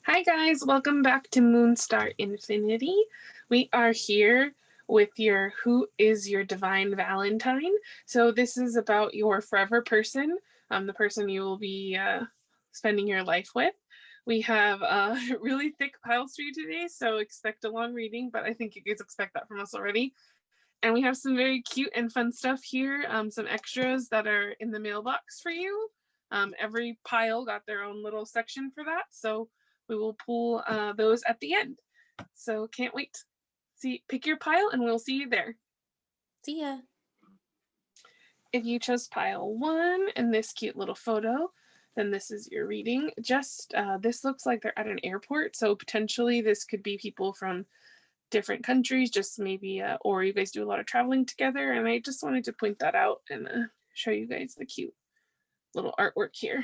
Hi guys, welcome back to Moonstar Infinity. We are here with your Who is Your Divine Valentine. So this is about your forever person, the person you will be spending your life with. We have a really thick piles for you today, so expect a long reading, but I think you guys expect that from us already. And we have some very cute and fun stuff here, some extras that are in the mailbox for you. Every pile got their own little section for that, so we will pull those at the end. So can't wait. Pick your pile and we'll see you there. See ya. If you chose pile 1 and this cute little photo, then this is your reading. Just this looks like they're at an airport, so potentially this could be people from different countries, just maybe, or you guys do a lot of traveling together, and I just wanted to point that out and show you guys the cute little artwork here.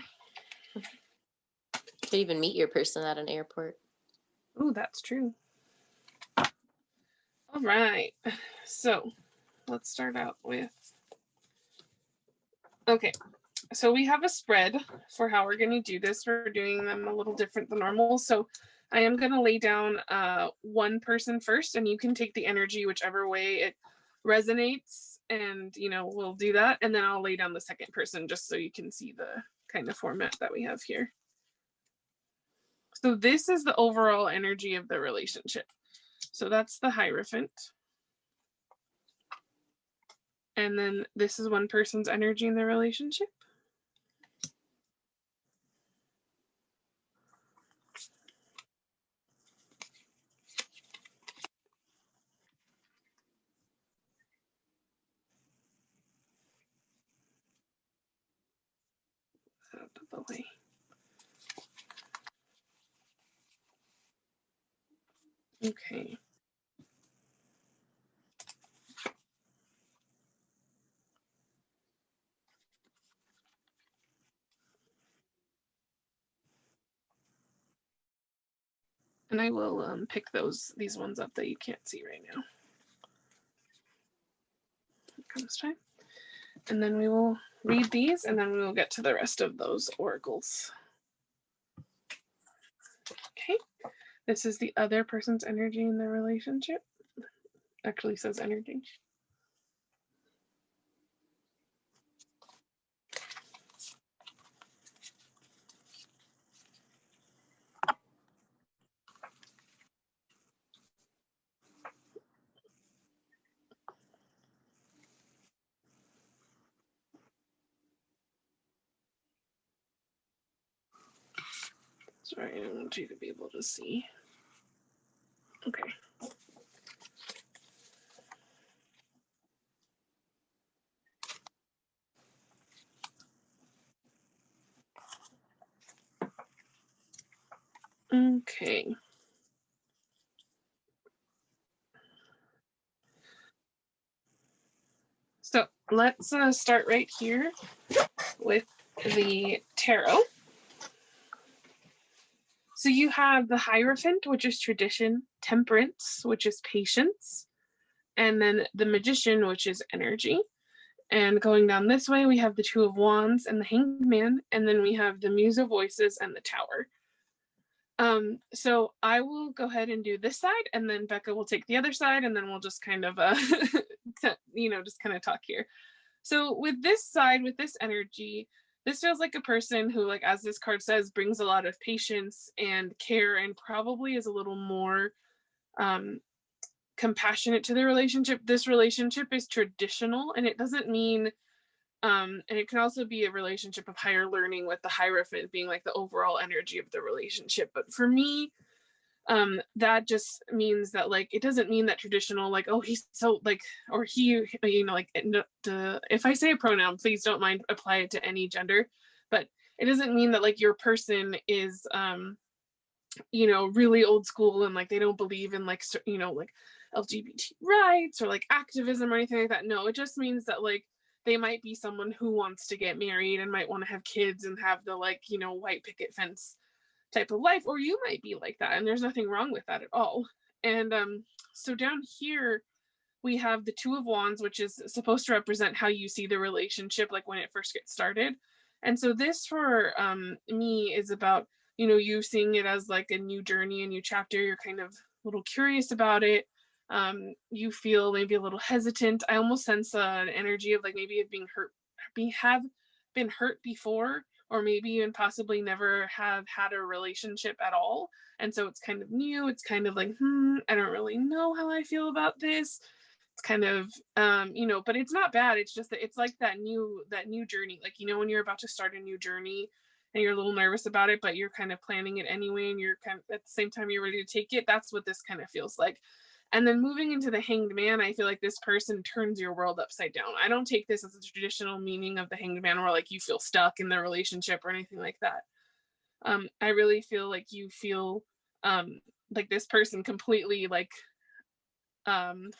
Could even meet your person at an airport. Oh, that's true. All right, so let's start out with, okay, so we have a spread for how we're going to do this. We're doing them a little different than normal, so I am going to lay down one person first, and you can take the energy whichever way it resonates, and we'll do that, and then I'll lay down the second person just so you can see the kind of format that we have here. So this is the overall energy of the relationship. So that's the Hierophant. And then this is one person's energy in the relationship. Out of the way. Okay. And I will pick these ones up that you can't see right now. Here comes time. And then we will read these, and then we will get to the rest of those oracles. Okay. This is the other person's energy in the relationship. Actually says energy. Sorry, I want you to be able to see. Okay. Okay. So let's start right here with the tarot. So you have the Hierophant, which is tradition, Temperance, which is patience, and then the Magician, which is energy. And going down this way, we have the Two of Wands and the Hanged Man, and then we have the Muse of Voices and the Tower. So I will go ahead and do this side, and then Becca will take the other side, and then we'll just kind of, just kind of talk here. So with this side, with this energy, this feels like a person who, like, as this card says, brings a lot of patience and care, and probably is a little more compassionate to the relationship. This relationship is traditional, and it doesn't mean, and it can also be a relationship of higher learning, with the Hierophant being like the overall energy of the relationship. But for me, that just means that, like, it doesn't mean that traditional, like, oh, he's so, like, or he, like, if I say a pronoun, please don't mind, apply it to any gender, but it doesn't mean that, like, your person is really old school and, like, they don't believe in, like, like LGBT rights or like activism or anything like that. No, it just means that, like, they might be someone who wants to get married and might want to have kids and have the, like, white picket fence type of life, or you might be like that, and there's nothing wrong with that at all. And so down here we have the Two of Wands, which is supposed to represent how you see the relationship, like when it first gets started. And so this for me is about you seeing it as like a new journey, a new chapter. You're kind of a little curious about it. You feel maybe a little hesitant. I almost sense an energy of like maybe of being hurt, have been hurt before, or maybe even possibly never have had a relationship at all. And so it's kind of new. It's kind of like, I don't really know how I feel about this. It's kind of but it's not bad. It's just that it's like that new journey. Like, when you're about to start a new journey and you're a little nervous about it, but you're kind of planning it anyway, and you're kind of at the same time you're ready to take it. That's what this kind of feels like. And then moving into the Hanged Man, I feel like this person turns your world upside down. I don't take this as a traditional meaning of the Hanged Man where like you feel stuck in the relationship or anything like that. I really feel like you feel like this person completely like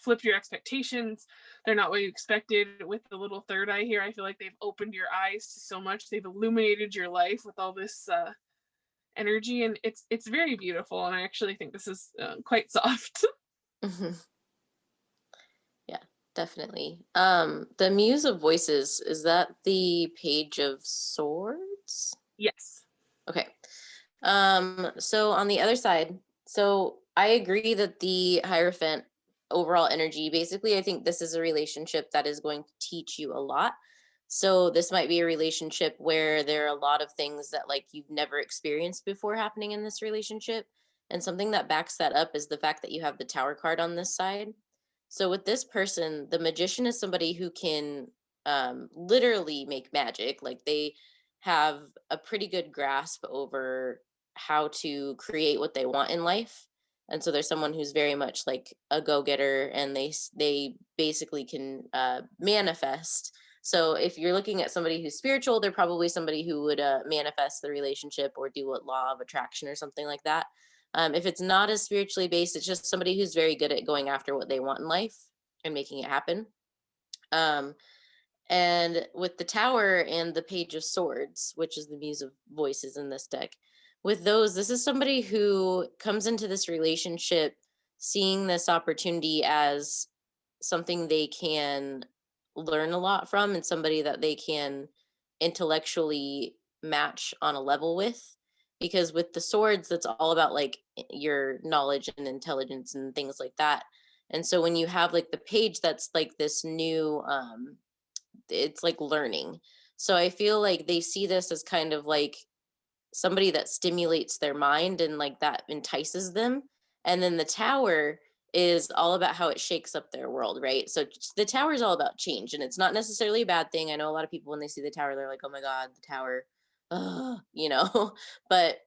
flipped your expectations. They're not what you expected. With the little third eye here, I feel like they've opened your eyes to so much. They've illuminated your life with all this energy, and it's very beautiful. And I actually think this is quite soft. Yeah, definitely. The Muse of Voices, is that the Page of Swords? Yes. Okay. So on the other side, so I agree that the Hierophant overall energy, basically, I think this is a relationship that is going to teach you a lot. So this might be a relationship where there are a lot of things that like you've never experienced before happening in this relationship. And something that backs that up is the fact that you have the Tower card on this side. So with this person, the magician is somebody who can literally make magic. Like they have a pretty good grasp over how to create what they want in life. And so there's someone who's very much like a go-getter, and they basically can manifest. So if you're looking at somebody who's spiritual, they're probably somebody who would manifest the relationship or do what law of attraction or something like that. If it's not as spiritually based, it's just somebody who's very good at going after what they want in life and making it happen. And with the Tower and the Page of Swords, which is the Muse of Voices in this deck, with those, this is somebody who comes into this relationship seeing this opportunity as something they can learn a lot from and somebody that they can intellectually match on a level with. Because with the swords, that's all about like your knowledge and intelligence and things like that. And so when you have like the page that's like this new it's like learning. So I feel like they see this as kind of like somebody that stimulates their mind and like that entices them. And then the Tower is all about how it shakes up their world, right? So the Tower is all about change, and it's not necessarily a bad thing. I know a lot of people when they see the Tower, they're like, "Oh my God, the Tower," but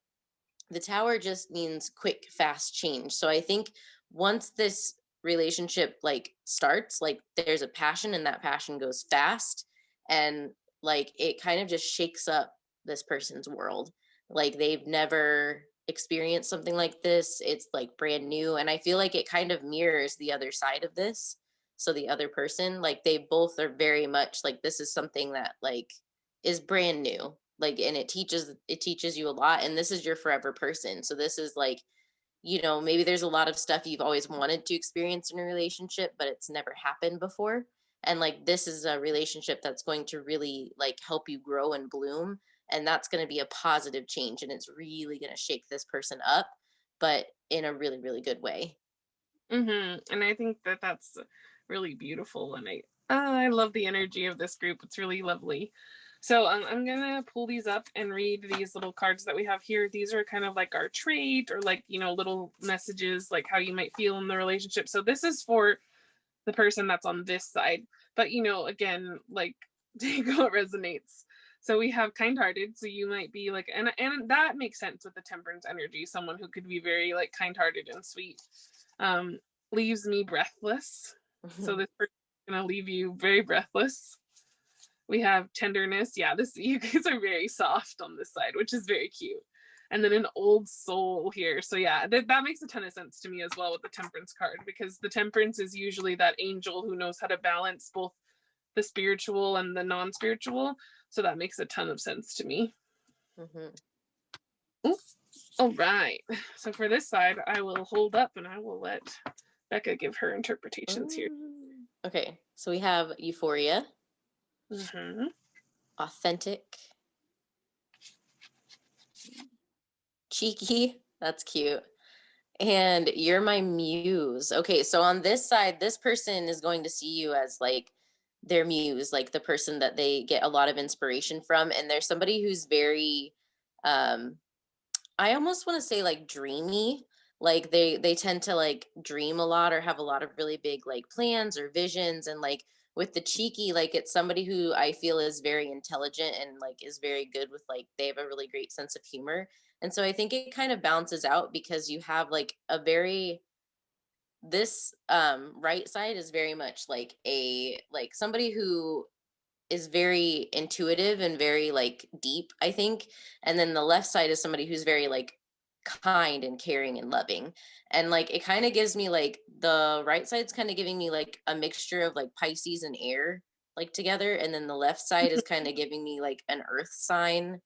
the Tower just means quick, fast change. So I think once this relationship like starts, like there's a passion and that passion goes fast, and like it kind of just shakes up this person's world. Like they've never experienced something like this. It's like brand new, and I feel like it kind of mirrors the other side of this. So the other person, like they both are very much like this is something that like is brand new, like, and it teaches you a lot, and this is your forever person. So this is like, maybe there's a lot of stuff you've always wanted to experience in a relationship but it's never happened before, and like this is a relationship that's going to really like help you grow and bloom, and that's going to be a positive change, and it's really going to shake this person up, but in a really really good way. And I think that that's really beautiful, and I love the energy of this group. It's really lovely. So I'm gonna pull these up and read these little cards that we have here. These are kind of like our trait, or like little messages, like how you might feel in the relationship. So this is for the person that's on this side, but again, like take what resonates. So we have kind-hearted, so you might be like, and that makes sense with the temperance energy, someone who could be very like kind-hearted and sweet. um, Leaves me breathless. So this person's gonna leave you very breathless. We have tenderness. Yeah, this you guys are very soft on this side, which is very cute. And then an old soul here. So yeah, that makes a ton of sense to me as well with the temperance card, because the temperance is usually that angel who knows how to balance both the spiritual and the non-spiritual. So that makes a ton of sense to me. Ooh. All right. So for this side, I will hold up and I will let Becca give her interpretations here. Okay, so we have euphoria, authentic, cheeky. That's cute. And you're my muse. Okay, so on this side, this person is going to see you as like their muse, like the person that they get a lot of inspiration from. And there's somebody who's very um I almost want to say like dreamy. Like they tend to like dream a lot or have a lot of really big like plans or visions, and like with the cheeky, like it's somebody who I feel is very intelligent and like is very good with like they have a really great sense of humor. And so I think it kind of balances out because you have like a very this right side is very much like a like somebody who is very intuitive and very like deep, I think. And then the left side is somebody who's very like kind and caring and loving. And like it kind of gives me like the right side's kind of giving me like a mixture of like Pisces and air like together. And then the left side is kind of giving me like an earth sign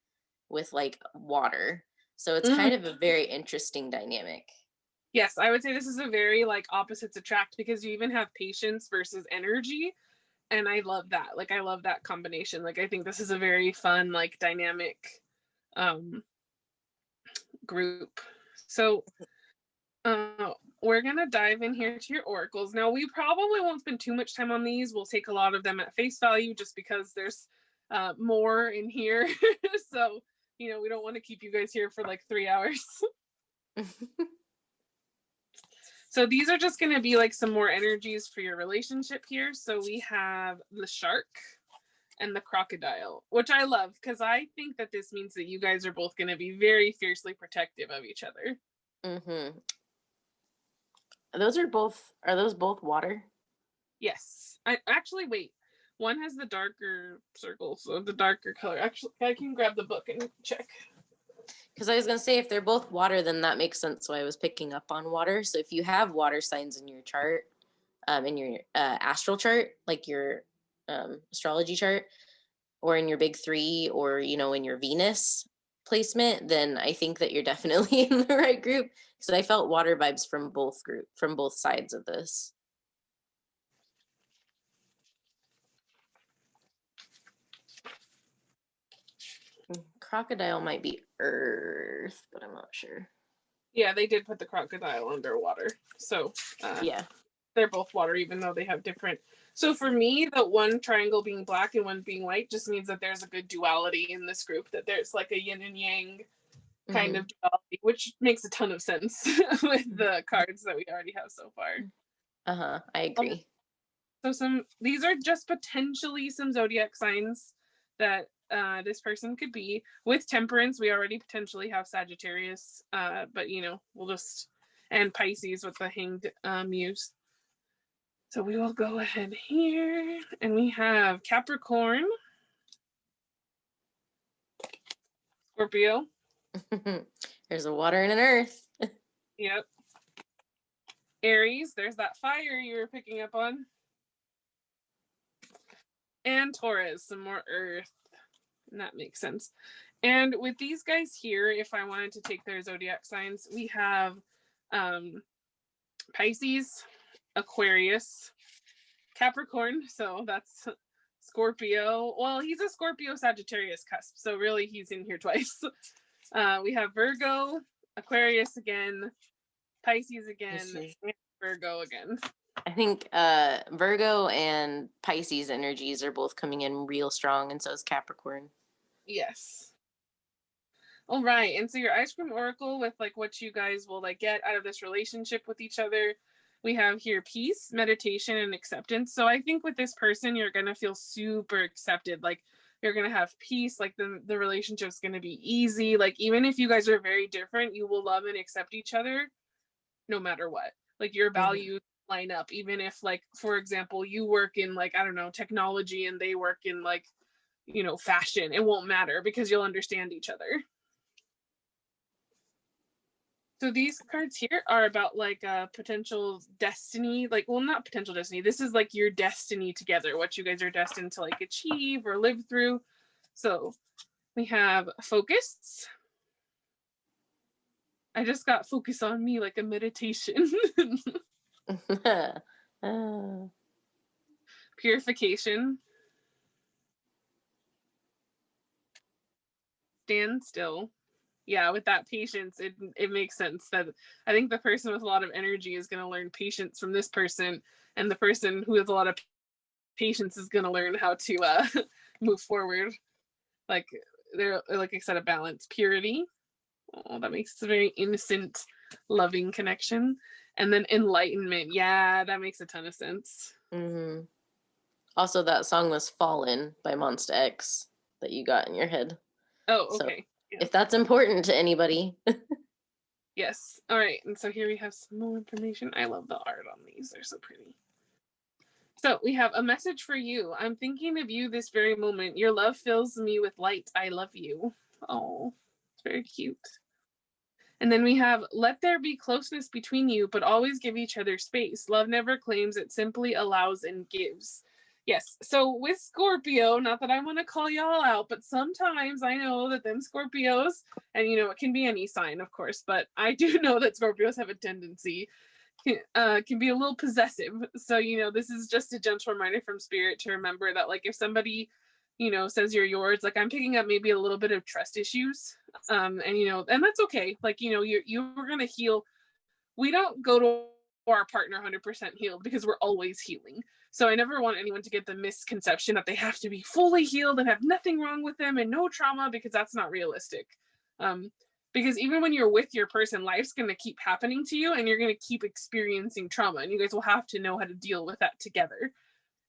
with like water. So it's Mm, kind of a very interesting dynamic. yes, I would say this is a very like opposites attract because you even have patience versus energy. And I love that. Like I love that combination. Like I think this is a very fun, like dynamic um group. So we're gonna dive in here to your oracles. Now we probably won't spend too much time on these. We'll take a lot of them at face value just because there's more in here. So, you know, we don't want to keep you guys here for like 3 hours. So these are just going to be like some more energies for your relationship here. So we have the shark and the crocodile, which I love because I think that this means that you guys are both going to be very fiercely protective of each other. Mm-hmm. Are those both water? Yes. I actually wait. One has the darker circle, so the darker color. Actually, I can grab the book and check. Because I was going to say, if they're both water, then that makes sense. So I was picking up on water. So if you have water signs in your chart, in your astral chart, like your astrology chart, or in your big three, or, you know, in your Venus placement, then I think that you're definitely in the right group. Because I felt water vibes from both sides of this. Crocodile might be earth, but I'm not sure. Yeah, they did put the crocodile underwater. So Yeah. they're both water, even though they have different. So for me, the one triangle being black and one being white just means that there's a good duality in this group, that there's like a yin and yang kind of duality, which makes a ton of sense with the cards that we already have so far. Uh-huh. I agree. So these are just potentially some zodiac signs that this person could be. With temperance, we already potentially have Sagittarius, but you know, we'll just, and Pisces with the hanged muse. So we will go ahead here, and we have Capricorn, Scorpio. There's a water and an earth. Yep. Aries, there's that fire you were picking up on. And Taurus, some more earth. And that makes sense. And with these guys here, if I wanted to take their zodiac signs, we have Pisces, Aquarius, Capricorn. So that's Scorpio. Well, he's a Scorpio Sagittarius cusp. So really, he's in here twice. We have Virgo, Aquarius again, Pisces again, and Virgo again. I think Virgo and Pisces energies are both coming in real strong, and so is Capricorn. Yes. All right. And so your ice cream oracle with like what you guys will like get out of this relationship with each other. We have here peace, meditation, and acceptance. So I think with this person, you're gonna feel super accepted. Like you're gonna have peace. Like the relationship's gonna be easy. Like even if you guys are very different, you will love and accept each other no matter what. Like your values line up, even if like, for example, you work in like, I don't know, technology and they work in like, you know, fashion. It won't matter because you'll understand each other. So these cards here are about like a potential destiny, like, well, not potential destiny. This is like your destiny together, what you guys are destined to like achieve or live through. So we have focus. I just got focus on me like a meditation. Purification. Stand still. yeah, with that patience, it makes sense that I think the person with a lot of energy is going to learn patience from this person, and the person who has a lot of patience is going to learn how to move forward. Like they're, like I said, a balance, purity. Oh, that makes a very innocent, loving connection. And then enlightenment. Yeah, that makes a ton of sense. Mm-hmm. Also, that song was Fallen by Monsta X that you got in your head. Oh, So okay. Yeah. if that's important to anybody. Yes. All right. And so here we have some more information. I love the art on these. They're so pretty. So we have a message for you. I'm thinking of you this very moment. Your love fills me with light. I love you. Oh, it's very cute. And then we have, let there be closeness between you, but always give each other space. Love never claims, it simply allows and gives. Yes. So with Scorpio, not that I want to call y'all out, but sometimes I know that them Scorpios, and it can be any sign, of course, but I do know that Scorpios have a tendency, can be a little possessive. So, this is just a gentle reminder from Spirit to remember that, like, if somebody, says you're yours, like, I'm picking up maybe a little bit of trust issues. And, and that's okay. Like, you're going to heal. We don't go to our partner 100% healed because we're always healing. So I never want anyone to get the misconception that they have to be fully healed and have nothing wrong with them and no trauma, because that's not realistic. Because even when you're with your person, life's going to keep happening to you and you're going to keep experiencing trauma, and you guys will have to know how to deal with that together.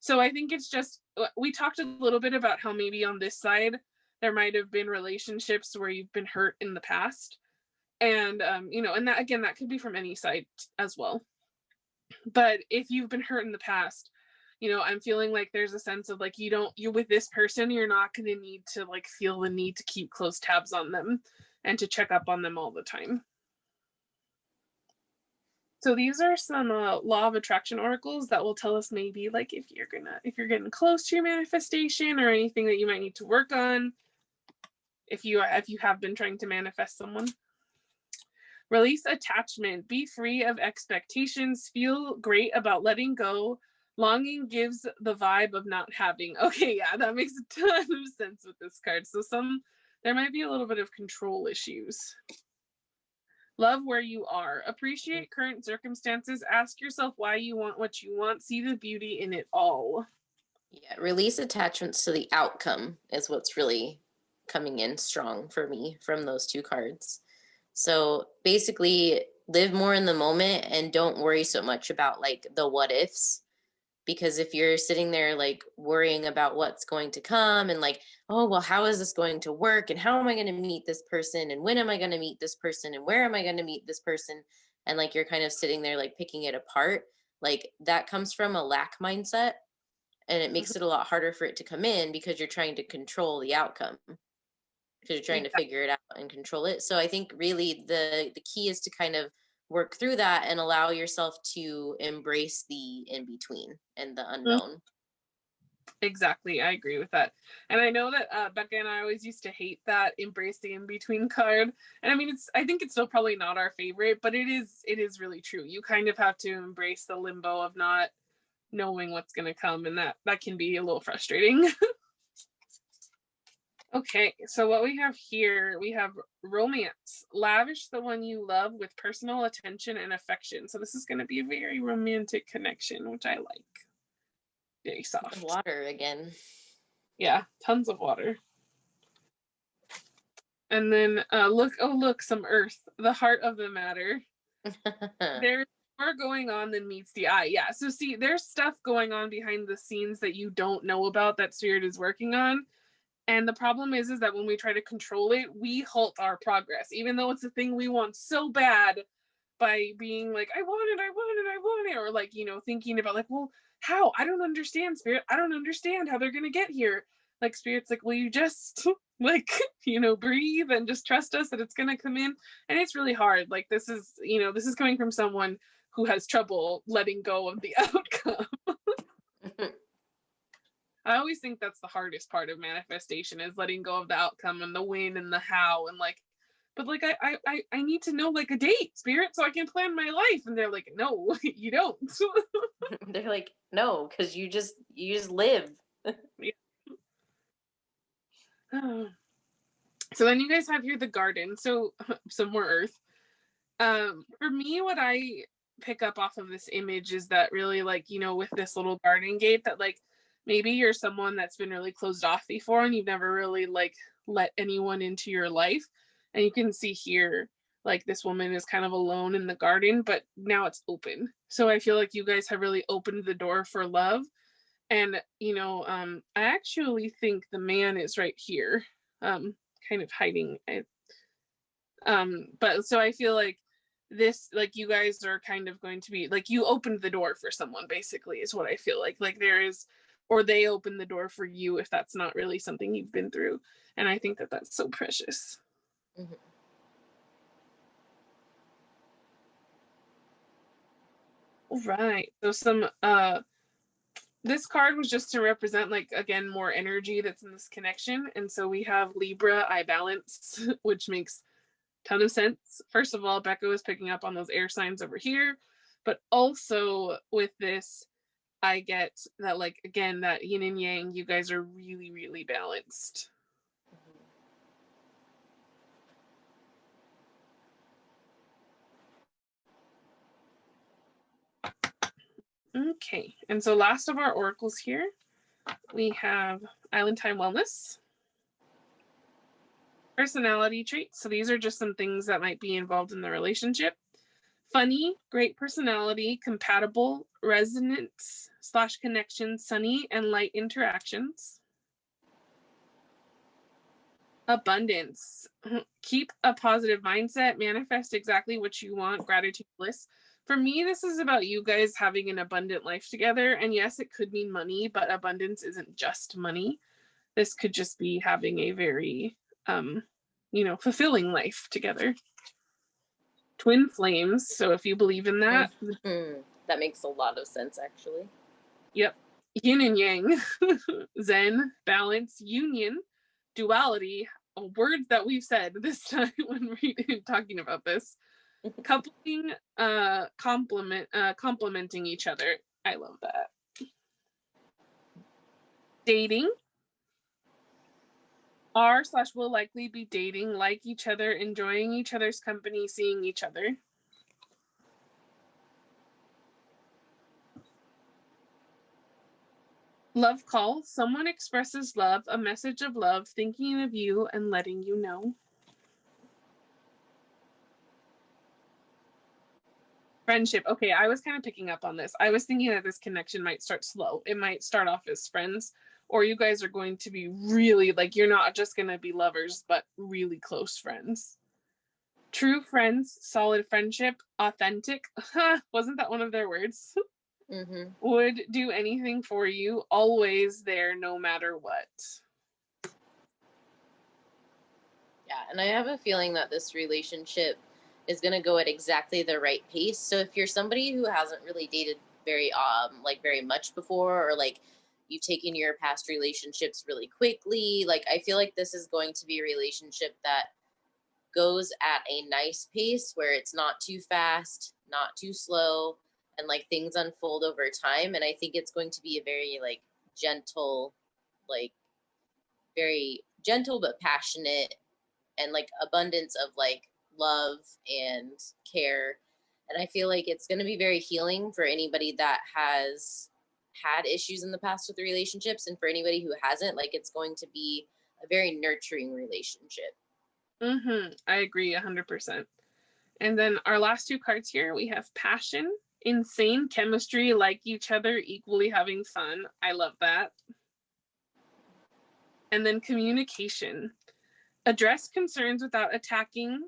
So I think it's just, we talked a little bit about how maybe on this side there might have been relationships where you've been hurt in the past, and and that, again, that could be from any side as well. But if you've been hurt in the past, I'm feeling like there's a sense of, like, you're with this person, you're not going to need to, like, feel the need to keep close tabs on them and to check up on them all the time. So these are some law of attraction oracles that will tell us maybe, like, if you're getting close to your manifestation or anything that you might need to work on if you have been trying to manifest someone. Release attachment. Be free of expectations. Feel great about letting go. Longing gives the vibe of not having. Okay, yeah, that makes a ton of sense with this card. So there might be a little bit of control issues. Love where you are. Appreciate current circumstances. Ask yourself why you want what you want. See the beauty in it all. Yeah, release attachments to the outcome is what's really coming in strong for me from those two cards. So basically, live more in the moment and don't worry so much about, like, the what ifs. Because if you're sitting there, like, worrying about what's going to come and, like, oh, well, how is this going to work? And how am I going to meet this person? And when am I going to meet this person? And where am I going to meet this person? And, like, you're kind of sitting there, like, picking it apart. Like, that comes from a lack mindset. And it makes it a lot harder for it to come in because you're trying to control the outcome, because you're trying to figure it out and control it. So I think really the key is to kind of work through that and allow yourself to embrace the in between and the unknown. Exactly, I agree with that. And I know that Becca and I always used to hate that embrace the in between card. And I mean, I think it's still probably not our favorite, but it is really true. You kind of have to embrace the limbo of not knowing what's going to come, and that can be a little frustrating. Okay, so what we have here, we have romance. Lavish the one you love with personal attention and affection. So this is going to be a very romantic connection, which I like. Very soft. Water again. Yeah, tons of water. And then look, some earth, the heart of the matter. There's more going on than meets the eye. Yeah, so see, there's stuff going on behind the scenes that you don't know about that Spirit is working on. And the problem is that when we try to control it, we halt our progress, even though it's a thing we want so bad, by being like, I want it, I want it, I want it. Or, like, thinking about, like, well, how? I don't understand, Spirit. I don't understand how they're going to get here. Like, Spirit's like, will you just, like, breathe and just trust us that it's going to come in? And it's really hard. Like, this is coming from someone who has trouble letting go of the outcome. I always think that's the hardest part of manifestation, is letting go of the outcome and the when and the how, and, like, but, like, I need to know, like, a date, Spirit, so I can plan my life. And they're like, no, you don't. They're like, no, because you just live. So then you guys have here the garden. So some more earth. For me, what I pick up off of this image is that really, like, you know, with this little garden gate, that like maybe you're someone that's been really closed off before and you've never really like let anyone into your life. And you can see here, like, this woman is kind of alone in the garden, but now it's open. So I feel like you guys have really opened the door for love. And, you know, I actually think the man is right here, kind of hiding. But so I feel like this, like, you guys are kind of going to be like, you opened the door for someone, basically, is what I feel like there is, or they open the door for you if that's not really something you've been through. And I think that that's so precious. Mhm. All right. So some this card was just to represent, like, again, more energy that's in this connection. And so we have Libra, I balance, which makes ton of sense. First of all, Becca was picking up on those air signs over here, but also with this, I get that, like, again, that yin and yang, you guys are really, really balanced. Okay, and so last of our oracles here, we have Island Time Wellness. Personality traits. So these are just some things that might be involved in the relationship. Funny, great personality, compatible, resonance / connection, sunny and light interactions. Abundance. Keep a positive mindset, manifest exactly what you want, gratitude, bliss. For me, this is about you guys having an abundant life together. And yes, it could mean money, but abundance isn't just money. This could just be having a very, fulfilling life together. Twin flames. So if you believe in that, That makes a lot of sense, actually. yep. Yin and yang, Zen, balance, union, duality, words that we've said this time when we're talking about this. Coupling, complementing each other. I love that. Dating. Are/will likely be dating, like each other, enjoying each other's company, seeing each other. Love call. Someone expresses love, a message of love, thinking of you and letting you know. Friendship. Okay, I was kind of picking up on this. I was thinking that this connection might start slow. It might start off as friends, or you guys are going to be really, like, you're not just going to be lovers, but really close friends. True friends, solid friendship, authentic. Wasn't that one of their words? Mm-hmm. Would do anything for you, always there, no matter what. Yeah, and I have a feeling that this relationship is going to go at exactly the right pace. So if you're somebody who hasn't really dated very much before, or like you've taken your past relationships really quickly, like I feel like this is going to be a relationship that goes at a nice pace where it's not too fast, not too slow, and like things unfold over time. And I think it's going to be a very like like very gentle but passionate, and like abundance of like love and care. And I feel like it's going to be very healing for anybody that has had issues in the past with relationships, and for anybody who hasn't, like it's going to be a very nurturing relationship. I agree 100%. And then our last two cards here, we have passion, insane chemistry, like each other, equally having fun. I love that. And then communication. Address concerns without attacking.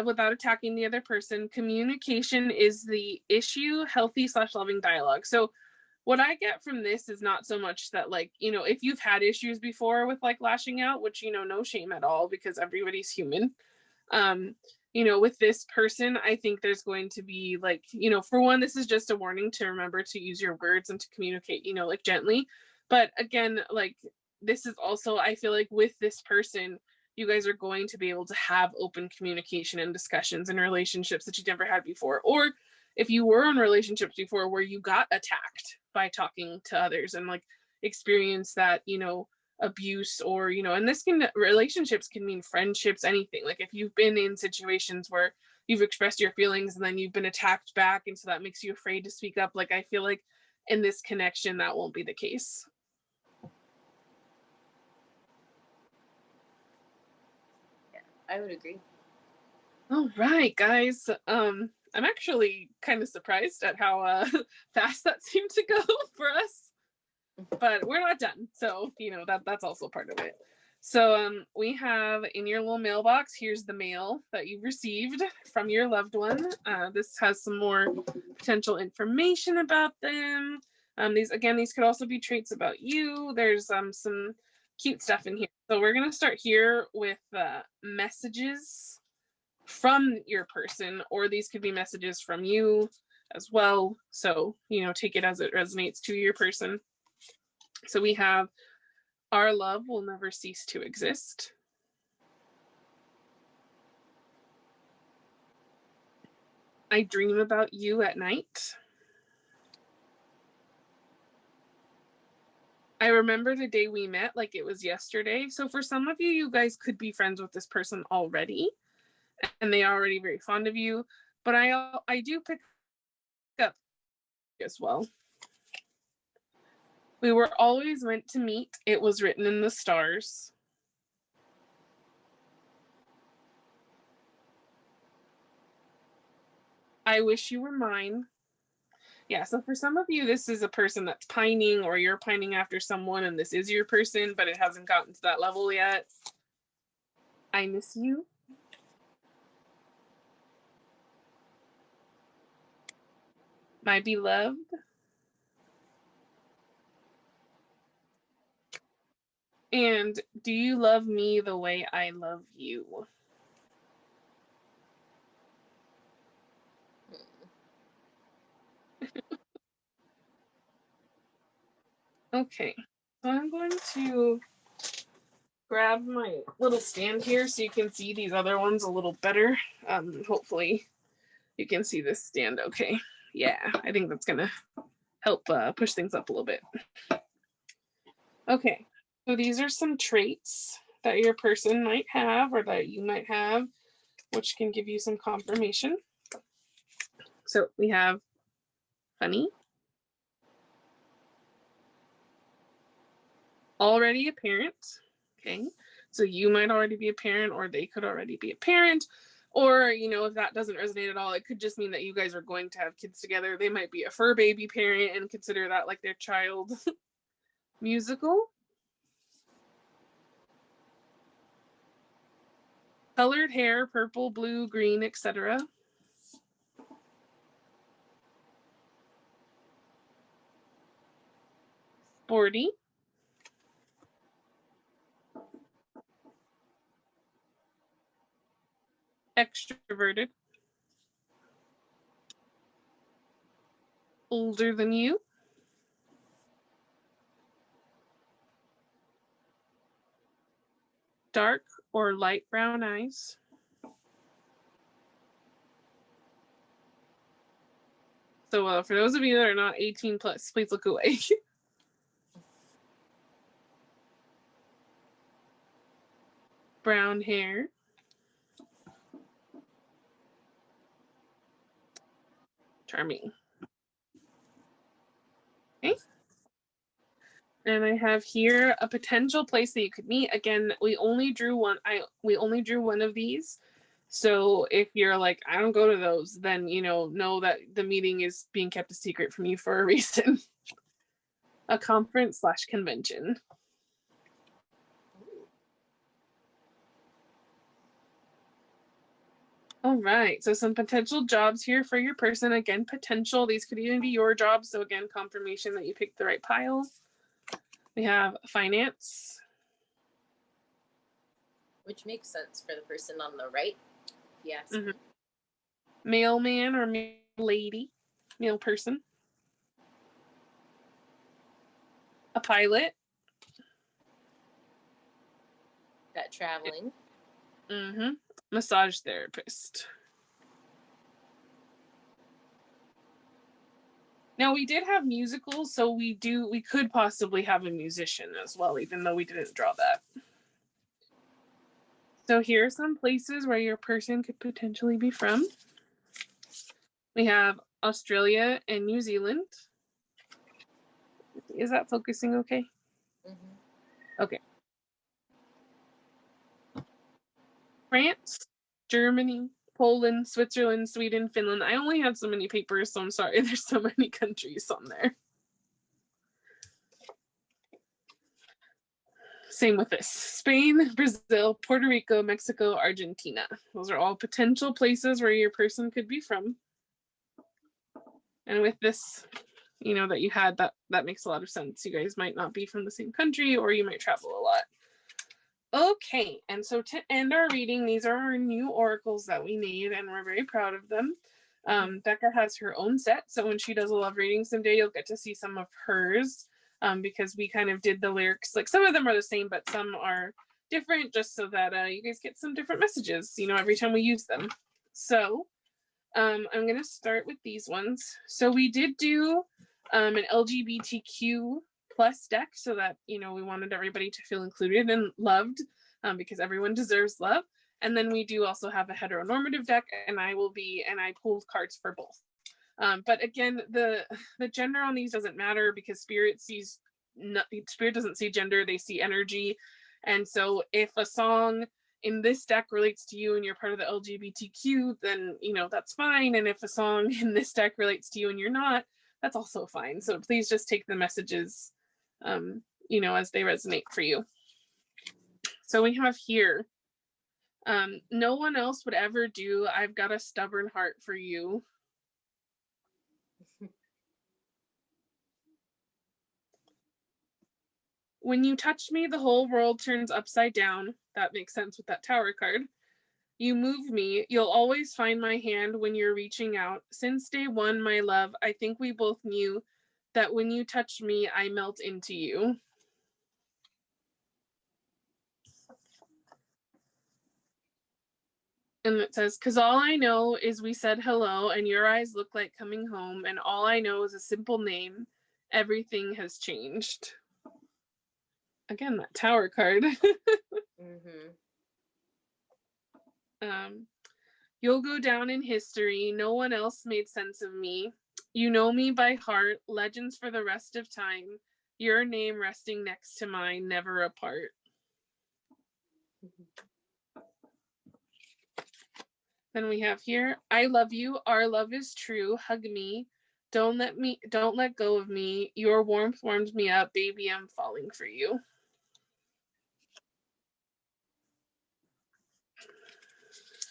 Without attacking the other person. Communication is the issue, healthy / loving dialogue. So what I get from this is not so much that, like, you know, if you've had issues before with like lashing out, which, you know, no shame at all, because everybody's human. With this person, I think there's going to be, like, you know, for one, this is just a warning to remember to use your words and to communicate, you know, like gently. But again, like, this is also, I feel like with this person, you guys are going to be able to have open communication and discussions in relationships that you never had before. Or if you were in relationships before where you got attacked by talking to others and like experience that, you know, abuse, or, and relationships can mean friendships, anything. Like if you've been in situations where you've expressed your feelings and then you've been attacked back, and so that makes you afraid to speak up, like I feel like in this connection that won't be the case. Yeah, I would agree. All right, guys. I'm actually kind of surprised at how fast that seemed to go for us, but we're not done. So, that's also part of it. So we have in your little mailbox, here's the mail that you've received from your loved one. This has some more potential information about them. These could also be traits about you. There's some cute stuff in here. So we're going to start here with messages from your person, or these could be messages from you as well. So, take it as it resonates to your person. So we have, our love will never cease to exist. I dream about you at night. I remember the day we met like it was yesterday. So for some of you, you guys could be friends with this person already, and they are already very fond of you. But I do pick up as well. We were always meant to meet. It was written in the stars. I wish you were mine. Yeah, so for some of you, this is a person that's pining, or you're pining after someone and this is your person, but it hasn't gotten to that level yet. I miss you. My beloved. And do you love me the way I love you? Okay, so I'm going to grab my little stand here so you can see these other ones a little better. Hopefully you can see this stand okay. Yeah, I think that's gonna help push things up a little bit. Okay, so these are some traits that your person might have, or that you might have, which can give you some confirmation. So we have funny, already a parent. Okay, so you might already be a parent, or they could already be a parent. Or, if that doesn't resonate at all, it could just mean that you guys are going to have kids together. They might be a fur baby parent and consider that like their child. Musical. Colored hair, purple, blue, green, etc. Sporty. Extroverted. Older than you. Dark or light brown eyes. So for those of you that are not 18 plus, please look away. Brown hair. Charming. Okay. And I have here a potential place that you could meet. Again, we only drew one. We only drew one of these. So if you're like, I don't go to those, then know that the meeting is being kept a secret from you for a reason. A conference/convention. All right, so some potential jobs here for your person. Again, potential. These could even be your jobs. So again, confirmation that you picked the right pile. We have finance. Which makes sense for the person on the right. Yes. Mm-hmm. Mailman or mail lady. Mail person. A pilot. That traveling. Mm-hmm. Massage therapist. Now we did have musicals, so we could possibly have a musician as well, even though we didn't draw that. So here are some places where your person could potentially be from. We have Australia and New Zealand. Is that focusing okay? Mm-hmm. Okay. France, Germany, Poland, Switzerland, Sweden, Finland. I only had so many papers, so I'm sorry. There's so many countries on there. Same with this. Spain, Brazil, Puerto Rico, Mexico, Argentina. Those are all potential places where your person could be from. And with this, you know, that you had, that makes a lot of sense. You guys might not be from the same country, or you might travel a lot. Okay, and so to end our reading, these are our new oracles that we made, and we're very proud of them. Becca has her own set, so when she does a love reading someday, you'll get to see some of hers, because we kind of did the lyrics. Like, some of them are the same, but some are different, just so that you guys get some different messages, you know, every time we use them. So I'm going to start with these ones. So we did do an LGBTQ plus deck, so that, you know, we wanted everybody to feel included and loved, because everyone deserves love. And then we do also have a heteronormative deck, and I pulled cards for both. But again, the gender on these doesn't matter, because Spirit doesn't see gender, they see energy. And so if a song in this deck relates to you and you're part of the LGBTQ, then, you know, that's fine. And if a song in this deck relates to you and you're not, that's also fine. So please just take the messages, you know, as they resonate for you. So we have here, no one else would ever do. I've got a stubborn heart for you. When you touch me, the whole world turns upside down. That makes sense with that Tower card. You move me. You'll always find my hand when you're reaching out. Since day one, my love, I think we both knew that when you touch me, I melt into you. And it says, because all I know is we said hello and your eyes look like coming home, and all I know is a simple name. Everything has changed. Again, that Tower card. Mm-hmm. You'll go down in history. No one else made sense of me. You know me by heart. Legends for the rest of time. Your name resting next to mine, never apart. Mm-hmm. Then we have here, I love you. Our love is true. Hug me. Don't let go of me. Your warmth warms me up. Baby, I'm falling for you.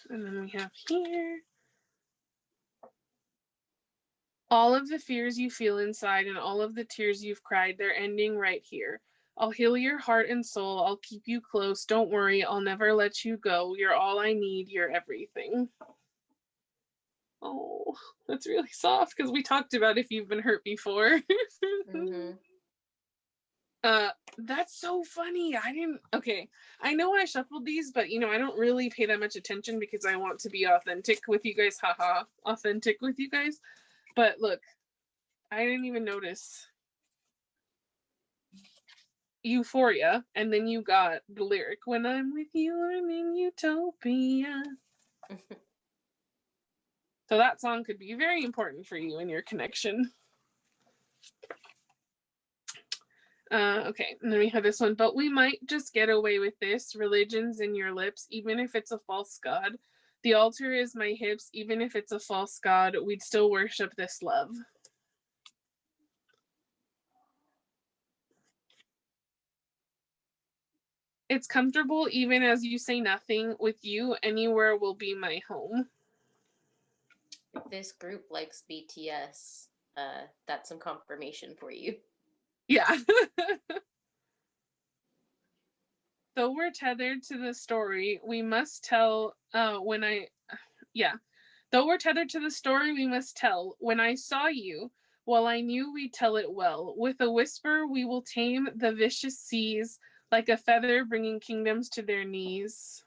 And then we have here, all of the fears you feel inside and all of the tears you've cried, they're ending right here. I'll heal your heart and soul. I'll keep you close. Don't worry. I'll never let you go. You're all I need. You're everything. Oh, that's really soft, because we talked about if you've been hurt before. Mm-hmm. That's so funny. Okay. I know I shuffled these, but, you know, I don't really pay that much attention because I want to be authentic with you guys. Haha. Authentic with you guys. But look, I didn't even notice Euphoria, and then you got the lyric, when I'm with you, I'm in utopia. So that song could be very important for you in your connection. Okay, and then we have this one. But we might just get away with this. Religion's in your lips, even if it's a false god. The altar is my hips, even if it's a false god. We'd still worship this love. It's comfortable even as you say nothing. With you, anywhere will be my home. If this group likes BTS, that's some confirmation for you. Yeah. Though we're tethered to the story, we must tell Though we're tethered to the story, we must tell. When I saw you, well, I knew we'd tell it well. With a whisper, we will tame the vicious seas, like a feather bringing kingdoms to their knees.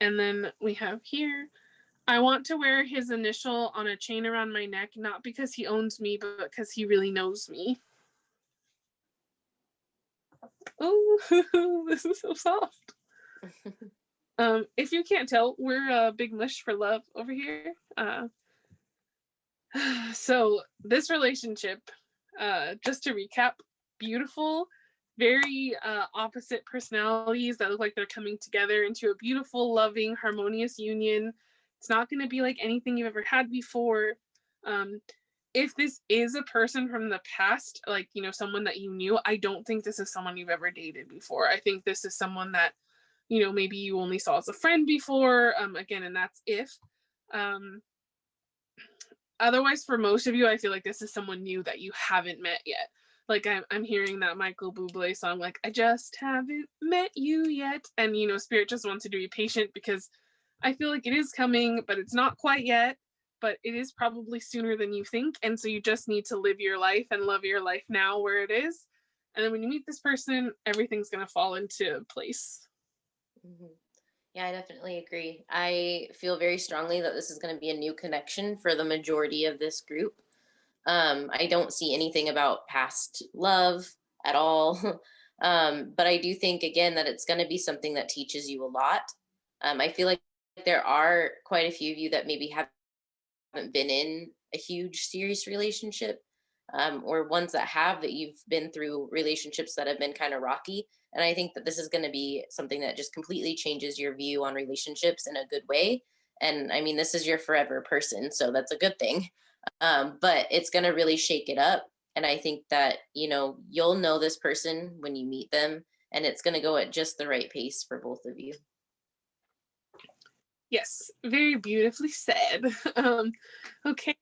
And then we have here, I want to wear his initial on a chain around my neck, not because he owns me, but because he really knows me. Oh, this is so soft. If you can't tell, we're a big mush for love over here. So this relationship, just to recap, beautiful, very opposite personalities that look like they're coming together into a beautiful, loving, harmonious union. It's not going to be like anything you've ever had before. If this is a person from the past, like, you know, someone that you knew, I don't think this is someone you've ever dated before. I think this is someone that, you know, maybe you only saw as a friend before. Again, and that's if. Otherwise, for most of you, I feel like this is someone new that you haven't met yet. Like I'm hearing that Michael Bublé song, like, I just haven't met you yet. And, you know, Spirit just wants you to be patient because I feel like it is coming, but it's not quite yet. But it is probably sooner than you think. And so you just need to live your life and love your life now where it is. And then when you meet this person, everything's going to fall into place. Mm-hmm. Yeah, I definitely agree. I feel very strongly that this is going to be a new connection for the majority of this group. I don't see anything about past love at all. But I do think, again, that it's going to be something that teaches you a lot. I feel like there are quite a few of you that maybe haven't been in a huge serious relationship, or ones that have, that you've been through relationships that have been kind of rocky. And I think that this is going to be something that just completely changes your view on relationships in a good way. And I mean, this is your forever person, so that's a good thing. But it's going to really shake it up. And I think that, you know, you'll know this person when you meet them, and it's going to go at just the right pace for both of you. Yes, very beautifully said. Okay,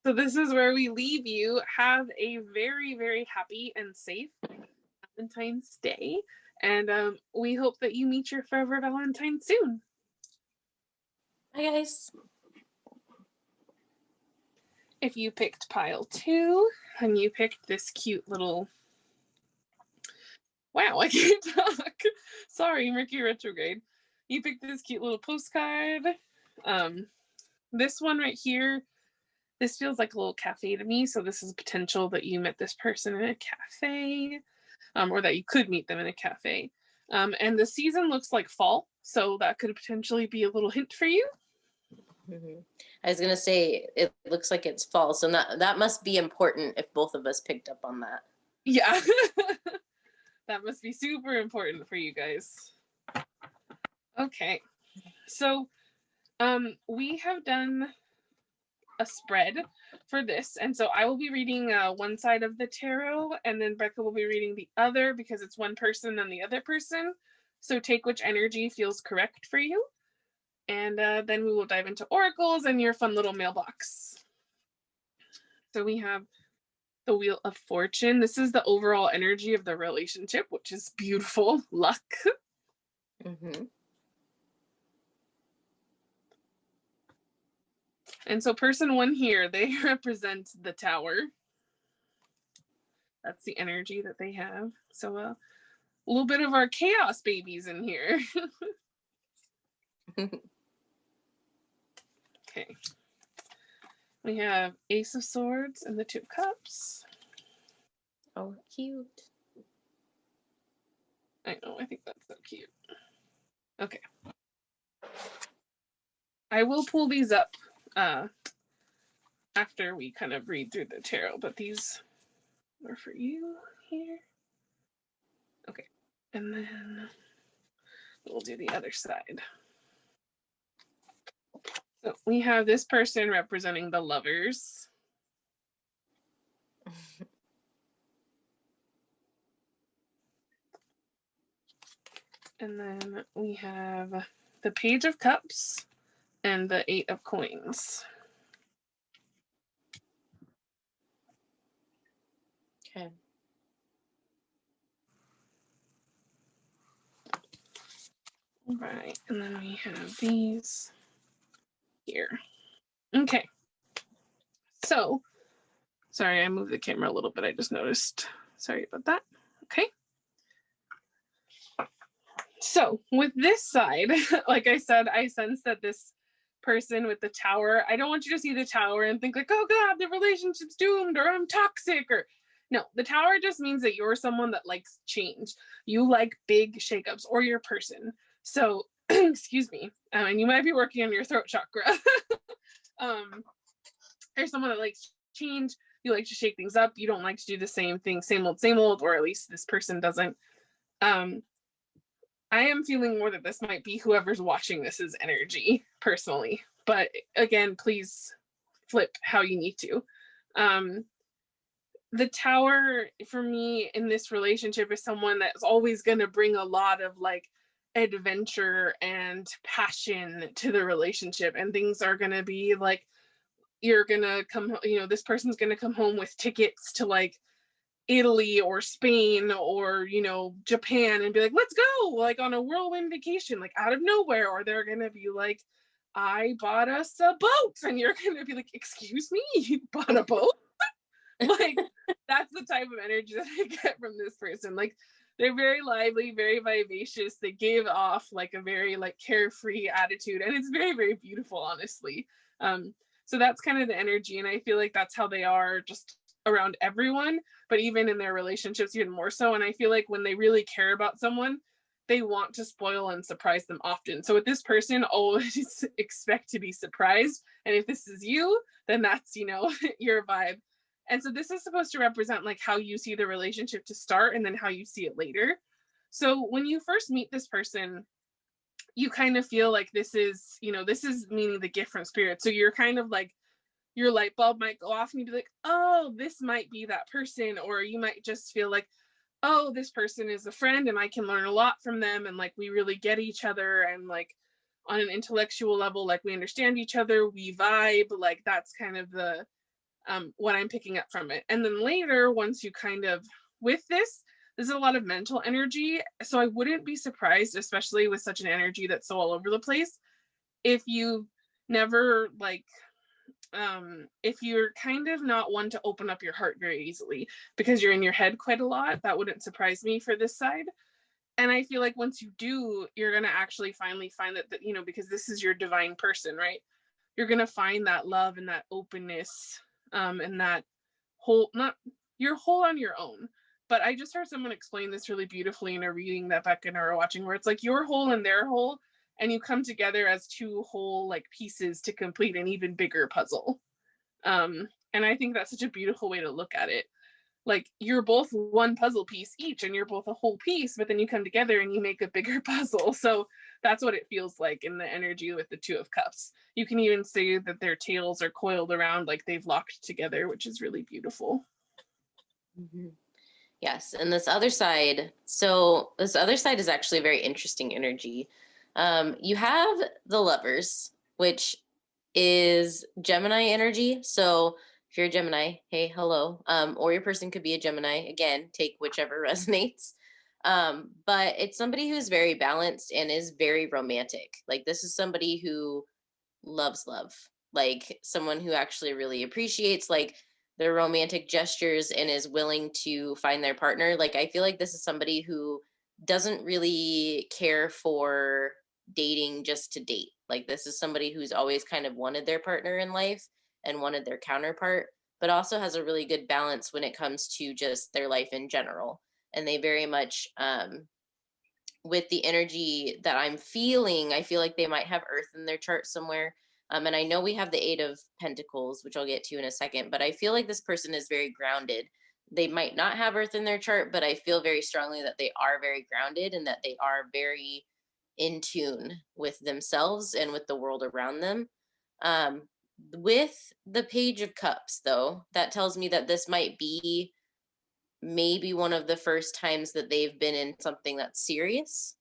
so this is where we leave you. Have a very, very happy and safe Valentine's Day. And we hope that you meet your forever Valentine soon. Bye, guys. If you picked pile 2 and you picked this cute little... Wow, I can't talk. Sorry, Mercury retrograde. You picked this cute little postcard. This one right here, this feels like a little cafe to me. So this is potential that you met this person in a cafe, or that you could meet them in a cafe. And the season looks like fall, so that could potentially be a little hint for you. Mm-hmm. I was gonna say it looks like it's fall, so that must be important if both of us picked up on that. Yeah, that must be super important for you guys. Okay, so we have done a spread for this, and so I will be reading one side of the tarot, and then Becca will be reading the other because it's one person and the other person. So take which energy feels correct for you, and then we will dive into oracles and your fun little mailbox. So we have the Wheel of Fortune. This is the overall energy of the relationship, which is beautiful. Luck. Mm-hmm. And so person 1 here, they represent the Tower. That's the energy that they have. So a little bit of our chaos babies in here. Okay. We have Ace of Swords and the 2 of Cups. Oh, cute. I know, I think that's so cute. Okay. I will pull these up after we kind of read through the tarot, but these are for you here. Okay. And then we'll do the other side. So we have this person representing the Lovers. And then we have the Page of Cups and the 8 of Coins. Okay. All right, and then we have these here. Okay. So, sorry, I moved the camera a little bit. I just noticed. Sorry about that. Okay. So with this side, like I said, I sense that this person with the tower, I don't want you to see the tower and think like, oh God, the relationship's doomed or I'm toxic, or no, the tower just means that you're someone that likes change. You like big shakeups, or your person. So, excuse me, and you might be working on your throat chakra. There's someone that likes change. You like to shake things up. You don't like to do the same thing, same old, or at least this person doesn't. I am feeling more that this might be whoever's watching this is energy personally. But again, please flip how you need to. The tower for me in this relationship is someone that's always going to bring a lot of like adventure and passion to the relationship, and things are going to be like, you're going to come, this person's going to come home with tickets to like Italy or Spain or, Japan, and be like, let's go, like on a whirlwind vacation, like out of nowhere. Or they're going to be like, I bought us a boat. And you're going to be like, excuse me, you bought a boat? Like, that's the type of energy that I get from this person. Like, they're very lively, very vivacious. They give off like a very like carefree attitude, and it's very, very beautiful, honestly. So that's kind of the energy, and I feel like that's how they are just around everyone, but even in their relationships even more so. And I feel like when they really care about someone, they want to spoil and surprise them often. So with this person, always expect to be surprised. And if this is you, then that's, your vibe. And so this is supposed to represent like how you see the relationship to start and then how you see it later. So when you first meet this person, you kind of feel like this is meaning the gift from spirit. So you're kind of like, your light bulb might go off and you'd be like, oh, this might be that person. Or you might just feel like, oh, this person is a friend and I can learn a lot from them. And like, we really get each other. And like on an intellectual level, like we understand each other, we vibe. Like that's kind of the, what I'm picking up from it. And then later, once you kind of, with this is a lot of mental energy. So I wouldn't be surprised, especially with such an energy that's so all over the place, if you never like, if you're kind of not one to open up your heart very easily because you're in your head quite a lot. That wouldn't surprise me for this side. And I feel like once you do, you're going to actually finally find that, because this is your divine person, right? You're going to find that love and that openness, and that whole, not, you're whole on your own. But I just heard someone explain this really beautifully in a reading that Becca and I are watching, where it's like you're whole and they're whole, and you come together as two whole like pieces to complete an even bigger puzzle. And I think that's such a beautiful way to look at it. Like you're both one puzzle piece each, and you're both a whole piece, but then you come together and you make a bigger puzzle. So that's what it feels like in the energy with the Two of Cups. You can even say that their tails are coiled around like they've locked together, which is really beautiful. Mm-hmm. Yes. And this other side is actually a very interesting energy. You have the Lovers, which is Gemini energy. So if you're a Gemini, hey, hello. Or your person could be a Gemini. Again, take whichever resonates. But it's somebody who's very balanced and is very romantic. Like this is somebody who loves love, like someone who actually really appreciates like their romantic gestures and is willing to find their partner. Like I feel like this is somebody who doesn't really care for dating just to date. Like this is somebody who's always kind of wanted their partner in life and wanted their counterpart, but also has a really good balance when it comes to just their life in general. And they very much, with the energy that I'm feeling, I feel like they might have Earth in their chart somewhere. And I know we have the Eight of Pentacles, which I'll get to in a second, but I feel like this person is very grounded. They might not have Earth in their chart, but I feel very strongly that they are very grounded and that they are very in tune with themselves and with the world around them. With the Page of Cups, though, that tells me that this might be maybe one of the first times that they've been in something that's serious.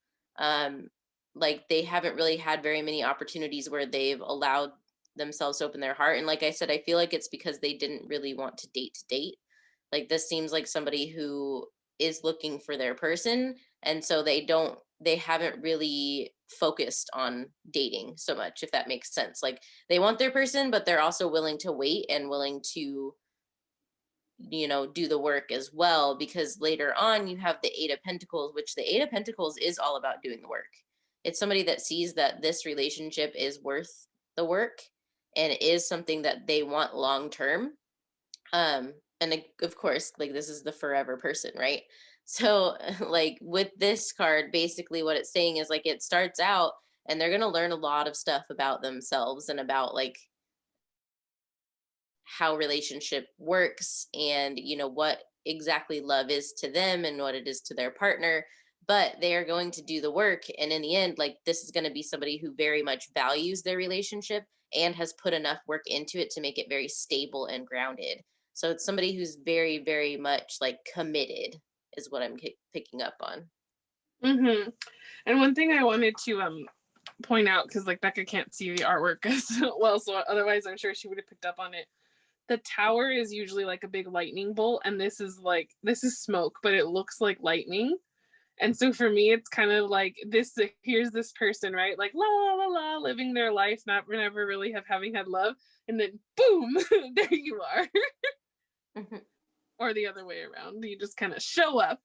Like they haven't really had very many opportunities where they've allowed themselves to open their heart. And like I said, I feel like it's because they didn't really want to date. Like this seems like somebody who is looking for their person. And so they haven't really focused on dating so much, if that makes sense. Like they want their person, but they're also willing to wait and willing to, do the work as well, because later on you have the Eight of Pentacles, which the Eight of Pentacles is all about doing the work. It's somebody that sees that this relationship is worth the work and is something that they want long term. And of course, like this is the forever person, right? So like with this card, basically what it's saying is like it starts out and they're going to learn a lot of stuff about themselves and about like how relationship works and what exactly love is to them and what it is to their partner, but they are going to do the work, and in the end, like this is going to be somebody who very much values their relationship and has put enough work into it to make it very stable and grounded. So it's somebody who's very, very much like committed is what I'm picking up on. And one thing I wanted to point out, because like Becca can't see the artwork as well, so otherwise I'm sure she would have picked up on it. The tower is usually like a big lightning bolt, and this is smoke, but it looks like lightning. And so for me, it's kind of like this. Here's this person, right? Like la la la la, living their life, not never really having had love, and then boom, there you are. Or the other way around. You just kind of show up.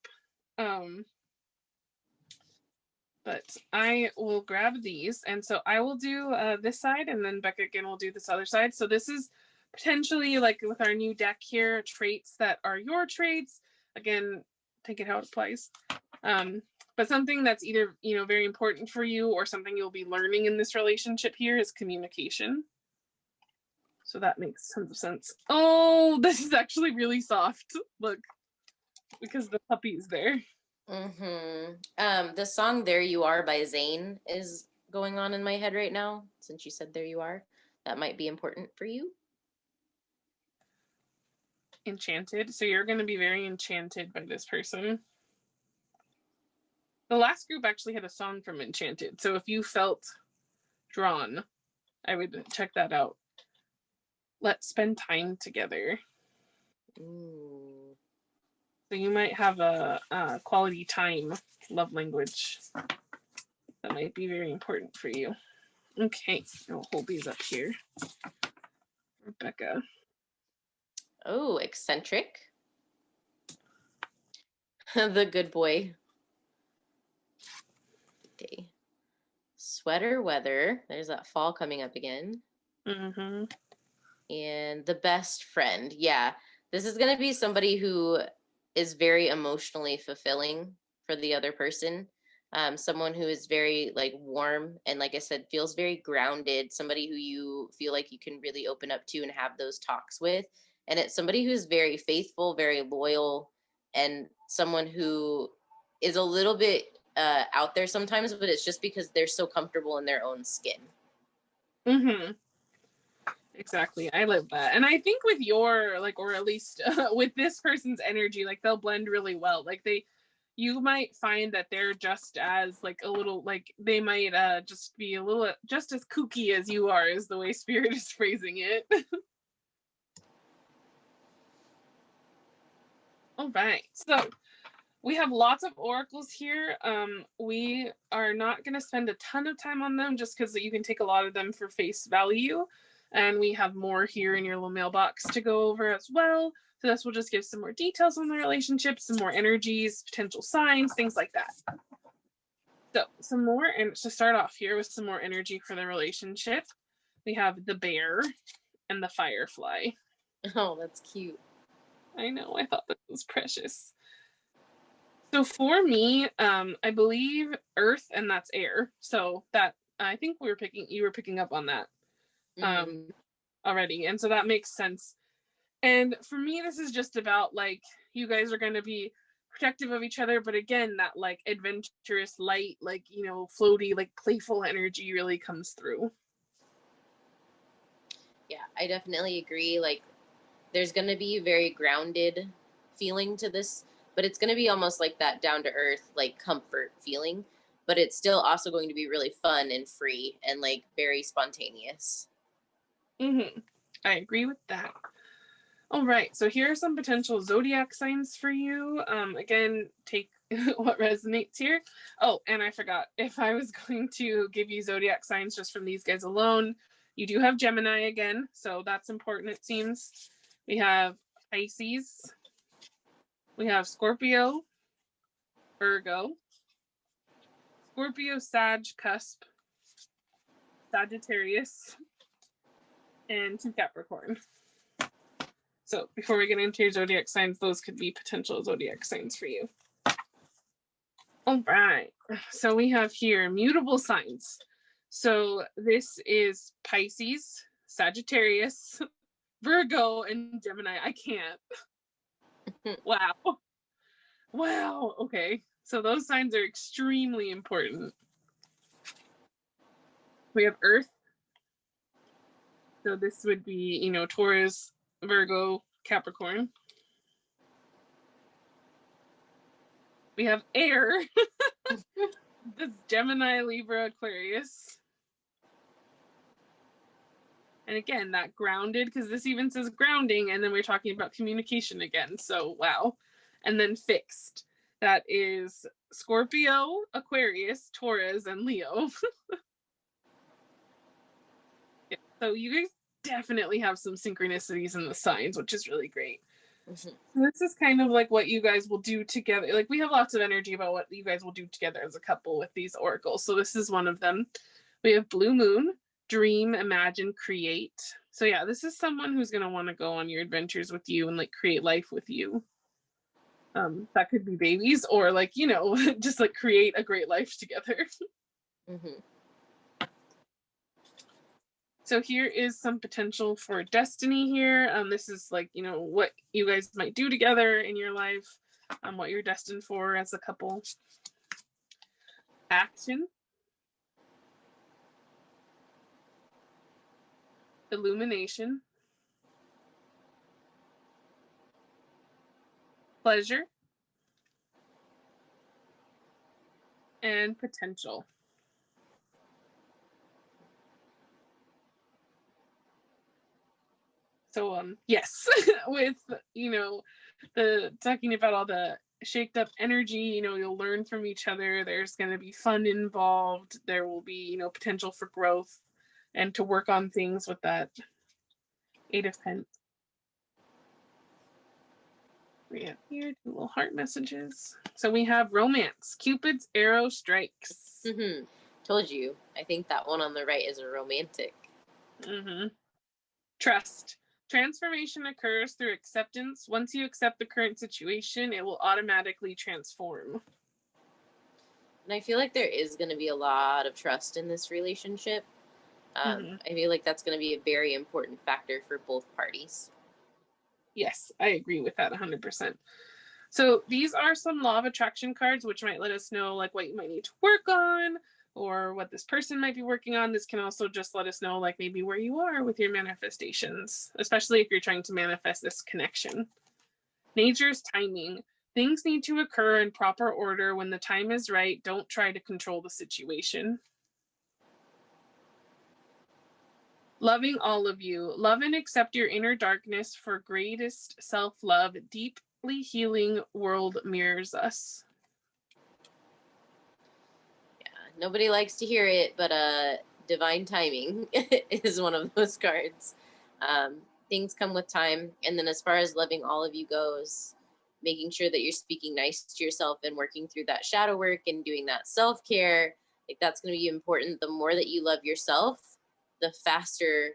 But I will grab these, and so I will do this side, and then Becca again will do this other side. So this is potentially like with our new deck here, traits that are your traits. Again, take it how it applies. But something that's either very important for you or something you'll be learning in this relationship here is communication. So that makes tons of sense. Oh, this is actually really soft. Look, because the puppy's there. The song "There You Are" by Zayn is going on in my head right now. Since you said "There You Are," that might be important for you. Enchanted. So you're going to be very enchanted by this person. The last group actually had a song from Enchanted. So if you felt drawn, I would check that out. Let's spend time together. Ooh. So you might have a quality time love language that might be very important for you. Okay, I'll hold these up here. Rebecca. Oh, eccentric. The good boy. Okay. Sweater weather. There's that fall coming up again. And the best friend. Yeah. This is going to be somebody who is very emotionally fulfilling for the other person. Someone who is very like warm and, like I said, feels very grounded. Somebody who you feel like you can really open up to and have those talks with. And it's somebody who's very faithful, very loyal, and someone who is a little bit out there sometimes, but it's just because they're so comfortable in their own skin. Exactly. I live that. And I think with your, like, or at least with this person's energy, like they'll blend really well. Like you might find that they're just as like a little, like they might just be a little, just as kooky as you are, is the way Spirit is phrasing it. All right. So we have lots of oracles here. We are not going to spend a ton of time on them just because you can take a lot of them for face value. And we have more here in your little mailbox to go over as well. So this will just give some more details on the relationship, some more energies, potential signs, things like that. So some more, and to start off here with some more energy for the relationship, we have the bear and the firefly. Oh, that's cute. I know, I thought that was precious. So for me, I believe earth, and that's air. So that I think you were picking up on that already. And so that makes sense. And for me, this is just about like, you guys are going to be protective of each other. But again, that like adventurous, light, like, floaty, like playful energy really comes through. Yeah, I definitely agree. Like, there's going to be a very grounded feeling to this, but it's going to be almost like that down to earth, like comfort feeling, but it's still also going to be really fun and free and like very spontaneous. I agree with that. All right, so here are some potential zodiac signs for you. Again, take what resonates here. Oh, and I forgot, if I was going to give you zodiac signs just from these guys alone, you do have Gemini again, so that's important, it seems. We have Pisces. We have Scorpio, Virgo, Scorpio, Sag, Cusp, Sagittarius, and 2 Capricorn. So before we get into your zodiac signs, those could be potential zodiac signs for you. All right. So we have here mutable signs. So this is Pisces, Sagittarius, Virgo, and Gemini. I can't. Wow. Wow. Okay. So those signs are extremely important. We have Earth. So this would be, Taurus, Virgo, Capricorn. We have air. This Gemini, Libra, Aquarius. And again, that grounded, because this even says grounding, and then we're talking about communication again. So, wow. And then fixed. That is Scorpio, Aquarius, Taurus, and Leo. Yeah, so you guys definitely have some synchronicities in the signs, which is really great. Mm-hmm. This is kind of like what you guys will do together. Like, we have lots of energy about what you guys will do together as a couple with these oracles. So this is one of them. We have Blue Moon, dream, imagine, create. So yeah, this is someone who's going to want to go on your adventures with you and like create life with you. That could be babies or like, just like create a great life together. Mm-hmm. So here is some potential for destiny here. This is like, what you guys might do together in your life, what you're destined for as a couple. Action. Illumination. Pleasure. And potential. So yes, with the talking about all the shaked up energy, you'll learn from each other. There's going to be fun involved. There will be potential for growth and to work on things with that 8 of Pentacles. We have here 2 little heart messages. So we have romance. Cupid's arrow strikes. Mm-hmm. Told you. I think that one on the right is a romantic. Mm-hmm. Trust. Transformation occurs through acceptance. Once you accept the current situation, it will automatically transform. And I feel like there is going to be a lot of trust in this relationship. I feel like that's going to be a very important factor for both parties. Yes, I agree with that 100%. So these are some law of attraction cards, which might let us know like what you might need to work on or what this person might be working on. This can also just let us know like maybe where you are with your manifestations, especially if you're trying to manifest this connection. Nature's timing. Things need to occur in proper order when the time is right. Don't try to control the situation. Loving all of you. Love and accept your inner darkness for greatest self-love. Deeply healing world mirrors us. Yeah, nobody likes to hear it, but divine timing is one of those cards. Things come with time. And then as far as loving all of you goes, making sure that you're speaking nice to yourself and working through that shadow work and doing that self-care, like that's going to be important. The more that you love yourself, the faster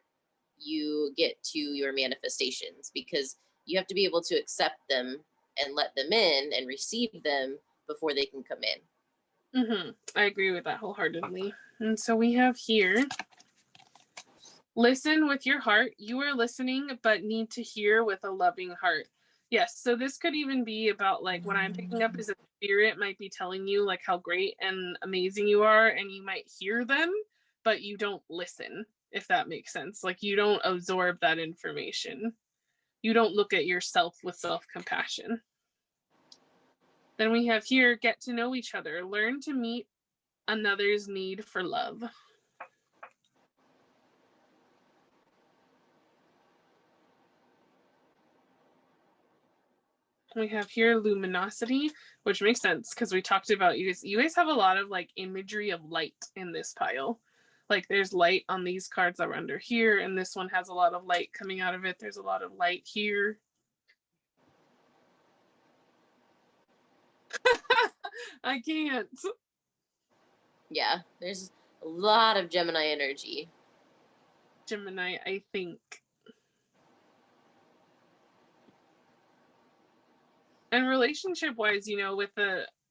you get to your manifestations, because you have to be able to accept them and let them in and receive them before they can come in. Mm-hmm. I agree with that wholeheartedly. And so we have here, listen with your heart. You are listening, but need to hear with a loving heart. Yes, so this could even be about like what I'm picking up is a spirit might be telling you like how great and amazing you are, and you might hear them, but you don't listen, if that makes sense. Like you don't absorb that information. You don't look at yourself with self-compassion. Then we have here, get to know each other. Learn to meet another's need for love. We have here luminosity, which makes sense because we talked about you guys have a lot of like imagery of light in this pile. Like there's light on these cards that were under here, and this one has a lot of light coming out of it. There's a lot of light here. I can't. Yeah, there's a lot of Gemini energy. Gemini, I think. And relationship wise, you know, with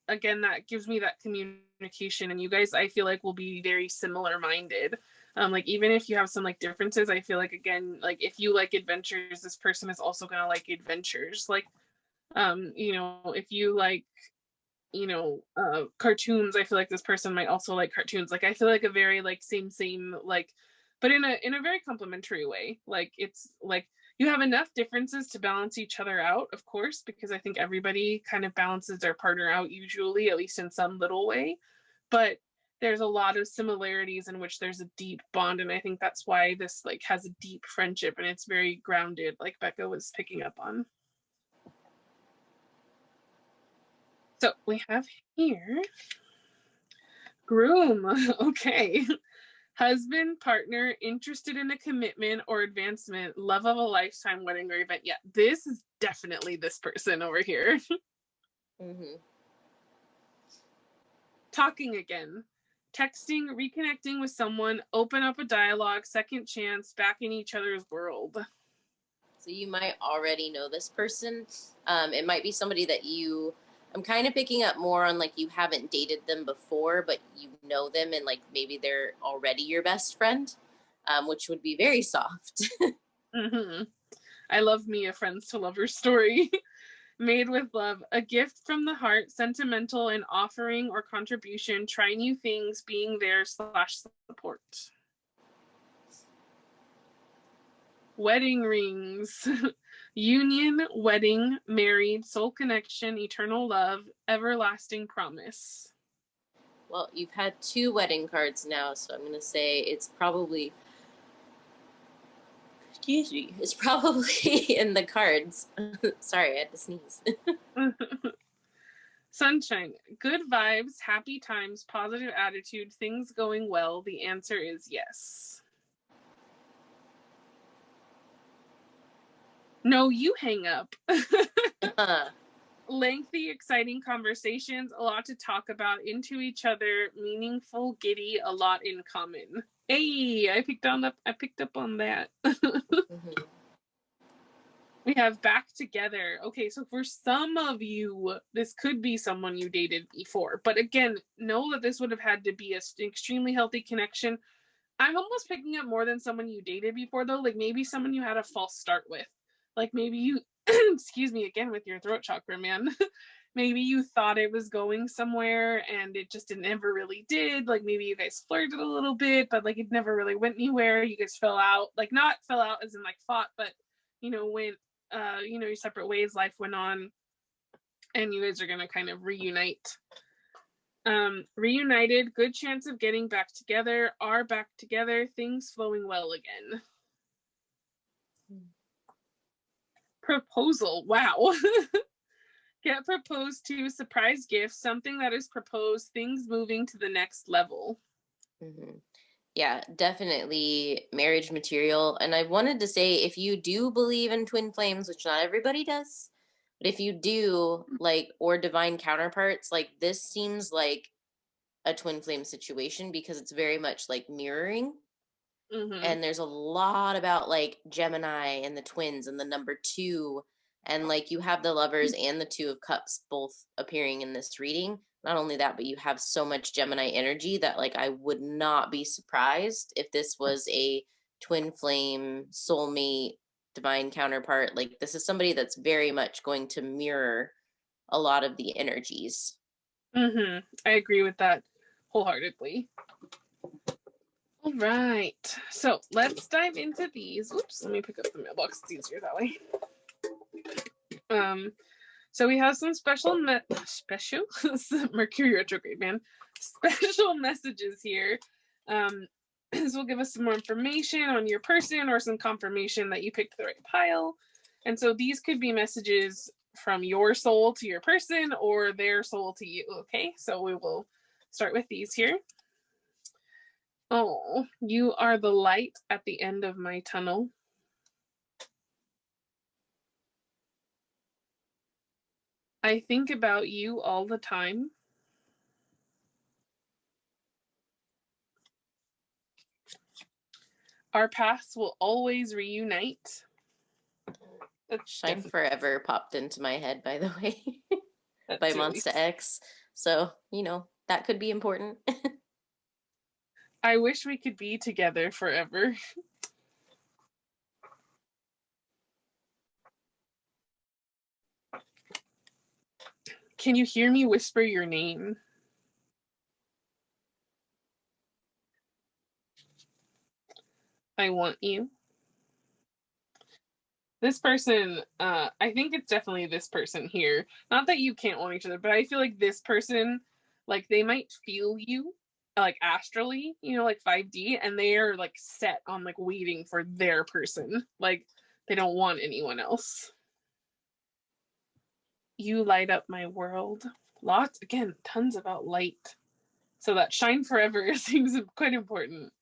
again, that gives me that communication, and you guys, I feel like, will be very similar minded. Like, even if you have some like differences, I feel like, again, like if you like adventures, this person is also gonna like adventures. Like, you know, if you like, you know, cartoons, I feel like this person might also like cartoons. Like, I feel like a very like same like, but in a very complimentary way. Like, it's like you have enough differences to balance each other out, of course, because I think everybody kind of balances their partner out usually, at least in some little way. But there's a lot of similarities in which there's a deep bond, and I think that's why this like has a deep friendship, and it's very grounded, like Becca was picking up on. So we have here groom. Okay. Husband, partner, interested in a commitment or advancement, love of a lifetime, wedding or event. Yeah, this is definitely this person over here. Mm-hmm. Talking again. Texting, reconnecting with someone, open up a dialogue, second chance, back in each other's world. So you might already know this person. It might be somebody that I'm kind of picking up more on, like, you haven't dated them before, but you know them, and like maybe they're already your best friend, which would be very soft. Mm-hmm. I love me a friends to lovers story. Made with love, a gift from the heart, sentimental, an offering or contribution, try new things, being there / support. Wedding rings. Union, wedding, married, soul connection, eternal love, everlasting promise. Well, you've had 2 wedding cards now, so I'm going to say it's probably, excuse me, it's probably in the cards. Sorry, I had to sneeze. Sunshine, good vibes, happy times, positive attitude, things going well. The answer is yes. No, you hang up. Lengthy, exciting conversations, a lot to talk about, into each other, meaningful, giddy, a lot in common. Hey, I picked up on that. Mm-hmm. We have back together. Okay, so for some of you, this could be someone you dated before. But again, know that this would have had to be an extremely healthy connection. I'm almost picking up more than someone you dated before, though. Like, maybe someone you had a false start with. Like, maybe you, excuse me, again with your throat chakra, man. Maybe you thought it was going somewhere and it just never really did. Like, maybe you guys flirted a little bit, but like it never really went anywhere. You guys fell out. Like, not fell out as in like fought, but you know, went you know, your separate ways, life went on, and you guys are gonna kind of reunite. Reunited, good chance of getting back together, are back together, things flowing well again. Proposal, wow. Get proposed to, surprise gift, something that is proposed, things moving to the next level. Mm-hmm. Yeah, definitely marriage material. And I wanted to say, if you do believe in twin flames, which not everybody does, but if you do, like, or divine counterparts, like, this seems like a twin flame situation because it's very much like mirroring. Mm-hmm. And there's a lot about like Gemini and the twins and the number 2, and like you have the lovers and the 2 of cups both appearing in this reading. Not only that, but you have so much Gemini energy that, like, I would not be surprised if this was a twin flame soulmate divine counterpart. Like, this is somebody that's very much going to mirror a lot of the energies. Mm-hmm. I agree with that wholeheartedly. All right, so let's dive into these. Oops, let me pick up the mailbox. It's easier that way. So we have some special Mercury retrograde, man. Special messages here. This will give us some more information on your person or some confirmation that you picked the right pile. And so these could be messages from your soul to your person or their soul to you. Okay, so we will start with these here. Oh, you are the light at the end of my tunnel. I think about you all the time. Our paths will always reunite. That's Shine Forever popped into my head, by the way, by Monsta X. So, you know, that could be important. I wish we could be together forever. Can you hear me whisper your name? I want you. This person, I think it's definitely this person here. Not that you can't want each other, but I feel like this person, like they might feel you, like astrally, you know, like 5D, and they are like set on like waiting for their person. Like they don't want anyone else. You light up my world. Lots, again, tons about light. So that shine forever seems quite important.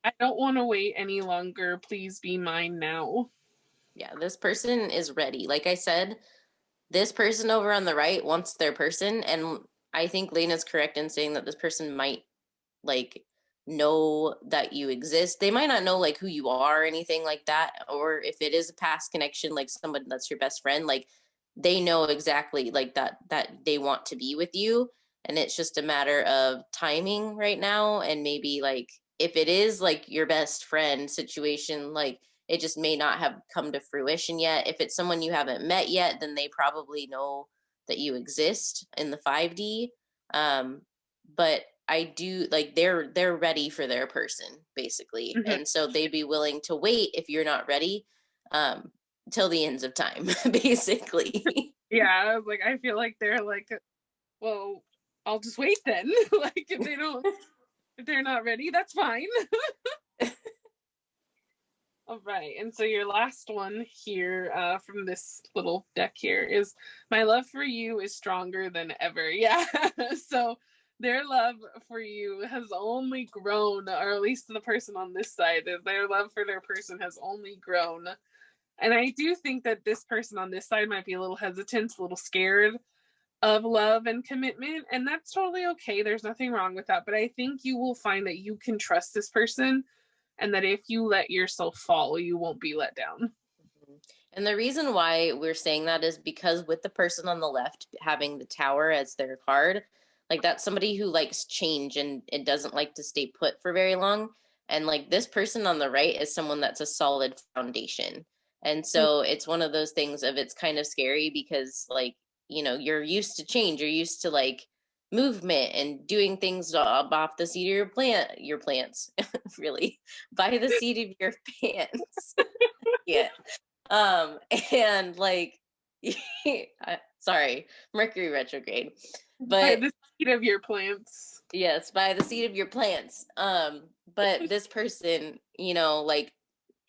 I don't want to wait any longer. Please be mine now. Yeah, this person is ready. Like I said, this person over on the right wants their person. And I think Lena's correct in saying that this person might like know that you exist. They might not know like who you are or anything like that. Or if it is a past connection, like someone that's your best friend, like they know exactly like that they want to be with you. And it's just a matter of timing right now. And maybe like if it is like your best friend situation, like it just may not have come to fruition yet. If it's someone you haven't met yet, then they probably know that you exist in the 5D. But I do like they're ready for their person basically. Mm-hmm. And so they'd be willing to wait if you're not ready till the ends of time basically. Yeah, like I feel like they're like, well, I'll just wait then. Like if they're not ready, that's fine. All right, and so your last one here from this little deck here is my love for you is stronger than ever. Yeah, so their love for you has only grown, or at least the person on this side, their love for their person has only grown. And I do think that this person on this side might be a little hesitant, a little scared of love and commitment, and that's totally okay. There's nothing wrong with that. But I think you will find that you can trust this person and that if you let yourself fall, you won't be let down. And the reason why we're saying that is because with the person on the left having the Tower as their card, like that's somebody who likes change and it doesn't like to stay put for very long. And like this person on the right is someone that's a solid foundation. And so it's one of those things of it's kind of scary because like, you know, you're used to change, you're used to like movement and doing things off the seat of your plants, really, by the seat of your pants. Yeah. And like sorry, Mercury retrograde, but by the seed of your plants. yes, by the seed of your plants. But this person, you know, like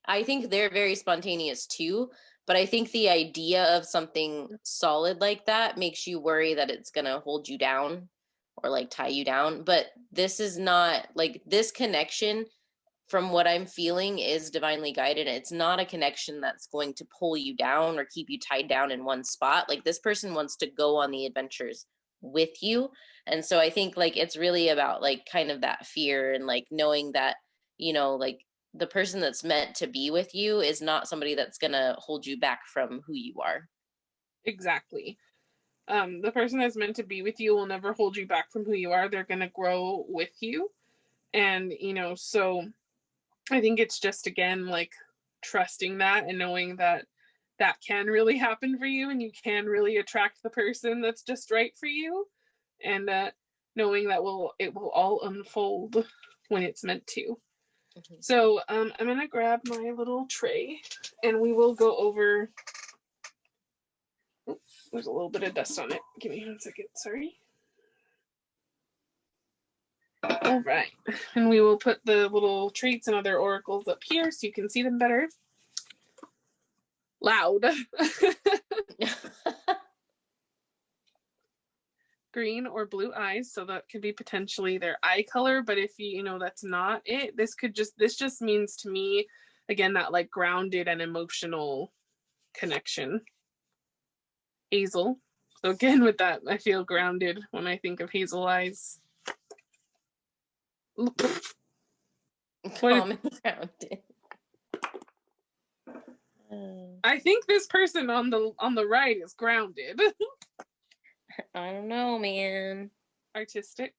I think they're very spontaneous too, but I think the idea of something solid like that makes you worry that it's gonna hold you down or like tie you down. But this is not like this connection from what I'm feeling is divinely guided. It's not a connection that's going to pull you down or keep you tied down in one spot. Like this person wants to go on the adventures with you. And so I think like it's really about like kind of that fear and like knowing that, you know, like the person that's meant to be with you is not somebody that's going to hold you back from who you are. Exactly. The person that's meant to be with you will never hold you back from who you are. They're going to grow with you. And, you know, so I think it's just, again, like trusting that and knowing that that can really happen for you and you can really attract the person that's just right for you. And knowing that it will all unfold when it's meant to. Mm-hmm. So I'm going to grab my little tray and we will go over. Oops, there's a little bit of dust on it. Give me 1 second. Sorry. All right. And we will put the little traits and other oracles up here so you can see them better. Loud. Green or blue eyes, so that could be potentially their eye color, but if you know that's not it, this just means to me, again, that like grounded and emotional connection. Hazel. So again, with that, I feel grounded when I think of hazel eyes. Calm and grounded. I think this person on the right is grounded. I don't know, man. Artistic.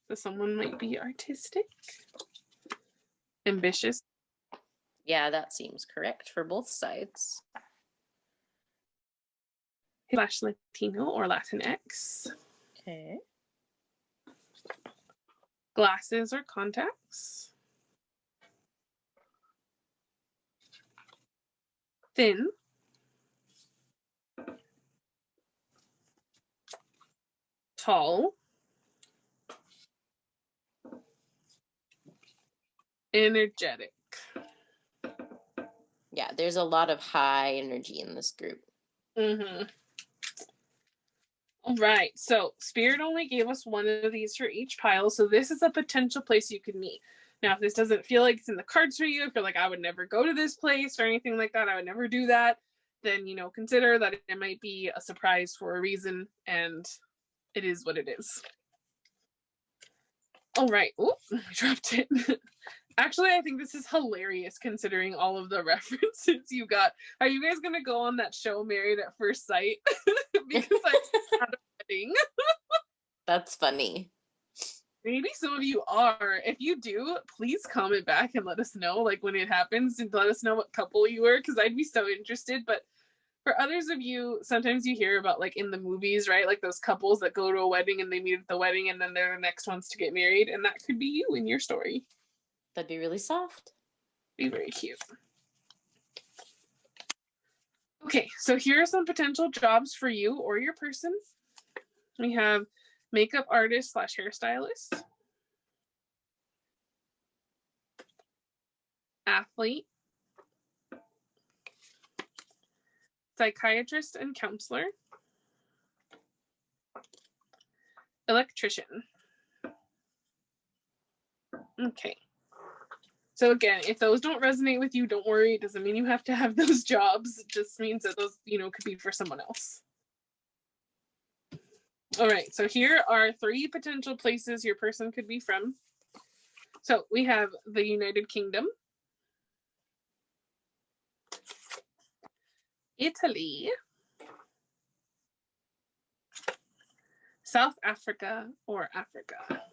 So someone might be artistic. Ambitious. Yeah, that seems correct for both sides. / Latino or Latinx. Okay. Glasses or contacts. Thin. Tall. Energetic. Yeah, there's a lot of high energy in this group. Mm-hmm. All right, so Spirit only gave us one of these for each pile, so this is a potential place you could meet. Now, if this doesn't feel like it's in the cards for you, if you're like, I would never go to this place or anything like that, I would never do that, then, consider that it might be a surprise for a reason, and it is what it is. All right. Oop, I dropped it. Actually, I think this is hilarious considering all of the references you got. Are you guys going to go on that show, Married at First Sight? Because I had a wedding. That's funny. Maybe some of you are. If you do, please comment back and let us know, like, when it happens, and let us know what couple you were, because I'd be so interested. But for others of you, sometimes you hear about, like, in the movies, right? Like those couples that go to a wedding and they meet at the wedding and then they're the next ones to get married. And that could be you in your story. That'd be really soft. Be very cute. Okay, so here are some potential jobs for you or your person. We have makeup artist / hairstylist, athlete, psychiatrist and counselor, electrician. Okay. So again, if those don't resonate with you, don't worry. It doesn't mean you have to have those jobs. It just means that those, could be for someone else. All right, so here are 3 potential places your person could be from. So we have the United Kingdom, Italy, South Africa, or Africa.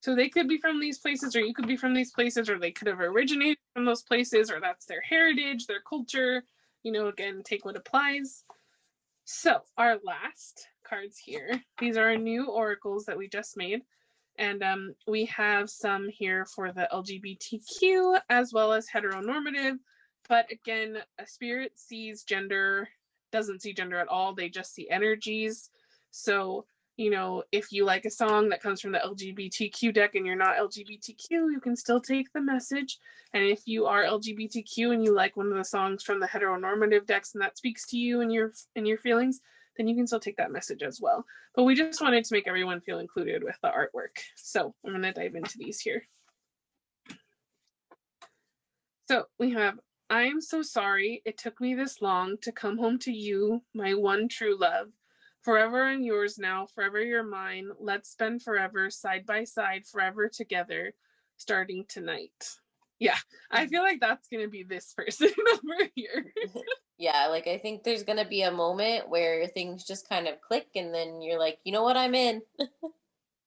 So they could be from these places, or you could be from these places, or they could have originated from those places, or that's their heritage, their culture. Again, take what applies. So our last cards here, these are our new oracles that we just made. And we have some here for the LGBTQ as well as heteronormative. But again, a spirit sees gender, doesn't see gender at all. They just see energies. So, if you like a song that comes from the LGBTQ deck and you're not LGBTQ, you can still take the message. And if you are LGBTQ and you like one of the songs from the heteronormative decks and that speaks to you and your feelings, then you can still take that message as well. But we just wanted to make everyone feel included with the artwork. So I'm going to dive into these here. So we have, I am so sorry it took me this long to come home to you, my one true love. Forever I'm yours now, forever you're mine. Let's spend forever side by side, forever together, starting tonight. Yeah, I feel like that's going to be this person over here. Yeah, like I think there's going to be a moment where things just kind of click and then you're like, you know what, I'm in.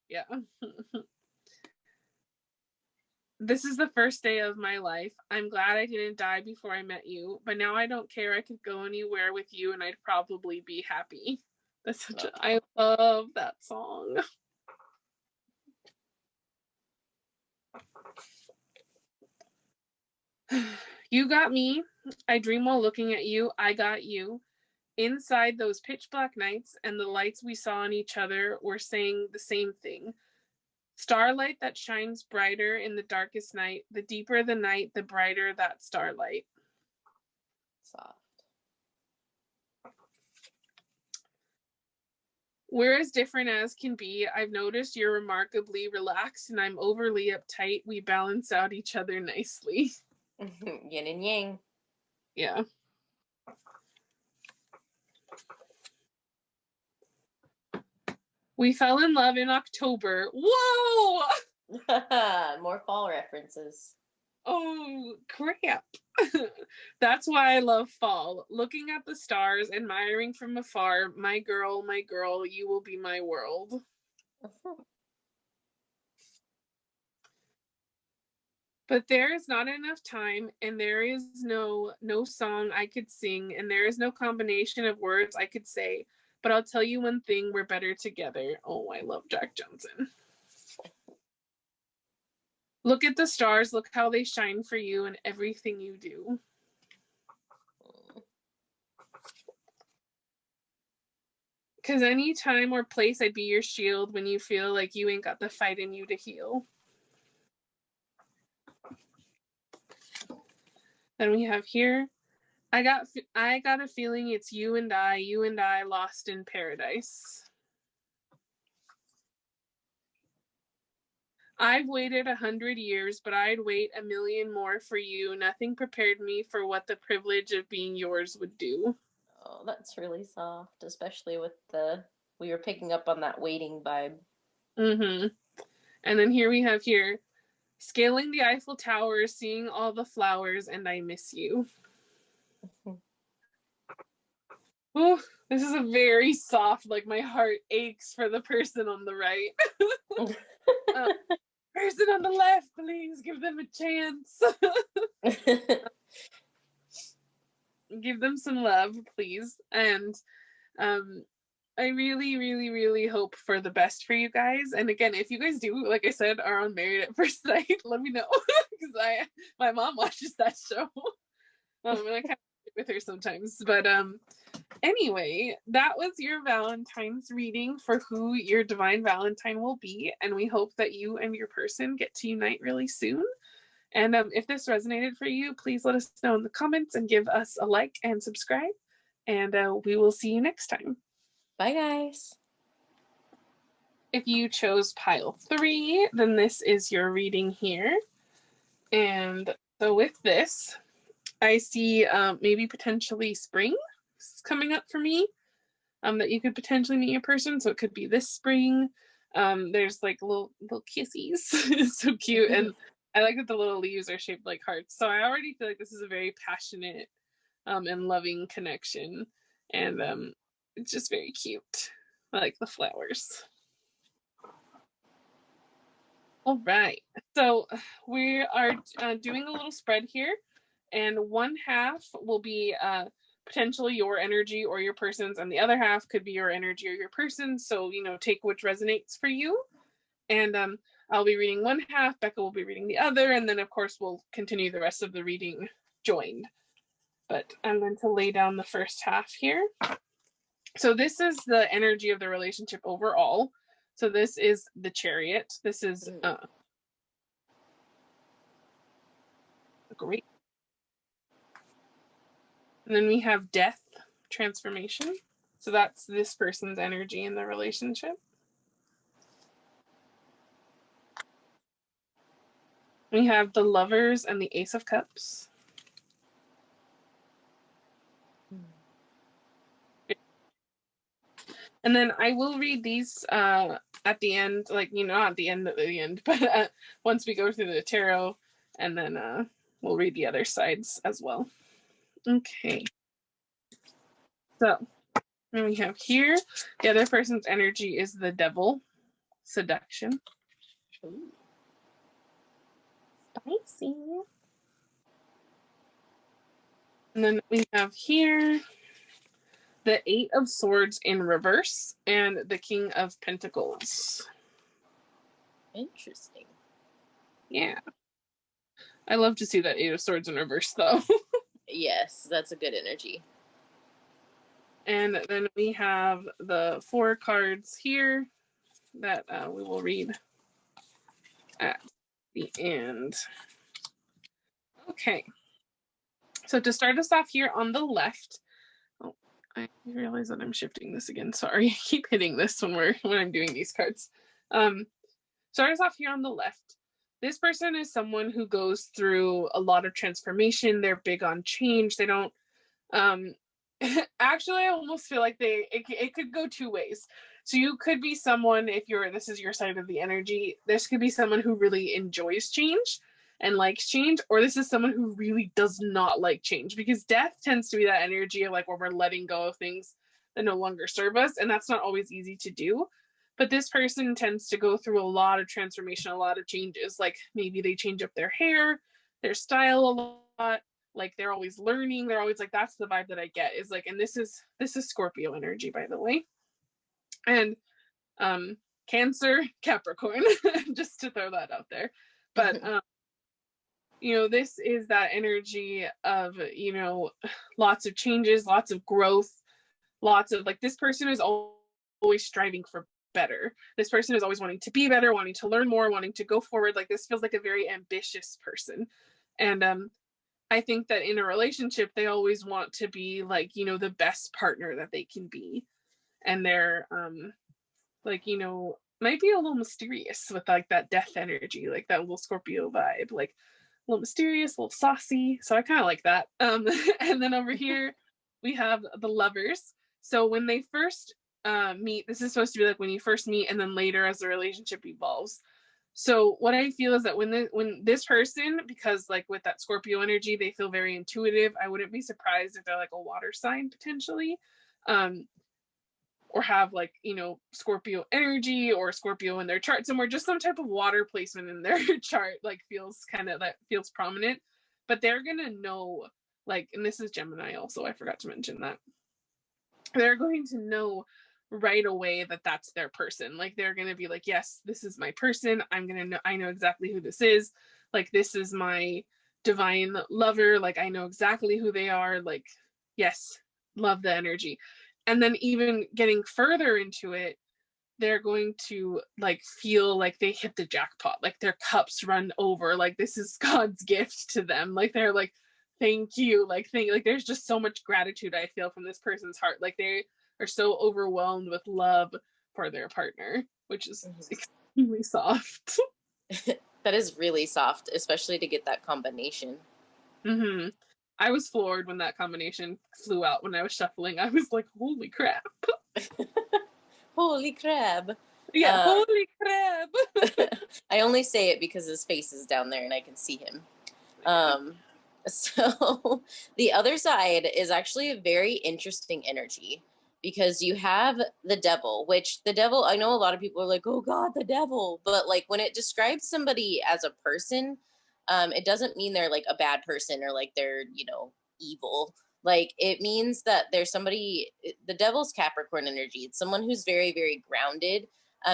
Yeah. This is the first day of my life. I'm glad I didn't die before I met you, but now I don't care. I could go anywhere with you and I'd probably be happy. That's such I love that song. You got me. I dream while looking at you. I got you. Inside those pitch black nights and the lights we saw on each other were saying the same thing. Starlight that shines brighter in the darkest night. The deeper the night, the brighter that starlight. Soft. We're as different as can be. I've noticed you're remarkably relaxed and I'm overly uptight. We balance out each other nicely. Yin and yang. Yeah. We fell in love in October. Whoa! More fall references. Oh, crap. That's why I love fall. Looking at the stars, admiring from afar. My girl, you will be my world. But there is not enough time, and there is no song I could sing, and there is no combination of words I could say. But I'll tell you one thing, we're better together. Oh, I love Jack Johnson. Look at the stars, look how they shine for you and everything you do. Because any time or place I'd be your shield when you feel like you ain't got the fight in you to heal. Then we have here, I got a feeling it's you and I lost in paradise. I've waited 100 years, but I'd wait 1,000,000 more for you. Nothing prepared me for what the privilege of being yours would do. Oh, that's really soft, especially with we were picking up on that waiting vibe. Mm-hmm. And then here we have here, scaling the Eiffel Tower, seeing all the flowers, and I miss you. Oh, this is a very soft, like my heart aches for the person on the right. Person on the left, please give them a chance. Give them some love, please. And I really, really, really hope for the best for you guys. And again, if you guys do, like I said, are on Married at First Sight, let me know, because my mom watches that show. And I kind of with her sometimes. But anyway, that was your Valentine's reading for who your divine Valentine will be. And we hope that you and your person get to unite really soon. And if this resonated for you, please let us know in the comments and give us a like and subscribe. And we will see you next time. Bye, guys. If you chose pile 3, then this is your reading here. And so with this, I see maybe potentially spring coming up for me, that you could potentially meet your person. So it could be this spring. There's like little kissies. It's so cute. And I like that the little leaves are shaped like hearts. So I already feel like this is a very passionate and loving connection. And it's just very cute. I like the flowers. All right. So we are doing a little spread here. And one half will be potentially your energy or your person's, and the other half could be your energy or your person's. So, take which resonates for you. And I'll be reading one half, Becca will be reading the other, and then, of course, we'll continue the rest of the reading joined. But I'm going to lay down the first half here. So this is the energy of the relationship overall. So this is the Chariot. This is great. And then we have Death, transformation. So that's this person's energy in the relationship. We have the Lovers and the Ace of Cups. And then I will read these at the end, not the end, but once we go through the tarot, and then we'll read the other sides as well. Okay. So then we have here, the other person's energy is the Devil, seduction. Ooh. Spicy. And then we have here the Eight of Swords in reverse and the King of Pentacles. Interesting. Yeah. I love to see that Eight of Swords in reverse, though. Yes, that's a good energy. And then we have the 4 cards here that we will read at the end. Okay. So to start us off here on the left, I realize that I'm shifting this again. Sorry, I keep hitting this when I'm doing these cards. Start us off here on the left. This person is someone who goes through a lot of transformation. They're big on change. They don't actually, I almost feel like it could go 2 ways. So you could be someone, if this is your side of the energy, this could be someone who really enjoys change and likes change, or this is someone who really does not like change, because death tends to be that energy of like where we're letting go of things that no longer serve us, and that's not always easy to do. But this person tends to go through a lot of transformation, a lot of changes. Like maybe they change up their hair, their style a lot. Like they're always learning. They're always like, that's the vibe that I get, is like, and this is Scorpio energy, by the way. And Cancer, Capricorn, just to throw that out there. But this is that energy of, lots of changes, lots of growth, lots of like, this person is always striving for better. This person is always wanting to be better, wanting to learn more, wanting to go forward. Like this feels like a very ambitious person. And I think that in a relationship, they always want to be like, the best partner that they can be. And they're like, might be a little mysterious with like that death energy, like that little Scorpio vibe, like a little mysterious, a little saucy. So I kind of like that. And then over here we have the lovers. So when they first meet, this is supposed to be like when you first meet, and then later as the relationship evolves. So what I feel is that when this person, because like with that Scorpio energy, they feel very intuitive. I wouldn't be surprised if they're like a water sign potentially. Or have like, Scorpio energy or Scorpio in their chart somewhere, just some type of water placement in their chart, like feels prominent. But they're gonna know, like, and this is Gemini also, I forgot to mention that. They're going to know right away that that's their person. Like they're gonna be like, yes, this is my person. I know exactly who this is. Like this is my divine lover. Like I know exactly who they are. Like, yes, love the energy. And then even getting further into it, they're going to like feel like they hit the jackpot, like their cups run over, like this is God's gift to them. Like they're like, thank you, like there's just so much gratitude I feel from this person's heart. Like they are so overwhelmed with love for their partner, which is extremely soft. That is really soft, especially to get that combination. I was floored when that combination flew out when I was shuffling. I was like, holy crap. Holy crab. Yeah, holy crab. I only say it because his face is down there and I can see him. So the other side is actually a very interesting energy, because you have the devil, which the devil, I know a lot of people are like, oh God, the devil. But like when it describes somebody as a person, it doesn't mean they're like a bad person or like they're, evil. Like it means that there's somebody, the devil's Capricorn energy. It's someone who's very, very grounded.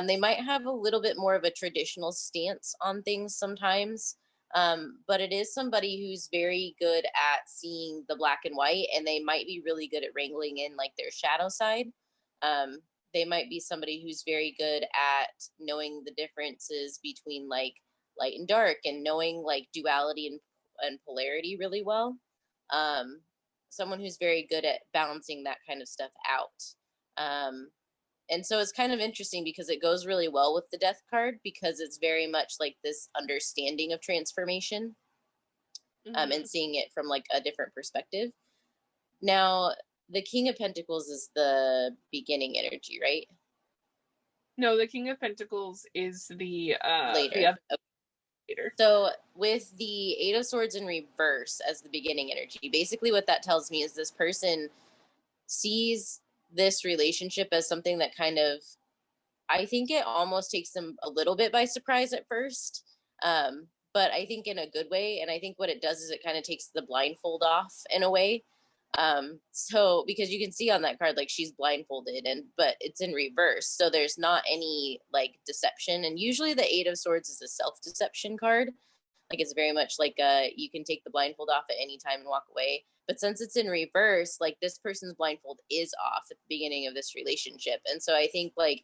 They might have a little bit more of a traditional stance on things sometimes. But it is somebody who's very good at seeing the black and white, and they might be really good at wrangling in like their shadow side. They might be somebody who's very good at knowing the differences between like light and dark, and knowing like duality and polarity really well. Someone who's very good at balancing that kind of stuff out. And so it's kind of interesting because it goes really well with the death card, because it's very much like this understanding of transformation, and seeing it from like a different perspective. Now, the King of Pentacles is the beginning energy, right? No, the King of Pentacles is the later. Later. So with the Eight of Swords in reverse as the beginning energy, basically what that tells me is this person sees this relationship as something that kind of, I think it almost takes them a little bit by surprise at first, but I think in a good way. And I think what it does is it kind of takes the blindfold off in a way. So because you can see on that card, like she's blindfolded, but it's in reverse, so there's not any like deception. And usually the Eight of Swords is a self-deception card. Like it's very much like you can take the blindfold off at any time and walk away. But since it's in reverse, like this person's blindfold is off at the beginning of this relationship. And so I think like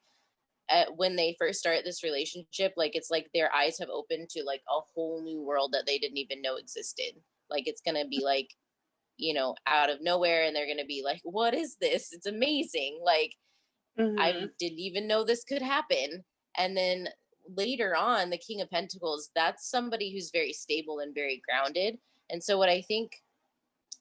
when they first start this relationship, like it's like their eyes have opened to like a whole new world that they didn't even know existed. Like it's gonna be like, out of nowhere, and they're gonna be like, what is this? It's amazing. Like I didn't even know this could happen. And then later on, the King of Pentacles, that's somebody who's very stable and very grounded. And so what I think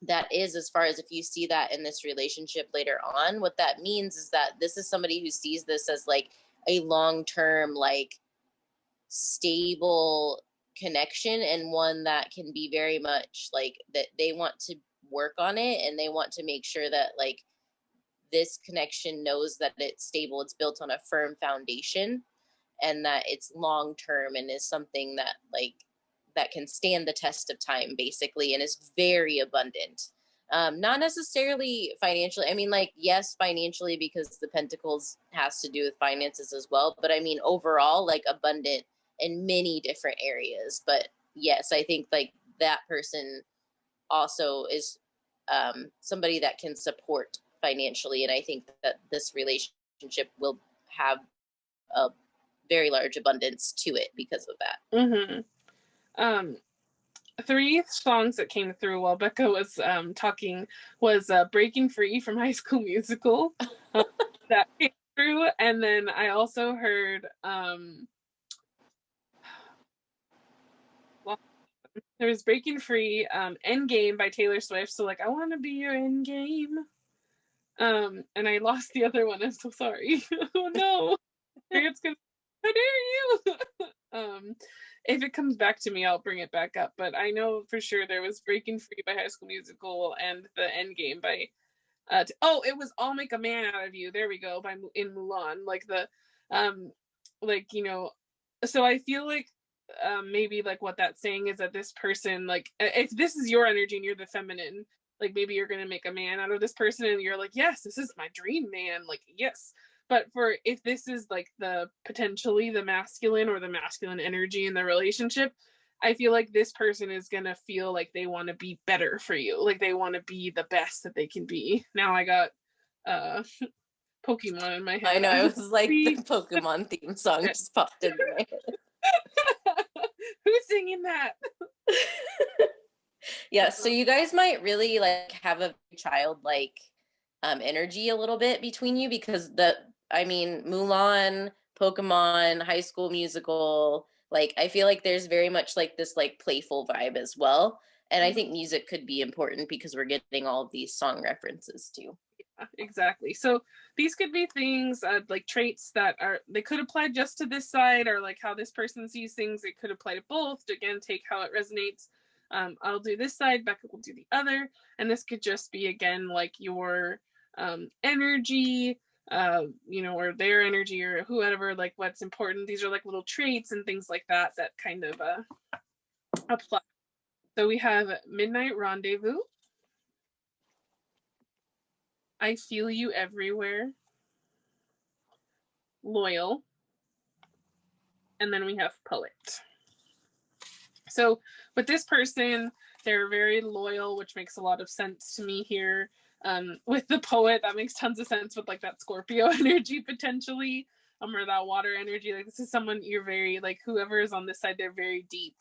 that is, as far as if you see that in this relationship later on, what that means is that this is somebody who sees this as like a long-term, like stable connection, and one that can be very much like that they want to work on it, and they want to make sure that like this connection knows that it's stable, it's built on a firm foundation, and that it's long term and is something that like that can stand the test of time basically, and is very abundant. Not necessarily financially. I mean, like, yes, financially, because the pentacles has to do with finances as well, but I mean overall, like, abundant in many different areas. But yes, I think like that person also is somebody that can support financially, and I think that this relationship will have a very large abundance to it because of that. Mm-hmm. Three songs that came through while Becca was talking was Breaking Free from High School Musical. That came through. And then I also heard well, there was Breaking Free, Endgame by Taylor Swift. So like, I want to be your endgame. And I lost the other one. I'm so sorry. Oh no. It's gonna, how dare you? If it comes back to me, I'll bring it back up. But I know for sure there was Breaking Free by High School Musical and the Endgame by it was I'll Make a Man Out of You. There we go, by in Mulan. Like the like, you know, so I feel like maybe like what that's saying is that this person, like, if this is your energy and you're the feminine, like maybe you're gonna make a man out of this person and you're like, yes, this is my dream man, like, yes. But for if this is like the potentially the masculine or the masculine energy in the relationship, I feel like this person is gonna feel like they want to be better for you, like they want to be the best that they can be. Now I got Pokemon in my head. I know, it was like the Pokemon theme song just popped into my head. Who's singing that? Yeah, so you guys might really like have a childlike energy a little bit between you, because I mean, Mulan, Pokemon, High School Musical, like I feel like there's very much like this like playful vibe as well. And I think music could be important because we're getting all of these song references too. Yeah, exactly. So these could be things like traits that are, they could apply just to this side, or like how this person sees things. It could apply to both. Again, take how it resonates. I'll do this side, Becca will do the other. And this could just be, again, like your energy, you know, or their energy, or whoever, like what's important. These are like little traits and things like that that kind of apply. So we have Midnight Rendezvous, I Feel You Everywhere, Loyal, and then we have Poet. So with this person, they're very loyal, which makes a lot of sense to me here. With the Poet, that makes tons of sense with like that Scorpio energy potentially, or that water energy. Like, this is someone you're very, like, whoever is on this side, they're very deep.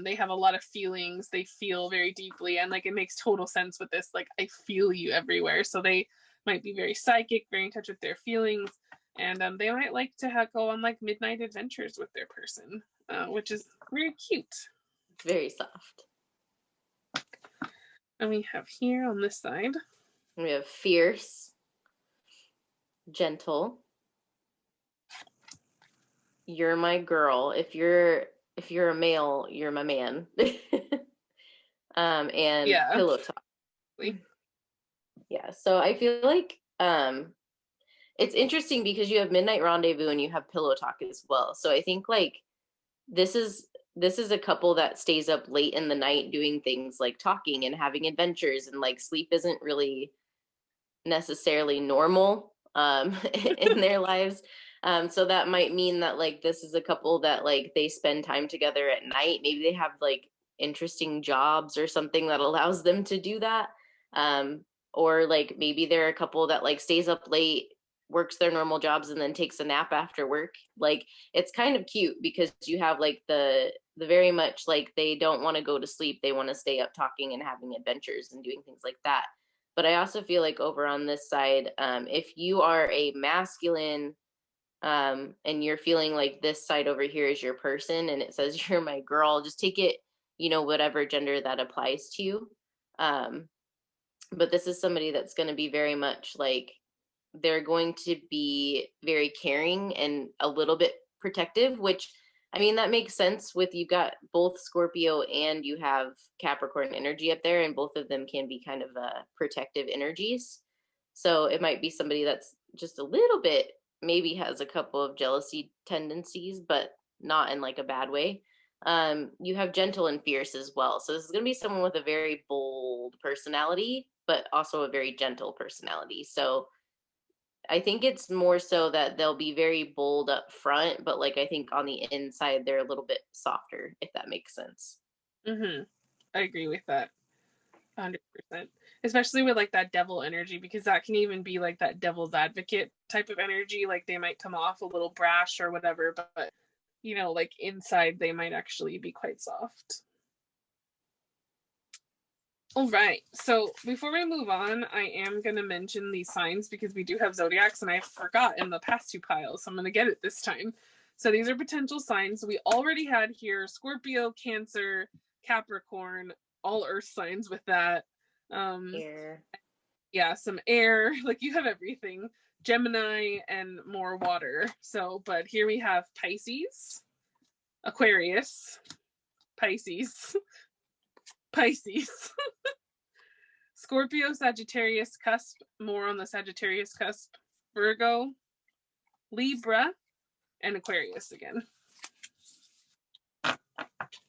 They have a lot of feelings. They feel very deeply, and like it makes total sense with this. Like, I feel you everywhere. So they might be very psychic, very in touch with their feelings, and they might like to go on like midnight adventures with their person, which is very cute. Very soft. And we have here on this side, we have fierce, gentle, you're my girl. If you're a male, you're my man. And yeah, pillow talk. Yeah, so I feel like it's interesting because you have Midnight Rendezvous and you have Pillow Talk as well. So I think like this is a couple that stays up late in the night doing things like talking and having adventures, and like sleep isn't really necessarily normal in their lives. So that might mean that like this is a couple that like they spend time together at night. Maybe they have like interesting jobs or something that allows them to do that. Or like maybe they're a couple that like stays up late, works their normal jobs, and then takes a nap after work. Like, it's kind of cute because you have like the very much like they don't want to go to sleep. They want to stay up talking and having adventures and doing things like that. But I also feel like over on this side, if you are a masculine and you're feeling like this side over here is your person and it says you're my girl, just take it, you know, whatever gender that applies to you. but this is somebody that's going to be very much like, they're going to be very caring and a little bit protective, which, I mean, that makes sense with, you've got both Scorpio and you have Capricorn energy up there, and both of them can be kind of protective energies. So it might be somebody that's just a little bit, maybe has a couple of jealousy tendencies, but not in like a bad way. You have gentle and fierce as well. So this is going to be someone with a very bold personality, but also a very gentle personality. So I think it's more so that they'll be very bold up front, but like I think on the inside they're a little bit softer, if that makes sense. Mm-hmm. I agree with that 100%. Especially with like that devil energy, because that can even be like that devil's advocate type of energy. Like they might come off a little brash or whatever, but you know, like inside they might actually be quite soft. All right. So before we move on, I am going to mention these signs because we do have zodiacs and I forgot in the past two piles. So I'm going to get it this time. So these are potential signs. We already had here Scorpio, Cancer, Capricorn, all earth signs with that. Air. Yeah, some air. Like you have everything. Gemini and more water. So, but here we have Pisces, Aquarius, Pisces, Pisces. Scorpio, Sagittarius cusp, more on the Sagittarius cusp, Virgo, Libra, and Aquarius again.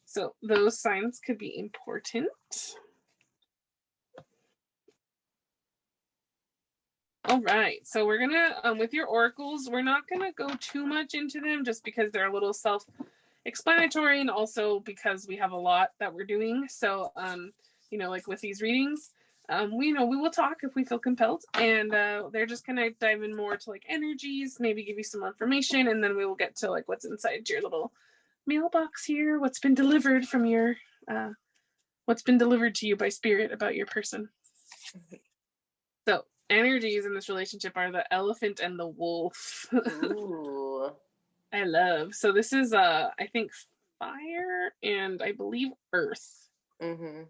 So those signs could be important. All right, so we're gonna, with your oracles, we're not gonna go too much into them just because they're a little self-explanatory and also because we have a lot that we're doing. So, you know, like with these readings, we know we will talk if we feel compelled, and they're just gonna dive in more to like energies, maybe give you some more information, and then we will get to like what's inside your little mailbox here, what's been delivered from your, what's been delivered to you by spirit about your person. So energies in this relationship are the elephant and the wolf. Ooh. I love. So this is I think fire and I believe earth. Mm-hmm.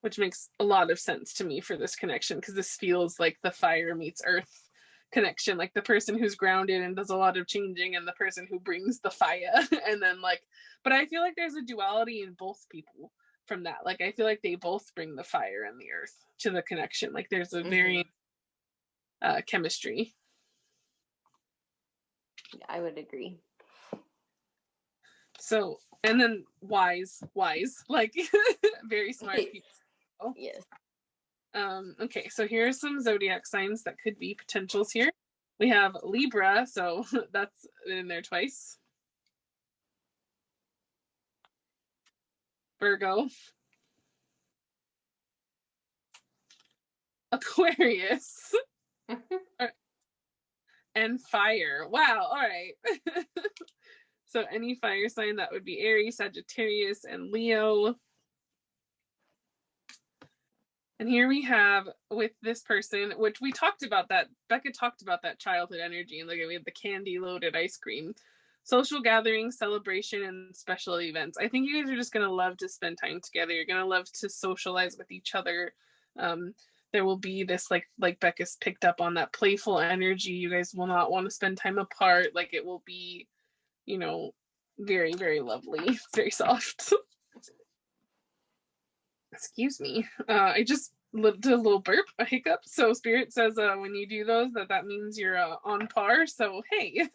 Which makes a lot of sense to me for this connection because this feels like the fire meets earth connection, like the person who's grounded and does a lot of changing and the person who brings the fire. And then like, but I feel like there's a duality in both people from that. Like I feel like they both bring the fire and the earth to the connection. Like there's a very chemistry. I would agree. So, and then wise, like very smart people. Yes. Okay, so here are some zodiac signs that could be potentials here. We have Libra, so that's in there twice. Virgo. Aquarius. And fire. Wow, all right. So any fire sign, that would be Aries, Sagittarius, and Leo. And here we have with this person, which we talked about that, Becca talked about that childhood energy, and like we have the candy loaded ice cream, social gatherings, celebration, and special events. I think you guys are just gonna love to spend time together. You're gonna love to socialize with each other. There will be this like Becca's picked up on that playful energy. You guys will not want to spend time apart. Like it will be, you know, very, very lovely. It's very soft. Excuse me. I just did a little burp, a hiccup. So Spirit says when you do those, that means you're on par. So hey.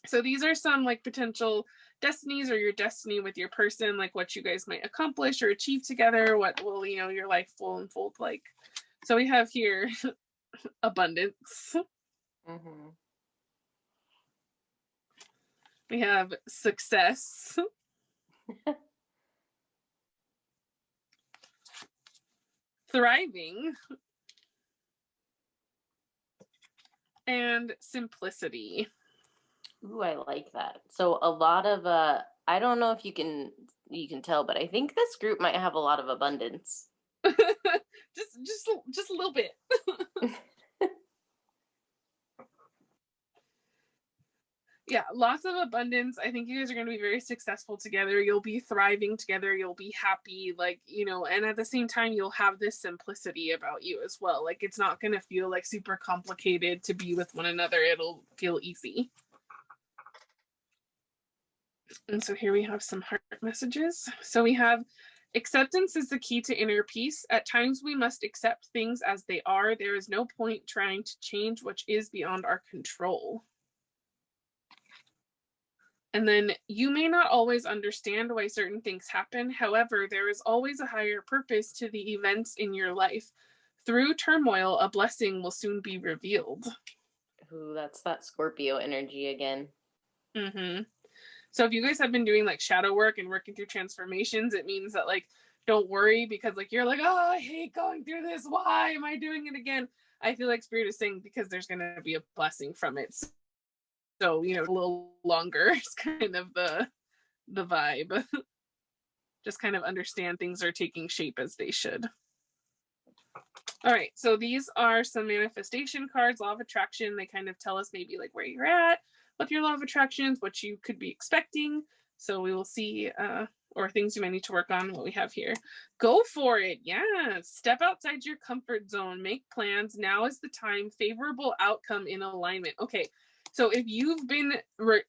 So these are some like potential destinies or your destiny with your person, like what you guys might accomplish or achieve together, what will, you know, your life will unfold like. So we have here abundance. Mm-hmm. We have success. Thriving. And simplicity. Ooh, I like that. So a lot of I don't know if you can tell, but I think this group might have a lot of abundance. just a little bit. Yeah, lots of abundance. I think you guys are going to be very successful together. You'll be thriving together. You'll be happy, like, you know, and at the same time, you'll have this simplicity about you as well. Like, it's not going to feel like super complicated to be with one another. It'll feel easy. And so here we have some heart messages. So we have acceptance is the key to inner peace. At times we must accept things as they are. There is no point trying to change what is beyond our control. And then you may not always understand why certain things happen. However, there is always a higher purpose to the events in your life. Through turmoil, a blessing will soon be revealed. Ooh, that's that Scorpio energy again. Mm-hmm. So if you guys have been doing like shadow work and working through transformations, it means that like, don't worry, because like you're like, oh, I hate going through this. Why am I doing it again? I feel like Spirit is saying because there's going to be a blessing from it. So, you know, a little longer is kind of the vibe. Just kind of understand things are taking shape as they should. All right, so these are some manifestation cards. Law of attraction, they kind of tell us maybe like where you're at with your law of attractions, what you could be expecting. So we will see, or things you might need to work on, what we have here. Go for it. Yeah, step outside your comfort zone, make plans. Now is the time. Favorable outcome in alignment. Okay, so if you've been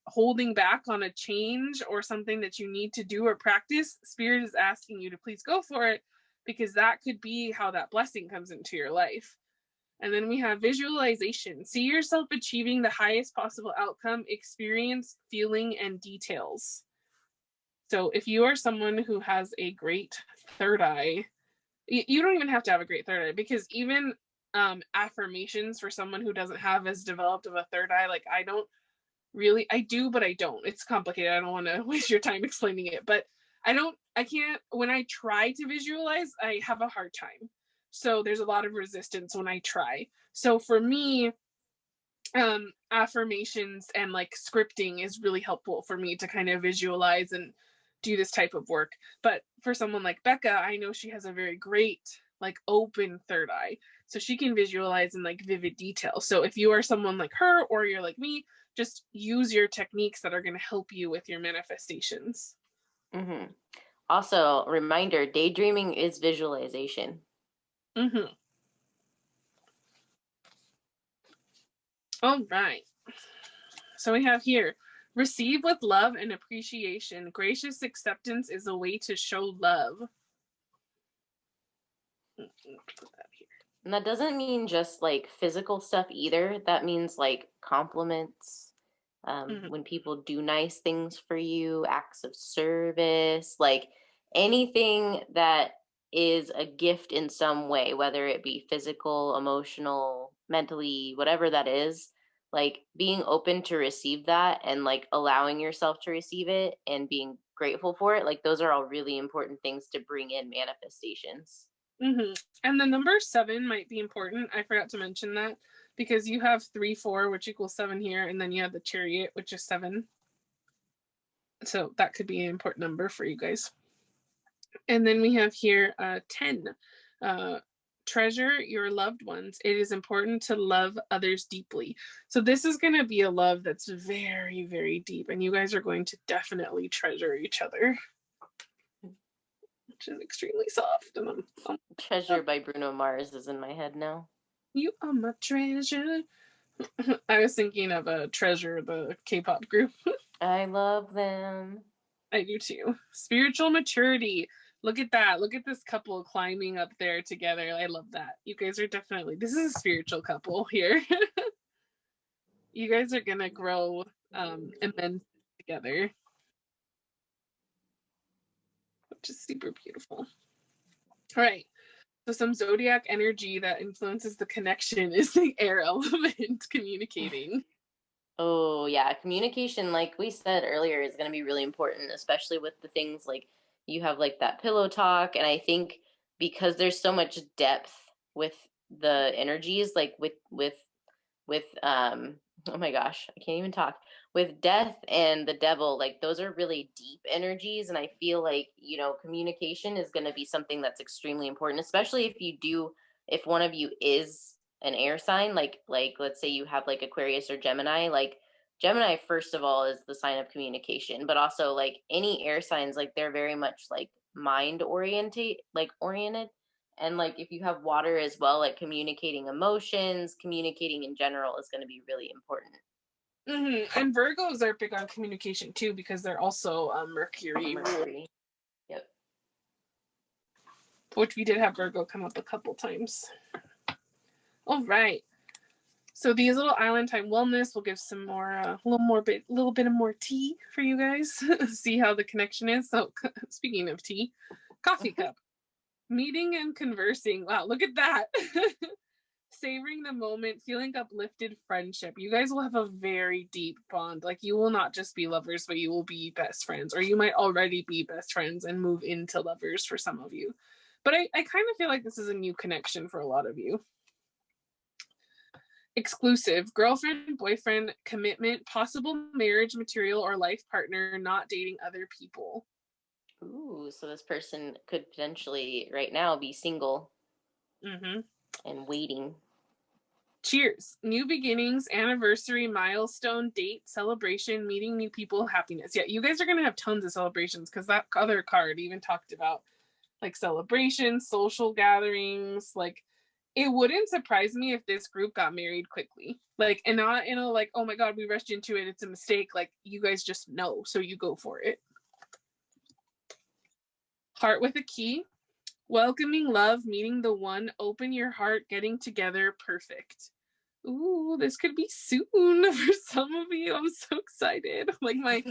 holding back on a change or something that you need to do or practice, Spirit is asking you to please go for it, because that could be how that blessing comes into your life. And then we have visualization. See yourself achieving the highest possible outcome, experience, feeling, and details. So if you are someone who has a great third eye, you don't even have to have a great third eye, because even affirmations for someone who doesn't have as developed of a third eye, like I do, but I don't. It's complicated. I don't want to waste your time explaining it, but I can't, when I try to visualize, I have a hard time. So there's a lot of resistance when I try. So for me, affirmations and like scripting is really helpful for me to kind of visualize and do this type of work. But for someone like Becca, I know she has a very great like open third eye, so she can visualize in like vivid detail. So if you are someone like her or you're like me, just use your techniques that are going to help you with your manifestations. Mm-hmm. Also, reminder, daydreaming is visualization. Mm-hmm. All right. So we have here, receive with love and appreciation. Gracious acceptance is a way to show love. And that doesn't mean just like physical stuff either. That means like compliments, when people do nice things for you, acts of service, like anything that is a gift in some way, whether it be physical, emotional, mentally, whatever that is, like being open to receive that and like allowing yourself to receive it and being grateful for it. Like those are all really important things to bring in manifestations. Mm-hmm. And the number 7 might be important. I forgot to mention that, because you have 3, 4, which equals 7 here, and then you have the chariot, which is 7. So that could be an important number for you guys. And then we have here 10. Treasure your loved ones. It is important to love others deeply. So this is going to be a love that's very, very deep, and you guys are going to definitely treasure each other, which is extremely soft. And Treasure by Bruno Mars is in my head now. You are my treasure. I was thinking of a Treasure, the K-pop group. I love them. I do too. Spiritual maturity. Look at that. Look at this couple climbing up there together. I love that. You guys are definitely, this is a spiritual couple here. You guys are going to grow immensely together, which is super beautiful. All right. So some zodiac energy that influences the connection is the air element, communicating. Oh, yeah. Communication, like we said earlier, is going to be really important, especially with the things like you have like that pillow talk. And I think because there's so much depth with the energies, like with oh my gosh, I can't even talk. With death and the devil, like those are really deep energies. And I feel like, you know, communication is going to be something that's extremely important, especially if one of you is an air sign, like let's say you have like Aquarius or Gemini, like Gemini, first of all, is the sign of communication, but also like any air signs, like they're very much like mind oriented. And like if you have water as well, like communicating emotions, communicating in general is going to be really important. And Virgos are big on communication too, because they're also Mercury, Mercury. Yep. which we did have Virgo come up a couple times. All right. So these little Island Time Wellness will give some more, a little bit of more tea for you guys. See how the connection is. So speaking of tea, coffee cup, meeting and conversing. Wow, look at that. Savoring the moment, feeling uplifted, friendship. You guys will have a very deep bond. Like you will not just be lovers, but you will be best friends, or you might already be best friends and move into lovers for some of you. But I kind of feel like this is a new connection for a lot of you. Exclusive, girlfriend, boyfriend, commitment, possible marriage material or life partner, not dating other people. Ooh, so this person could potentially right now be single and waiting. Cheers. New beginnings, anniversary, milestone, date, celebration, meeting new people, happiness. Yeah, you guys are going to have tons of celebrations because that other card even talked about like celebrations, social gatherings. Like it wouldn't surprise me if this group got married quickly. Like, and not in a like, oh my God, we rushed into it, it's a mistake. Like you guys just know, so you go for it. Heart with a key. Welcoming love, meeting the one, open your heart, getting together, perfect. Ooh, this could be soon for some of you. I'm so excited. Like my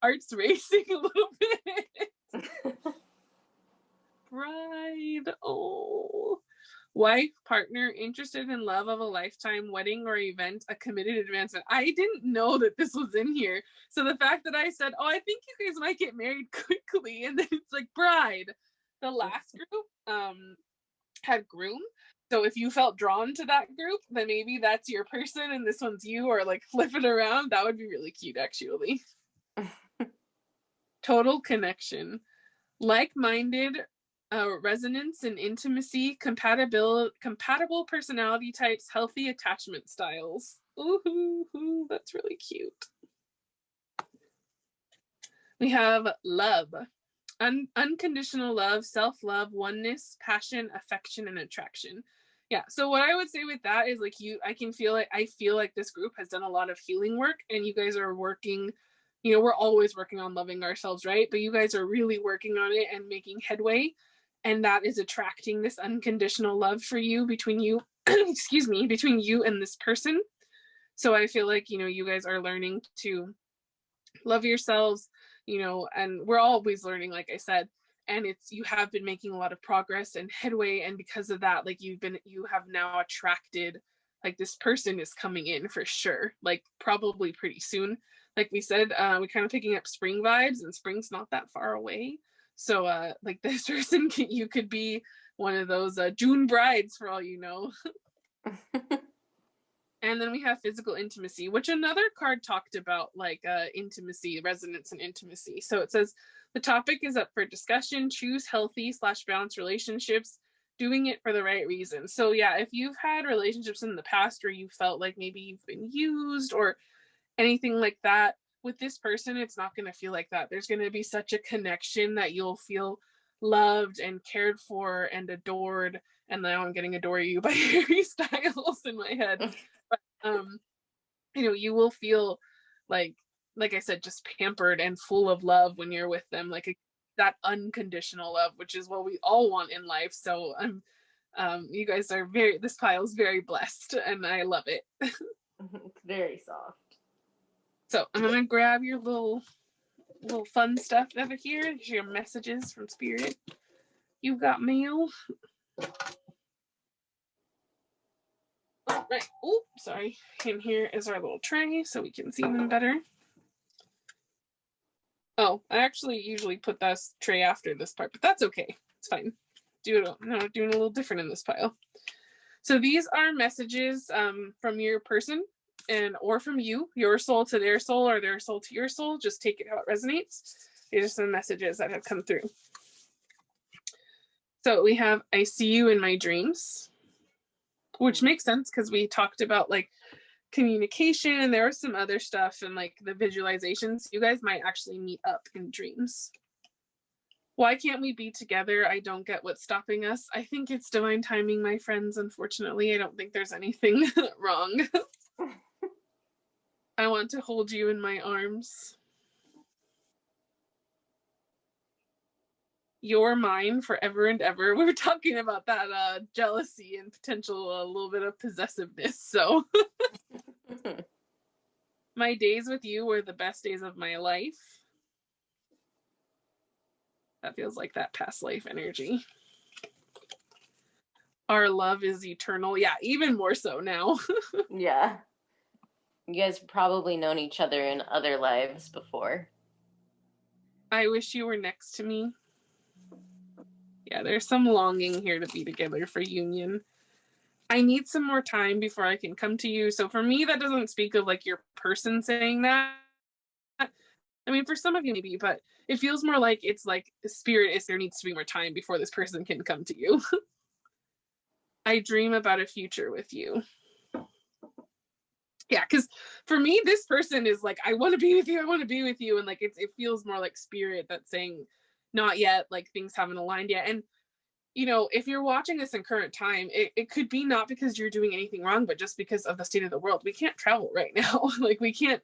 heart's racing a little bit. Bride. Oh. Wife, partner, interested in love of a lifetime, wedding or event, a committed advancement. I didn't know that this was in here. So the fact that I said, oh, I think you guys might get married quickly, and then it's like bride. The last group had groom. So if you felt drawn to that group, then maybe that's your person and this one's you, or like flip it around. That would be really cute, actually. Total connection. Like-minded, resonance and intimacy, compatible personality types, healthy attachment styles. Ooh, that's really cute. We have love. Unconditional love, self-love, oneness, passion, affection, and attraction. Yeah, so what I would say with that is like I feel like this group has done a lot of healing work, and you guys are working, we're always working on loving ourselves, right? But you guys are really working on it and making headway, and that is attracting this unconditional love for you between you, between you and this person. So I feel like, you guys are learning to love yourselves, and we're always learning, like I said, and you have been making a lot of progress and headway, and because of that, like you have now attracted, like this person is coming in for sure, like probably pretty soon. Like we said, we kind of picking up spring vibes, and spring's not that far away. So like this person you could be one of those June brides for all you know. And then we have physical intimacy, which another card talked about, like intimacy, resonance, and intimacy. So it says the topic is up for discussion. Choose healthy/balanced relationships, doing it for the right reasons. So yeah, if you've had relationships in the past where you felt like maybe you've been used or anything like that, with this person, it's not going to feel like that. There's going to be such a connection that you'll feel loved and cared for and adored. And now I'm getting Adore You by Harry Styles in my head. But, you will feel like I said, just pampered and full of love when you're with them, like that unconditional love, which is what we all want in life. So you guys are this pile is very blessed, and I love it. It's very soft. So I'm gonna grab your little fun stuff over here. Here's your messages from Spirit. You've got mail. Right. Oh, sorry. And here is our little tray so we can see them better. Oh, I actually usually put this tray after this part, but that's okay. It's fine. Doing a little different in this pile. So these are messages from your person or from you, your soul to their soul or their soul to your soul. Just take it how it resonates. These are some messages that have come through. So we have, I see you in my dreams, which makes sense because we talked about like communication, and there was some other stuff and like the visualizations. You guys might actually meet up in dreams. Why can't we be together? I don't get what's stopping us. I think it's divine timing, my friends. Unfortunately, I don't think there's anything wrong. I want to hold you in my arms. You're mine forever and ever. We were talking about that jealousy and potential a little bit of possessiveness. So my days with you were the best days of my life. That feels like that past life energy. Our love is eternal. Yeah, even more so now. Yeah. You guys have probably known each other in other lives before. I wish you were next to me. Yeah, there's some longing here to be together for union. I need some more time before I can come to you. So for me, that doesn't speak of like your person saying that. I mean, for some of you maybe, but it feels more like it's like the spirit is there needs to be more time before this person can come to you. I dream about a future with you. Yeah, because for me, this person is like, I want to be with you. I want to be with you. And like, it feels more like spirit that's saying, not yet, like things haven't aligned yet. And, you know, if you're watching this in current time, it could be not because you're doing anything wrong, but just because of the state of the world. We can't travel right now. Like we can't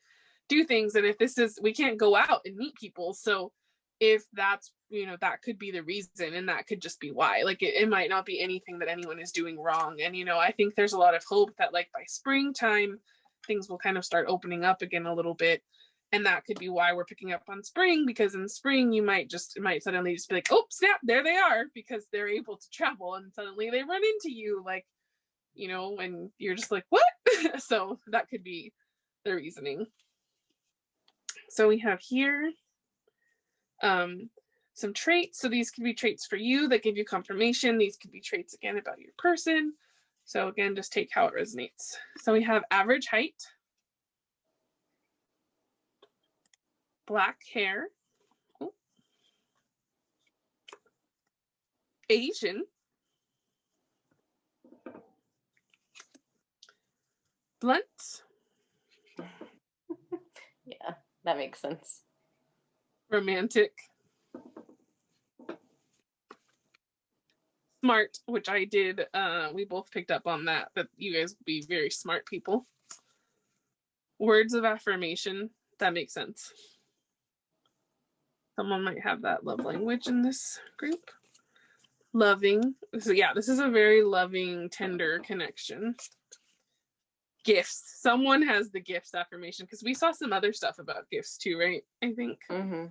do things. And if this is, we can't go out and meet people. So if that's, you know, that could be the reason, and that could just be why. Like it might not be anything that anyone is doing wrong. And, you know, I think there's a lot of hope that like by springtime, things will kind of start opening up again a little bit. And that could be why we're picking up on spring, because in spring it might suddenly just be like, oh snap, there they are, because they're able to travel, and suddenly they run into you, like, you know, and you're just like, what? So that could be the reasoning. So we have here some traits. So these could be traits for you that give you confirmation. These could be traits again about your person. So again, just take how it resonates. So we have average height, black hair, Asian, blunt, Yeah, that makes sense. romantic, smart, which I did. We both picked up on that you guys would be very smart people. Words of affirmation, that makes sense. Someone might have that love language in this group. Loving. So yeah, this is a very loving, tender connection. Gifts. Someone has the gifts affirmation, because we saw some other stuff about gifts too, right? I think. Mm-hmm.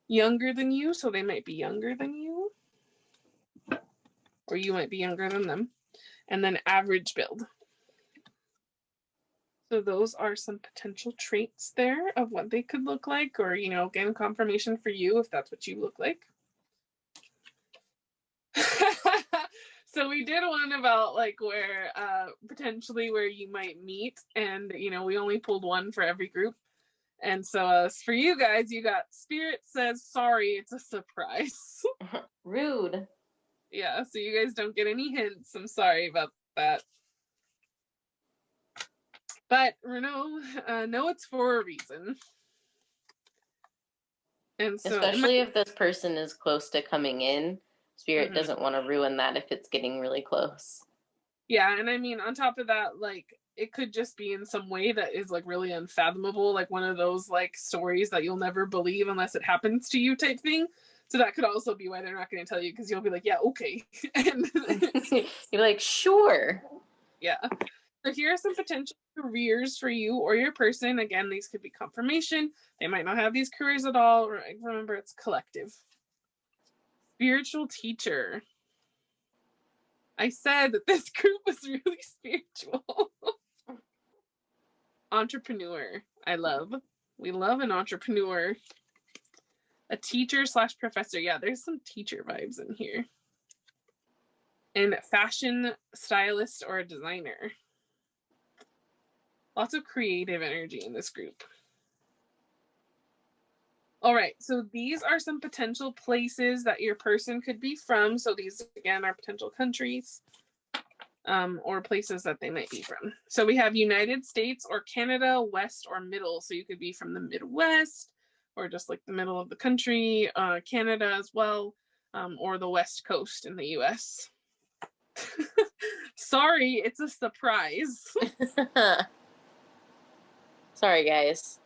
Younger than you, so they might be younger than you. Or you might be younger than them. And then average build. So those are some potential traits there of what they could look like, or, you know, again, confirmation for you if that's what you look like. So we did one about like where potentially where you might meet, and you know, we only pulled one for every group. And so for you guys, you got spirit says sorry, it's a surprise. Rude. Yeah, so you guys don't get any hints. I'm sorry about that. But Renaud, no, it's for a reason. And so especially if this person is close to coming in, spirit doesn't want to ruin that if it's getting really close. Yeah, and I mean, on top of that, like, it could just be in some way that is like really unfathomable, like one of those like stories that you'll never believe unless it happens to you type thing. So that could also be why they're not going to tell you, because you'll be like, yeah, okay. And you're like, sure. Yeah. So here are some potential careers for you or your person. Again, these could be confirmation. They might not have these careers at all. Remember, it's collective. Spiritual teacher. I said that this group was really spiritual. Entrepreneur. We love an entrepreneur. A teacher / professor. Yeah, there's some teacher vibes in here. And fashion stylist or a designer. Lots of creative energy in this group. All right, so these are some potential places that your person could be from. So these, again, are potential countries. or places that they might be from. So we have United States or Canada, West or Middle. So you could be from the Midwest or just like the middle of the country, Canada as well, or the West Coast in the US. Sorry, it's a surprise. Sorry, guys.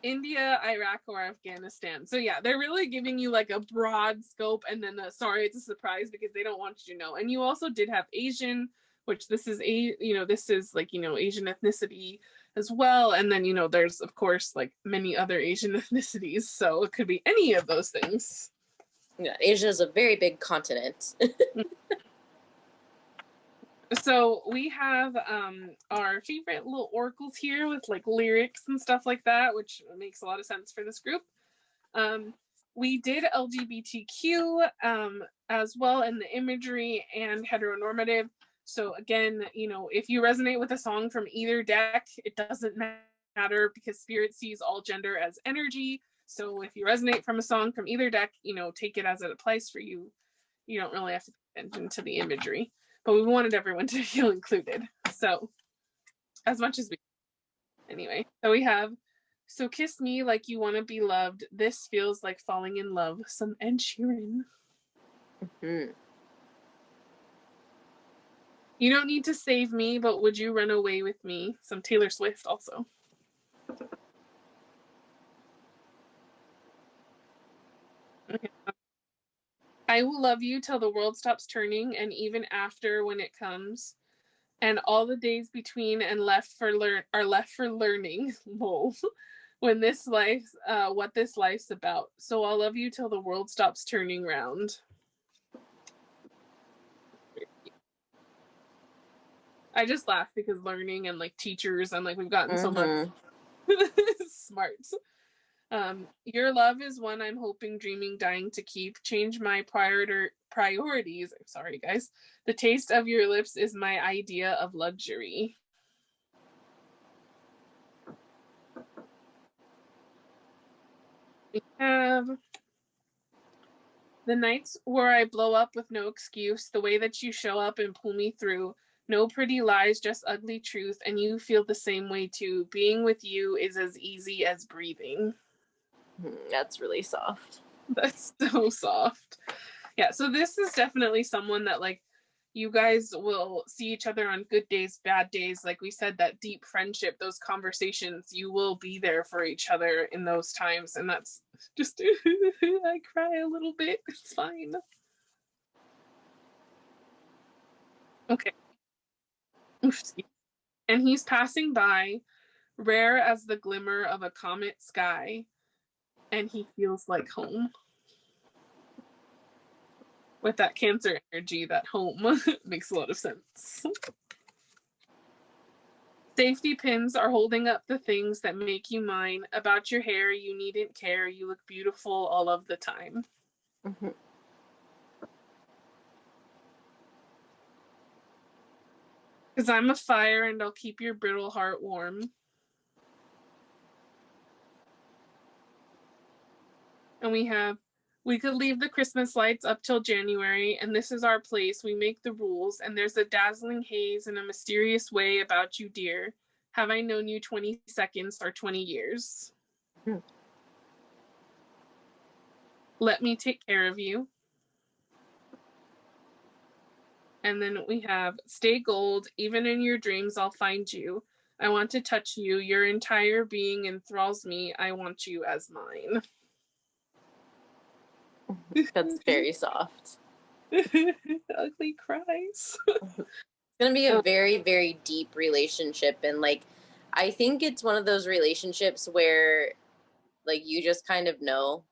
India, Iraq, or Afghanistan. So yeah, they're really giving you like a broad scope, and then sorry, it's a surprise because they don't want you to know. And you also did have Asian, which this is this is like Asian ethnicity as well. And then there's of course like many other Asian ethnicities, so it could be any of those things. Yeah, Asia is a very big continent. So we have our favorite little oracles here with like lyrics and stuff like that, which makes a lot of sense for this group. We did LGBTQ as well in the imagery and heteronormative. So again, if you resonate with a song from either deck, it doesn't matter because Spirit sees all gender as energy. So if you resonate from a song from either deck, take it as it applies for you. You don't really have to pay attention to the imagery. But we wanted everyone to feel included. So as much as we anyway. So we have So Kiss Me Like You Want to Be Loved. This feels like falling in love. Some Ed Sheeran. Mm-hmm. You don't need to save me, but would you run away with me? Some Taylor Swift also. Okay. I will love you till the world stops turning, and even after when it comes, and all the days between and are left for learning. Whoa. When this life, what this life's about. So I'll love you till the world stops turning round. I just laugh because learning and like teachers and like we've gotten so much smart. Your love is one I'm hoping, dreaming, dying to keep. Change my priorities. I'm sorry, guys. The taste of your lips is my idea of luxury. We have the nights where I blow up with no excuse, the way that you show up and pull me through. No pretty lies, just ugly truth, and you feel the same way too. Being with you is as easy as breathing. That's really soft. That's so soft. Yeah, so this is definitely someone that like you guys will see each other on good days, bad days. Like we said, that deep friendship, those conversations, you will be there for each other in those times. And that's just, I cry a little bit. It's fine. Okay. And he's passing by, rare as the glimmer of a comet sky, and he feels like home. With that Cancer energy, that home makes a lot of sense. Safety pins are holding up the things that make you mine. About your hair, you needn't care. You look beautiful all of the time. Mm-hmm. Because I'm a fire and I'll keep your brittle heart warm. And we could leave the Christmas lights up till January, and this is our place. We make the rules, and there's a dazzling haze in a mysterious way about you, dear. Have I known you 20 seconds or 20 years? Let me take care of you. And then we have stay gold. Even in your dreams, I'll find you. I want to touch you. Your entire being enthralls me. I want you as mine. That's very soft. Ugly cries. It's gonna be a very, very deep relationship, and like I think it's one of those relationships where like you just kind of know.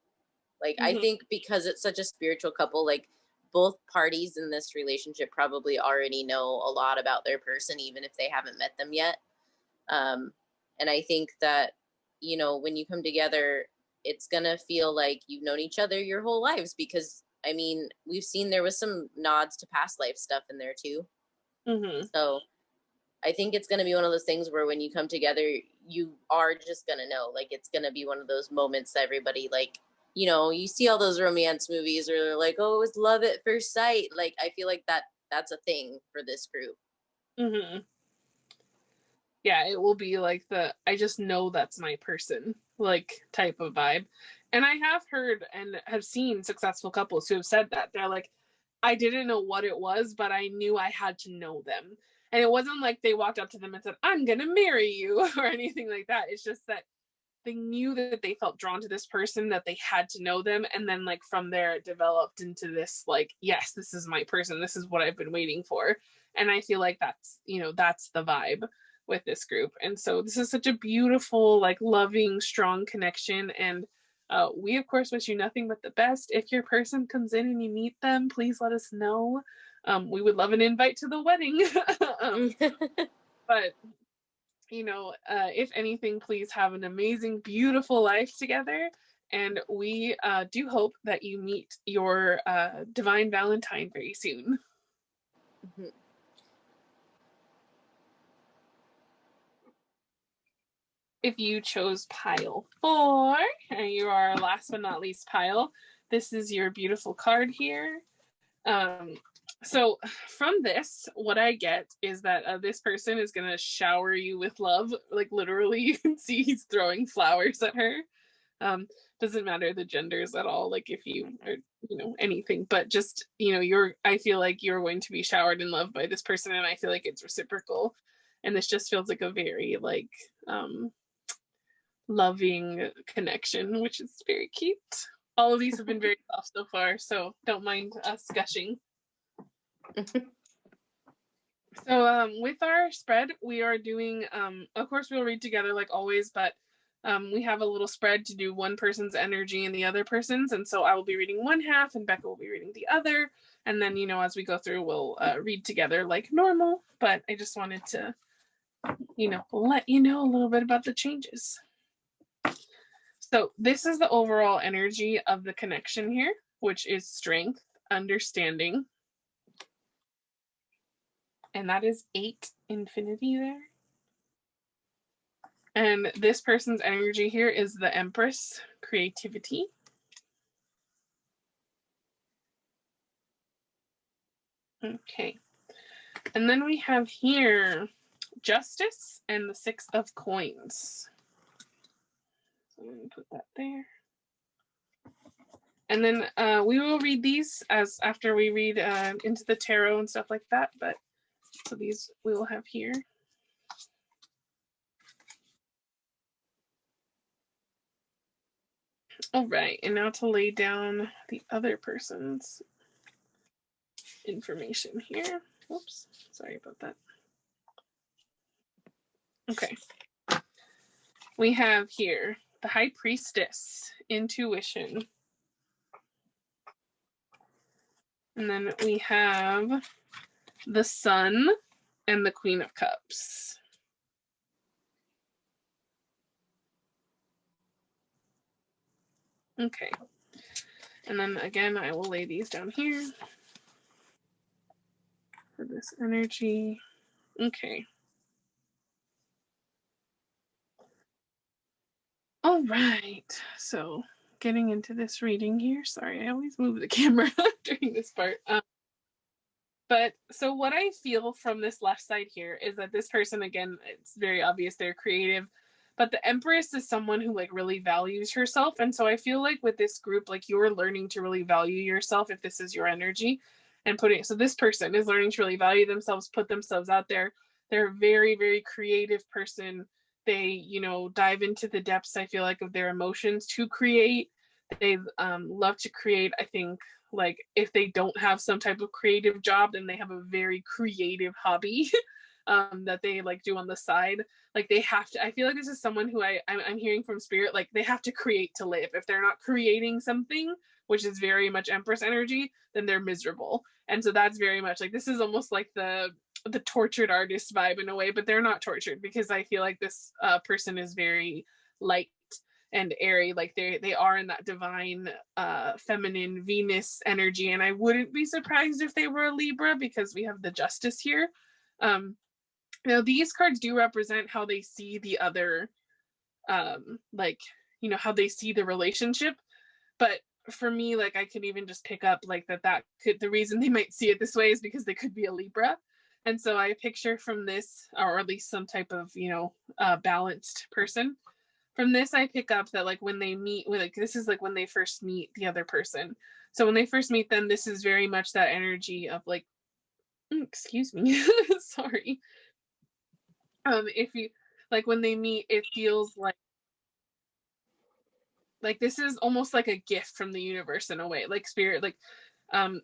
Like I think because it's such a spiritual couple, like both parties in this relationship probably already know a lot about their person, even if they haven't met them yet. And I think that, when you come together, it's going to feel like you've known each other your whole lives because, I mean, we've seen there was some nods to past life stuff in there too. Mm-hmm. So I think it's going to be one of those things where when you come together, you are just going to know. Like, it's going to be one of those moments that everybody, like, you see all those romance movies or they're like, oh, it was love at first sight. Like, I feel like that that's a thing for this group. Mm-hmm. Yeah, it will be like I just know that's my person, like, type of vibe. And I have heard and have seen successful couples who have said that. They're like, I didn't know what it was, but I knew I had to know them. And it wasn't like they walked up to them and said, I'm going to marry you or anything like that. It's just that they knew that they felt drawn to this person, that they had to know them. And then, like, from there, it developed into this, like, yes, this is my person. This is what I've been waiting for. And I feel like that's, that's the vibe with this group. And so this is such a beautiful, like, loving, strong connection. And we, of course, wish you nothing but the best. If your person comes in and you meet them, please let us know. We would love an invite to the wedding. But if anything, please have an amazing, beautiful life together. And we do hope that you meet your divine Valentine very soon. Mm-hmm. If you chose pile 4, and you are our last but not least pile, this is your beautiful card here. So from this, what I get is that this person is going to shower you with love. Like, literally, you can see he's throwing flowers at her. Doesn't matter the genders at all, like, if you are, anything, but just, I feel like you're going to be showered in love by this person, and I feel like it's reciprocal. And this just feels like a very, like, loving connection, which is very cute. All of these have been very soft so far, so don't mind us gushing. So with our spread, we are doing, of course, we'll read together like always, but we have a little spread to do one person's energy and the other person's. And so I will be reading one half and Becca will be reading the other. And then, as we go through, we'll read together like normal. But I just wanted to, let you know a little bit about the changes. So this is the overall energy of the connection here, which is strength, understanding. And that is 8 infinity there. And this person's energy here is the Empress, creativity. Okay. And then we have here Justice and the 6 of Coins. So I'm going to put that there. And then we will read these after we read into the tarot and stuff like that. But so these we will have here. All right, and now to lay down the other person's information here. Oops, sorry about that. Okay. We have here the High Priestess, intuition. And then we have the Sun and the Queen of Cups. Okay. And then again, I will lay these down here for this energy. Okay. All right. So getting into this reading here. Sorry, I always move the camera during this part. But so what I feel from this left side here is that this person, again, it's very obvious they're creative, but the Empress is someone who like really values herself. And so I feel like with this group, like you're learning to really value yourself if this is your energy and so this person is learning to really value themselves, put themselves out there. They're a very, very creative person. They, dive into the depths, I feel like, of their emotions to create. They love to create. I think, like, if they don't have some type of creative job, then they have a very creative hobby that they like do on the side. Like, they have to, I feel like this is someone who I'm hearing from spirit, like they have to create to live. If they're not creating something, which is very much Empress energy, then they're miserable. And so that's very much like, this is almost like the tortured artist vibe in a way, but they're not tortured because I feel like this person is very light and airy. Like they are in that divine feminine Venus energy, and I wouldn't be surprised if they were a Libra because we have the Justice here. Now these cards do represent how they see the other, like, how they see the relationship, but for me, like I could even just pick up like that could, the reason they might see it this way is because they could be a Libra. And so I picture from this, or at least some type of, balanced person. From this, I pick up that like when they meet, like this is like when they first meet the other person. So when they first meet them, this is very much that energy of like, excuse me, sorry. If you like when they meet, it feels like this is almost like a gift from the universe in a way, like spirit, like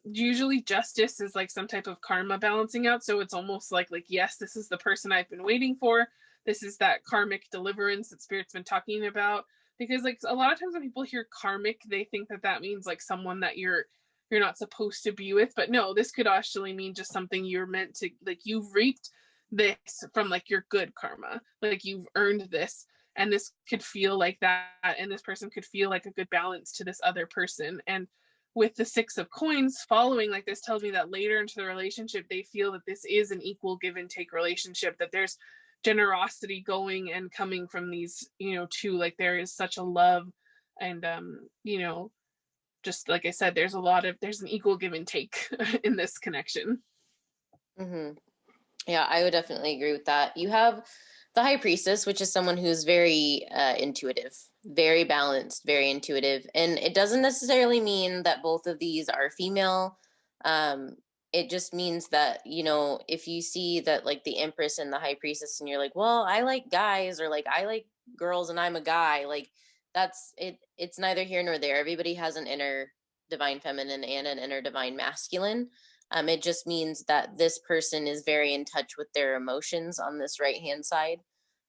usually justice is like some type of karma balancing out, so it's almost like yes, this is the person I've been waiting for, this is that karmic deliverance that spirit's been talking about. Because like a lot of times when people hear karmic, they think that means like someone that you're not supposed to be with, but no, this could actually mean just something you're meant to, like you've reaped this from like your good karma, like you've earned this, and this could feel like that, and this person could feel like a good balance to this other person. And with the Six of Coins following, like this tells me that later into the relationship they feel that this is an equal give and take relationship, that there's generosity going and coming from these two, like there is such a love. And just like I said, there's an equal give and take in this connection. Mm-hmm. Yeah, I would definitely agree with that. You have the High Priestess, which is someone who's very intuitive, very balanced, very intuitive. And it doesn't necessarily mean that both of these are female. It just means that, if you see that like the Empress and the High Priestess and you're like, well, I like guys, or like I like girls and I'm a guy, like that's it. It's neither here nor there. Everybody has an inner divine feminine and an inner divine masculine. It just means that this person is very in touch with their emotions on this right hand side.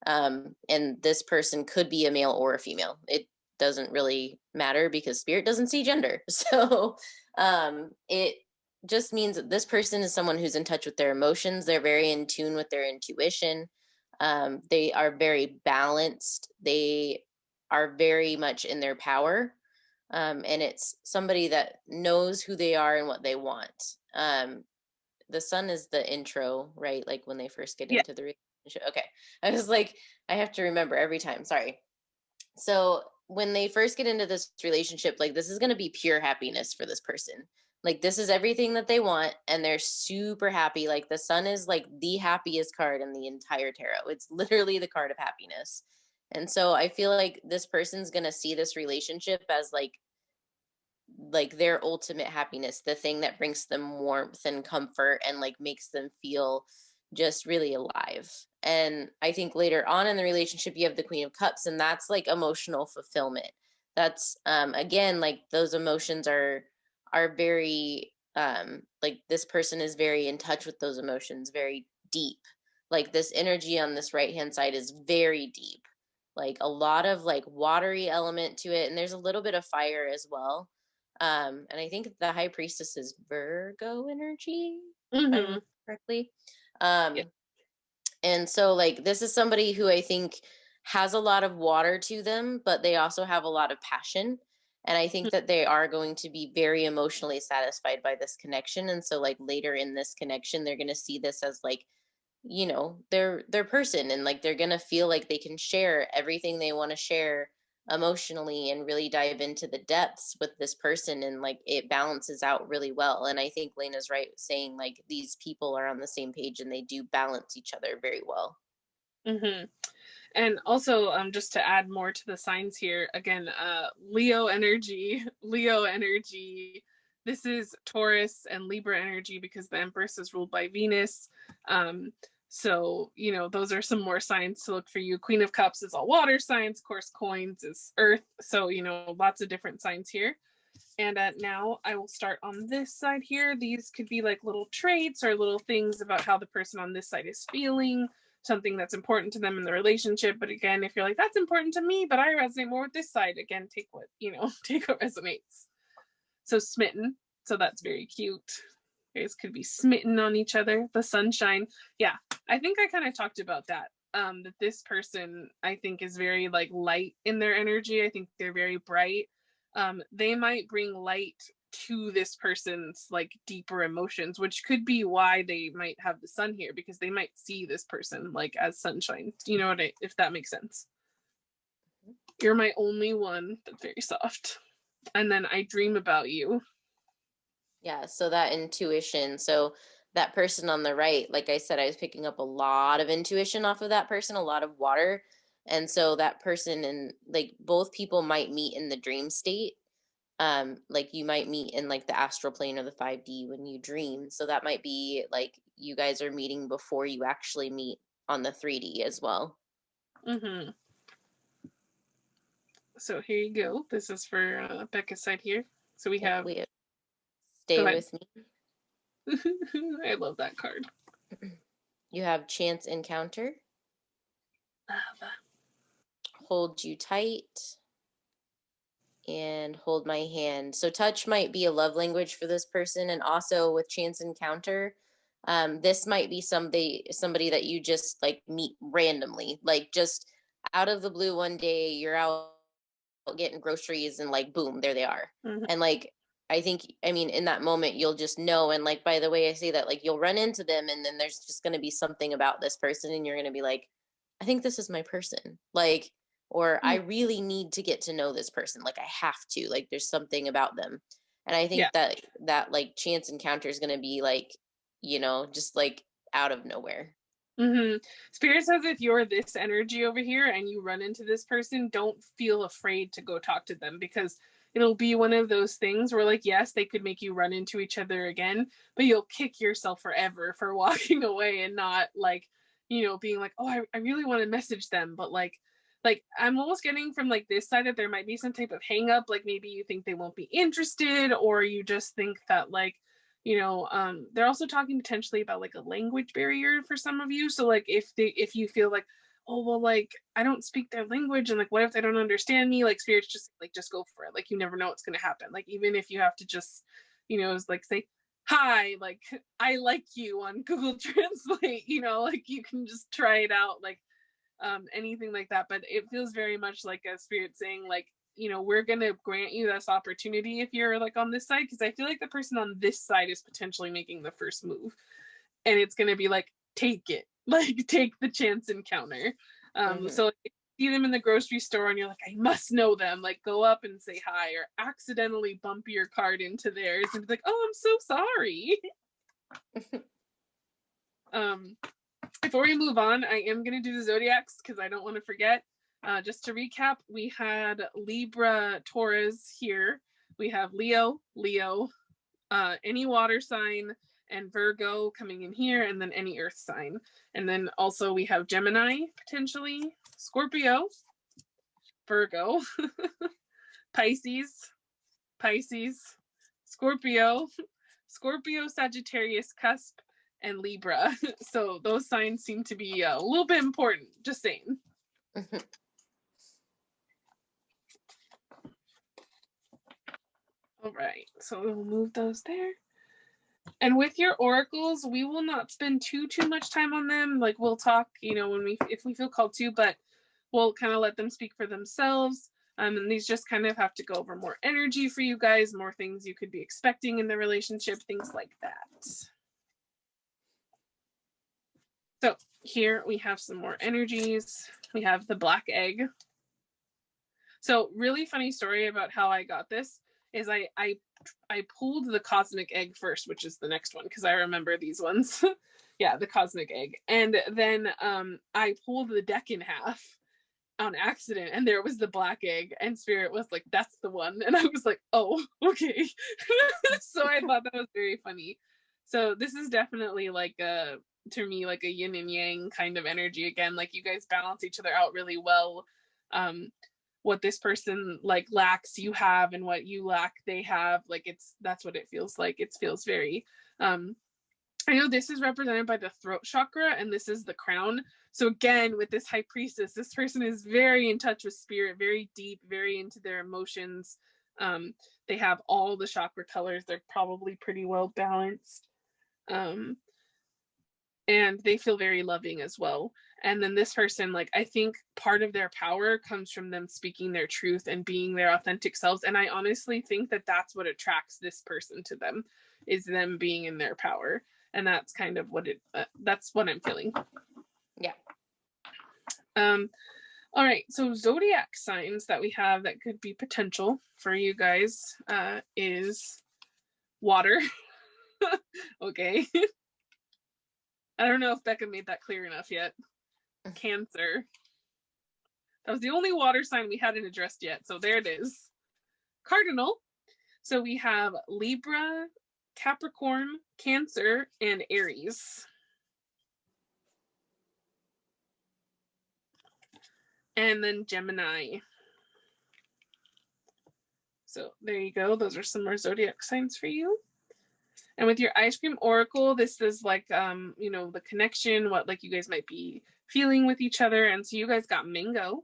And this person could be a male or a female. It doesn't really matter because spirit doesn't see gender. So it just means that this person is someone who's in touch with their emotions. They're very in tune with their intuition. They are very balanced. They are very much in their power. And it's somebody that knows who they are and what they want. The sun is the intro, right? Like when they first get Yeah. into the relationship. Okay. I was like, I have to remember every time. Sorry. So when they first get into this relationship, like this is going to be pure happiness for this person. Like this is everything that they want and they're super happy. Like the sun is like the happiest card in the entire tarot. It's literally the card of happiness. And so I feel like this person's going to see this relationship as like their ultimate happiness, the thing that brings them warmth and comfort and like makes them feel just really alive. And I think later on in the relationship you have the Queen of Cups, and that's like emotional fulfillment. That's again, like those emotions are very like this person is very in touch with those emotions, very deep. Like this energy on this right hand side is very deep, like a lot of like watery element to it, and there's a little bit of fire as well. And I think the High Priestess is Virgo energy, if I Mm-hmm. remember correctly. Yeah. And so like this is somebody who I think has a lot of water to them, but they also have a lot of passion. And I think that they are going to be very emotionally satisfied by this connection. And so like later in this connection, they're going to see this as like, their person, and like they're going to feel like they can share everything they want to share emotionally and really dive into the depths with this person, and like it balances out really well. And I think Lena's right saying like these people are on the same page and they do balance each other very well. Mm-hmm. And also, just to add more to the signs here, again, Leo energy, Leo energy. This is Taurus and Libra energy because the Empress is ruled by Venus. So, those are some more signs to look for you. Queen of Cups is all water signs. Of course, coins is earth. So, lots of different signs here. And now I will start on this side here. These could be like little traits or little things about how the person on this side is feeling, something that's important to them in the relationship. But again, if you're like, that's important to me, but I resonate more with this side, again, take what, take what resonates. So smitten. So that's very cute. You guys could be smitten on each other. The sunshine. Yeah, I think I kind of talked about that. That this person, I think, is very like light in their energy. I think they're very bright. They might bring light to this person's like deeper emotions, which could be why they might have the sun here, because they might see this person like as sunshine. If that makes sense. You're my only one. That's very soft. And then I dream about you. Yeah, so that intuition. So that person on the right, like I said, I was picking up a lot of intuition off of that person, a lot of water. And so that person and like both people might meet in the dream state. Like you might meet in like the astral plane or the 5D when you dream. So that might be like you guys are meeting before you actually meet on the 3D as well. Mm-hmm. So here you go. This is for Becca's side here. So we Yep, have. we Go stay ahead. with me. I love that card. You have chance encounter, Lava. hold you tight, and hold my hand. So touch might be a love language for this person, and also with chance encounter, this might be somebody that you just like meet randomly, like just out of the blue one day you're out getting groceries and like boom, there they are. Mm-hmm. And like I mean in that moment you'll just know, and like by the way I say that, like you'll run into them and then there's just going to be something about this person and you're going to be like, I think this is my person. Like, or I really need to get to know this person. Like I have to, like there's something about them. And I Yeah. think that like chance encounter is going to be like, just like out of nowhere. Mm-hmm. Spirit says if you're this energy over here and you run into this person, don't feel afraid to go talk to them, because it'll be one of those things where, like, yes, they could make you run into each other again, but you'll kick yourself forever for walking away and not like, being like, oh, I really want to message them, but like I'm almost getting from like this side that there might be some type of hang up, like maybe you think they won't be interested, or you just think that like they're also talking potentially about like a language barrier for some of you. So like if you feel like, oh well, like I don't speak their language and like what if they don't understand me, like spirits just go for it. Like you never know what's going to happen. Like even if you have to just like say hi, like I like you on Google Translate, like you can just try it out, like anything like that. But it feels very much like a spirit saying like, we're going to grant you this opportunity if you're like on this side, because I feel like the person on this side is potentially making the first move, and it's going to be like, take it, like take the chance encounter. So like, if you see them in the grocery store and you're like, I must know them, like go up and say hi, or accidentally bump your card into theirs and be like, oh, I'm so sorry. Before we move on, I am going to do the zodiacs because I don't want to forget. Just to recap, we had Libra, Taurus here. We have Leo, any water sign, and Virgo coming in here, and then any earth sign. And then also we have Gemini, potentially, Scorpio, Virgo, Pisces, Scorpio, Sagittarius, cusp, and Libra. So those signs seem to be a little bit important, just saying. All right, so we'll move those there. And with your oracles, we will not spend too much time on them. Like we'll talk, if we feel called to, but we'll kind of let them speak for themselves. And these just kind of have to go over more energy for you guys, more things you could be expecting in the relationship, things like that. So here we have some more energies. We have the black egg. So really funny story about how I got this is I pulled the cosmic egg first, which is the next one, because I remember these ones. Yeah, the cosmic egg. And then I pulled the deck in half on accident, and there was the black egg, and spirit was like, that's the one. And I was like, oh, okay. So I thought that was very funny. So this is definitely like to me like a yin and yang kind of energy again. Like you guys balance each other out really well. What this person like lacks you have, and what you lack they have. Like that's what it feels like. It feels very I know this is represented by the throat chakra, and this is the crown. So again, with this high priestess, this person is very in touch with spirit, very deep, very into their emotions. They have all the chakra colors. They're probably pretty well balanced. And they feel very loving as well. And then this person, like, I think part of their power comes from them speaking their truth and being their authentic selves. And I honestly think that that's what attracts this person to them, is them being in their power. And that's kind of what that's what I'm feeling. Yeah. All right, so zodiac signs that we have that could be potential for you guys is water. Okay. I don't know if Becca made that clear enough yet. Cancer. That was the only water sign we hadn't addressed yet, so there it is. Cardinal. So we have Libra, Capricorn, Cancer, and Aries. And then Gemini. So there you go. Those are some more zodiac signs for you. And with your ice cream oracle, this is like the connection, what like you guys might be feeling with each other. And so you guys got mango,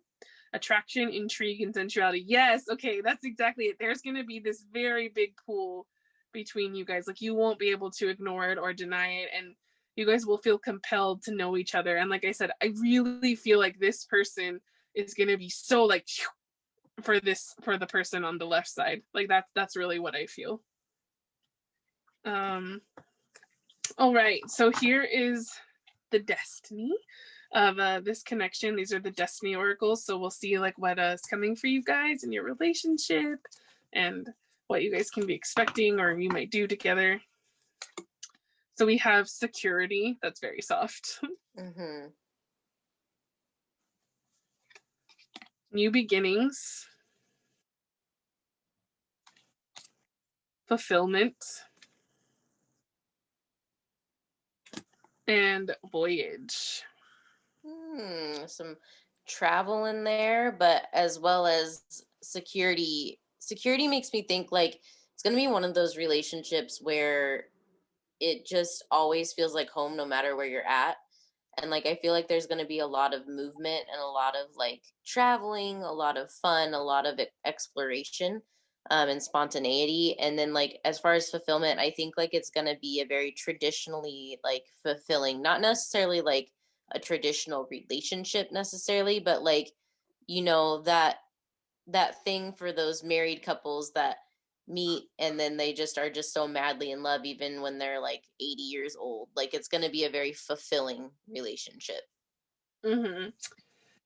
attraction, intrigue, and sensuality. Yes, okay, that's exactly it. There's gonna be this very big pool between you guys. Like you won't be able to ignore it or deny it. And you guys will feel compelled to know each other. And like I said, I really feel like this person is gonna be so like for the person on the left side. Like that's really what I feel. All right, so here is the destiny of this connection. These are the destiny oracles, so we'll see like what is coming for you guys in your relationship and what you guys can be expecting or you might do together. So we have security. That's very soft. Mm-hmm. New beginnings. Fulfillment. And voyage. Some travel in there, but as well as security. Security makes me think like it's going to be one of those relationships where it just always feels like home no matter where you're at. And like I feel like there's going to be a lot of movement and a lot of like traveling, a lot of fun, a lot of exploration, and spontaneity. And then like as far as fulfillment, I think like it's going to be a very traditionally like fulfilling, not necessarily like a traditional relationship necessarily, but like that thing for those married couples that meet and then they just are just so madly in love even when they're like 80 years old. Like it's going to be a very fulfilling relationship. Mm-hmm.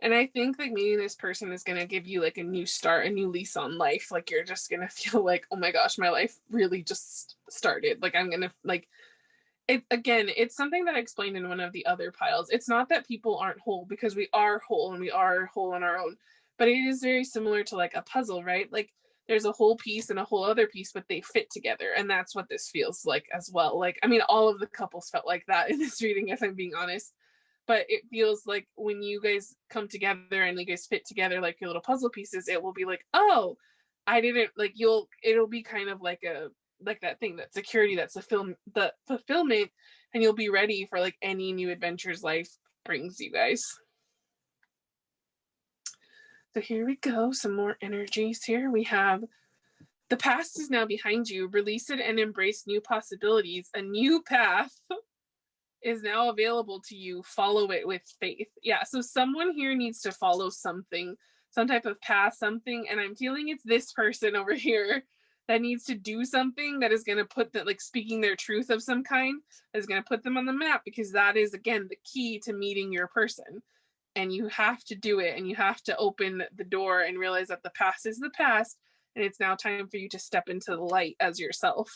And I think like meeting this person is gonna give you like a new start, a new lease on life. Like you're just gonna feel like, oh my gosh, my life really just started. Like I'm gonna like it again. It's something that I explained in one of the other piles. It's not that people aren't whole because we are whole and we are whole on our own, but it is very similar to like a puzzle, right? Like there's a whole piece and a whole other piece, but they fit together, and that's what this feels like as well. Like I mean, all of the couples felt like that in this reading, if I'm being honest, but it feels like when you guys come together and you guys fit together like your little puzzle pieces, it will be like, oh, I didn't like it'll be kind of like that thing, that security, that's the fulfillment, and you'll be ready for like any new adventures life brings you guys. So here we go, some more energies here. We have the past is now behind you. Release it and embrace new possibilities. A new path is now available to you. Follow it with faith. Yeah, so someone here needs to follow something, some type of path, something, and I'm feeling it's this person over here that needs to do something that is going to put that, like speaking their truth of some kind, that is going to put them on the map, because that is again the key to meeting your person. And you have to do it, and you have to open the door and realize that the past is the past, and it's now time for you to step into the light as yourself.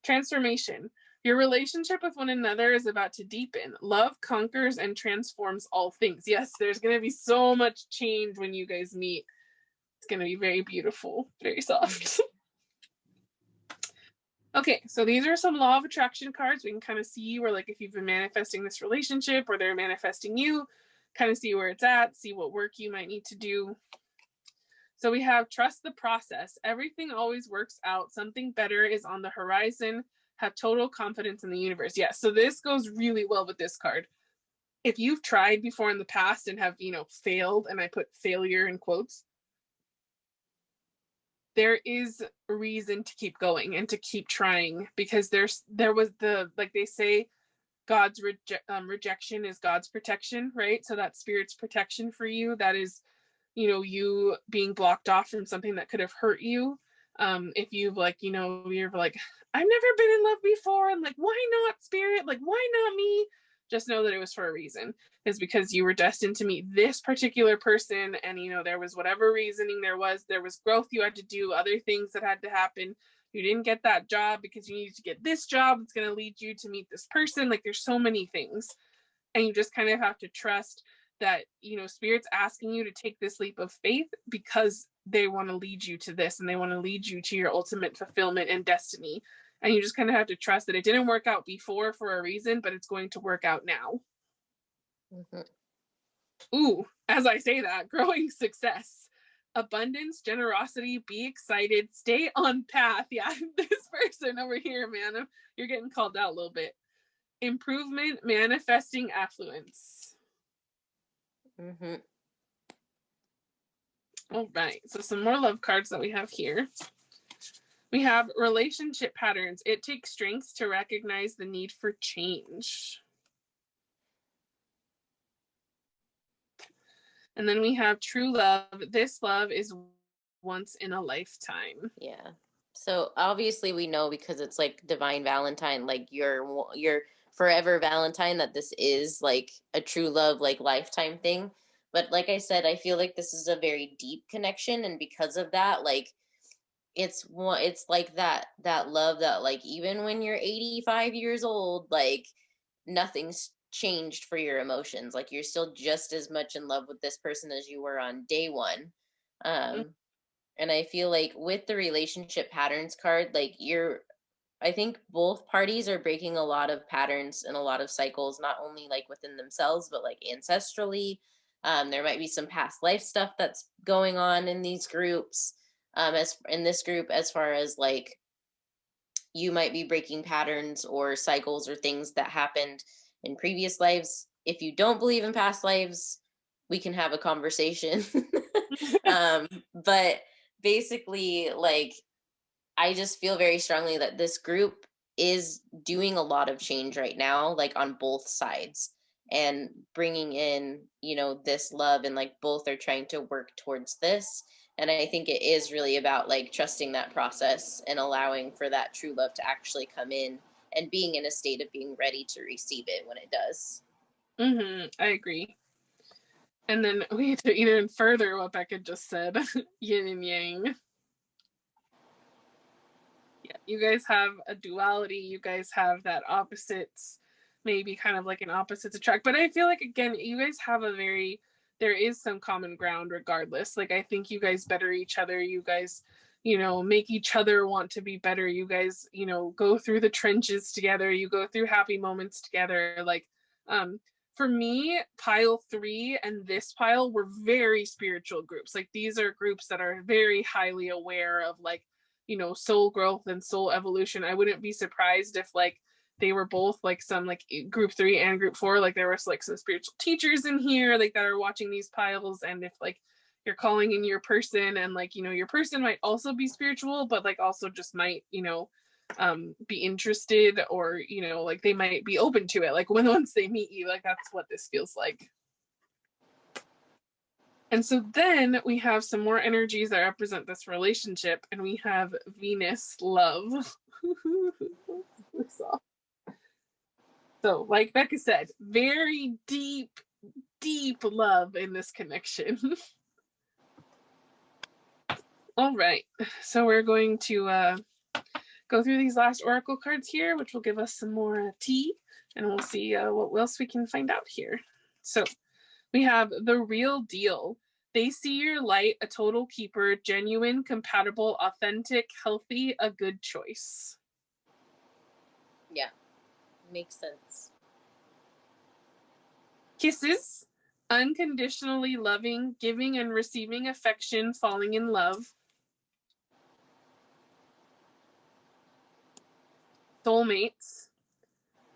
Transformation. Your relationship with one another is about to deepen. Love conquers and transforms all things. Yes, there's going to be so much change when you guys meet. It's going to be very beautiful, very soft. Okay, so these are some law of attraction cards. We can kind of see where, like, if you've been manifesting this relationship or they're manifesting you, kind of see where it's at, see what work you might need to do. So we have trust the process. Everything always works out. Something better is on the horizon. Have total confidence in the universe. Yes, so this goes really well with this card. If you've tried before in the past and have, failed, and I put failure in quotes, there is a reason to keep going and to keep trying, because there was like they say, God's rejection is God's protection, right? So that's spirit's protection for you. That is, you being blocked off from something that could have hurt you. If you've you're like, I've never been in love before, and like, why not spirit? Like, why not me? just know that it was for a reason. It's because you were destined to meet this particular person, and there was whatever reasoning there was growth you had to do, other things that had to happen. You didn't get that job because you needed to get this job. It's going to lead you to meet this person. Like, there's so many things, and you just kind of have to trust that Spirit's asking you to take this leap of faith because they want to lead you to this, and they want to lead you to your ultimate fulfillment and destiny. And you just kind of have to trust that it didn't work out before for a reason, but it's going to work out now. Ooh, as I say that, growing success, abundance, generosity, be excited, stay on path. Yeah, this person over here, man, you're getting called out a little bit. Improvement, manifesting affluence. All right, so some more love cards that we have here. We have relationship patterns. It takes strength to recognize the need for change. And then we have true love. This love is once in a lifetime. Yeah. So obviously we know, because it's like divine Valentine, like your forever Valentine, that this is like a true love, like lifetime thing. But like I said, I feel like this is a very deep connection, and because of that, like it's like that love that, like, even when you're 85 years old, like nothing's changed for your emotions. Like, you're still just as much in love with this person as you were on day one. And I feel like with the relationship patterns card, like, I think both parties are breaking a lot of patterns and a lot of cycles, not only like within themselves, but like ancestrally. There might be some past life stuff that's going on in these groups. As in this group, as far as like, you might be breaking patterns or cycles or things that happened in previous lives. If you don't believe in past lives, we can have a conversation. But basically, like, I just feel very strongly that this group is doing a lot of change right now, like on both sides, and bringing in, this love, and like both are trying to work towards this. And I think it is really about like trusting that process and allowing for that true love to actually come in, and being in a state of being ready to receive it when it does. I agree. And then we have to even further what Becca just said, yin and yang. Yeah, you guys have a duality. You guys have that opposites, maybe kind of like an opposites attract. But I feel like, again, you guys have there is some common ground regardless. Like, I think you guys better each other. You guys, make each other want to be better. You guys, go through the trenches together. You go through happy moments together. Like, for me, pile 3 and this pile were very spiritual groups. Like, these are groups that are very highly aware of, like, soul growth and soul evolution. I wouldn't be surprised if, like, they were both like some, like, group 3 and group 4, like there was like some spiritual teachers in here, like, that are watching these piles. And if, like, you're calling in your person, and like, your person might also be spiritual, but like also just might, be interested, or like they might be open to it, like once they meet you. Like, that's what this feels like. And so then we have some more energies that represent this relationship, and we have Venus love. So, like Becca said, very deep, deep love in this connection. All right, so we're going to go through these last oracle cards here, which will give us some more tea, and we'll see what else we can find out here. So we have the real deal. They see your light, a total keeper, genuine, compatible, authentic, healthy, a good choice. Yeah, makes sense. Kisses, unconditionally loving, giving and receiving affection, falling in love. Soulmates,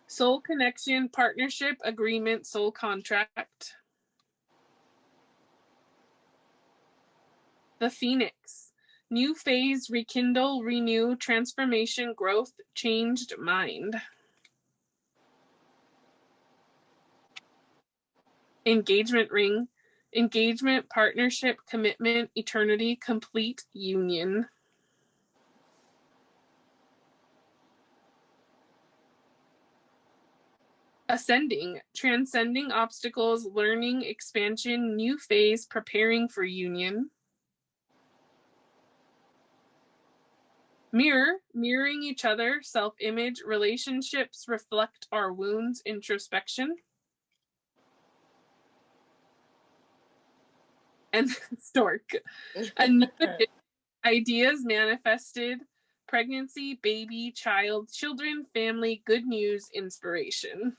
soul connection, partnership, agreement, soul contract. The Phoenix, new phase, rekindle, renew, transformation, growth, changed mind. Engagement ring, engagement, partnership, commitment, eternity, complete union. Ascending, transcending obstacles, learning, expansion, new phase, preparing for union. Mirror, mirroring each other, self-image, relationships reflect our wounds, introspection. And stork, a new ideas manifested, pregnancy, baby, child, children, family, good news, inspiration.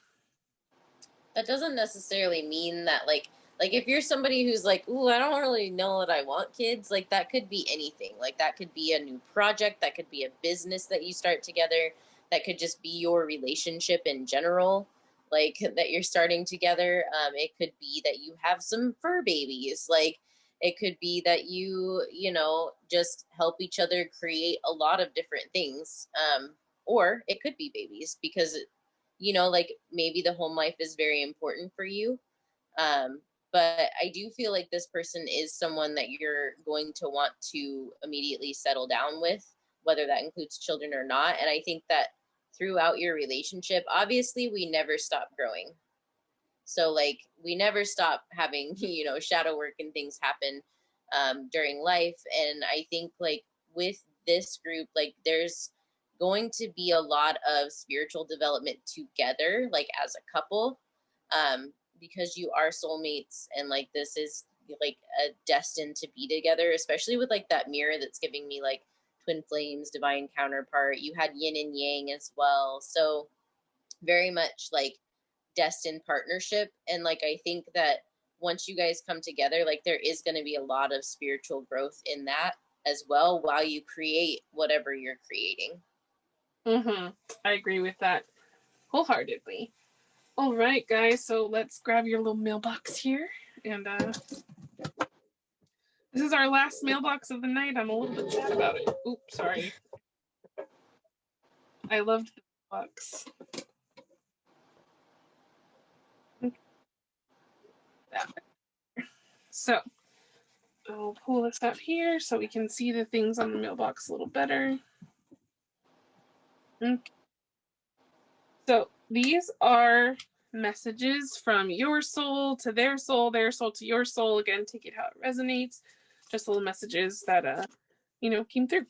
That doesn't necessarily mean that like if you're somebody who's like, ooh, I don't really know that I want kids, like that could be anything. Like that could be a new project, that could be a business that you start together, that could just be your relationship in general, like that you're starting together. It could be that you have some fur babies, like it could be that you know, just help each other create a lot of different things. Or it could be babies because you know, like maybe the home life is very important for you. Um, but I do feel like this person is someone that you're going to want to immediately settle down with, whether that includes children or not. And I think that throughout your relationship, obviously, we never stop growing. So, like, we never stop having, you know, shadow work and things happen during life. And I think, like, with this group, like, there's going to be a lot of spiritual development together, like, as a couple, because you are soulmates. And, like, this is, like, a destined to be together, especially with, like, that mirror that's giving me, like, twin flames, divine counterpart. You had yin and yang as well. So, very much like destined partnership. And like I think that once you guys come together, like there is going to be a lot of spiritual growth in that as well while you create whatever you're creating. I agree with that wholeheartedly. All right, guys, so let's grab your little mailbox here. And this is our last mailbox of the night. I'm a little bit sad about it. Oops, sorry. I loved the mailbox. So I'll pull this out here so we can see the things on the mailbox a little better. Okay. So these are messages from your soul to their soul to your soul. Again, take it how it resonates. Just little messages that you know, came through.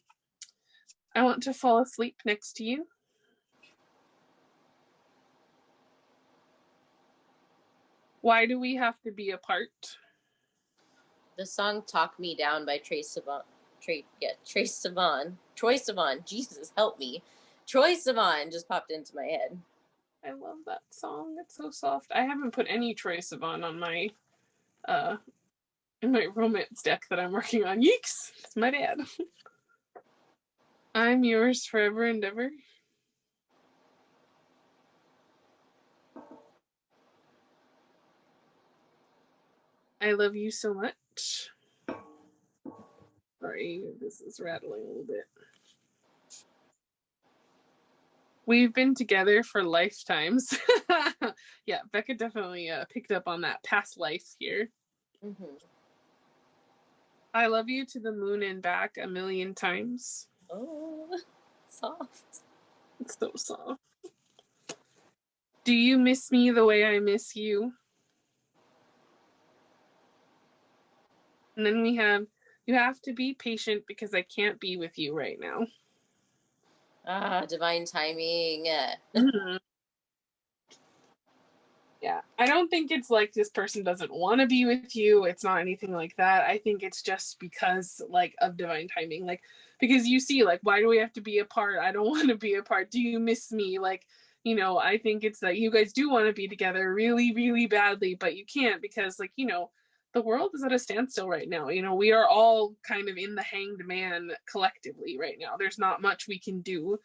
I want to fall asleep next to you. Why do we have to be apart? The song "Talk Me Down" by Troye Sivan. Jesus help me. Troye Sivan just popped into my head. I love that song. It's so soft. I haven't put any Troye Sivan on my in my romance deck that I'm working on. Yeeks! It's my dad. I'm yours forever and ever. I love you so much. Sorry, this is rattling a little bit. We've been together for lifetimes. Yeah, Becca definitely picked up on that past life here. I love you to the moon and back 1,000,000 times. Oh, soft. It's so soft. Do you miss me the way I miss you? And then we have, you have to be patient because I can't be with you right now. Divine timing. Yeah, I don't think it's like this person doesn't want to be with you. It's not anything like that. I think it's just because like of divine timing. Like, because you see, like, why do we have to be apart? I don't want to be apart. Do you miss me? Like, you know, I think it's that you guys do want to be together really, really badly, but you can't because, like, you know, the world is at a standstill right now. You know, we are all kind of in the hanged man collectively right now. There's not much we can do,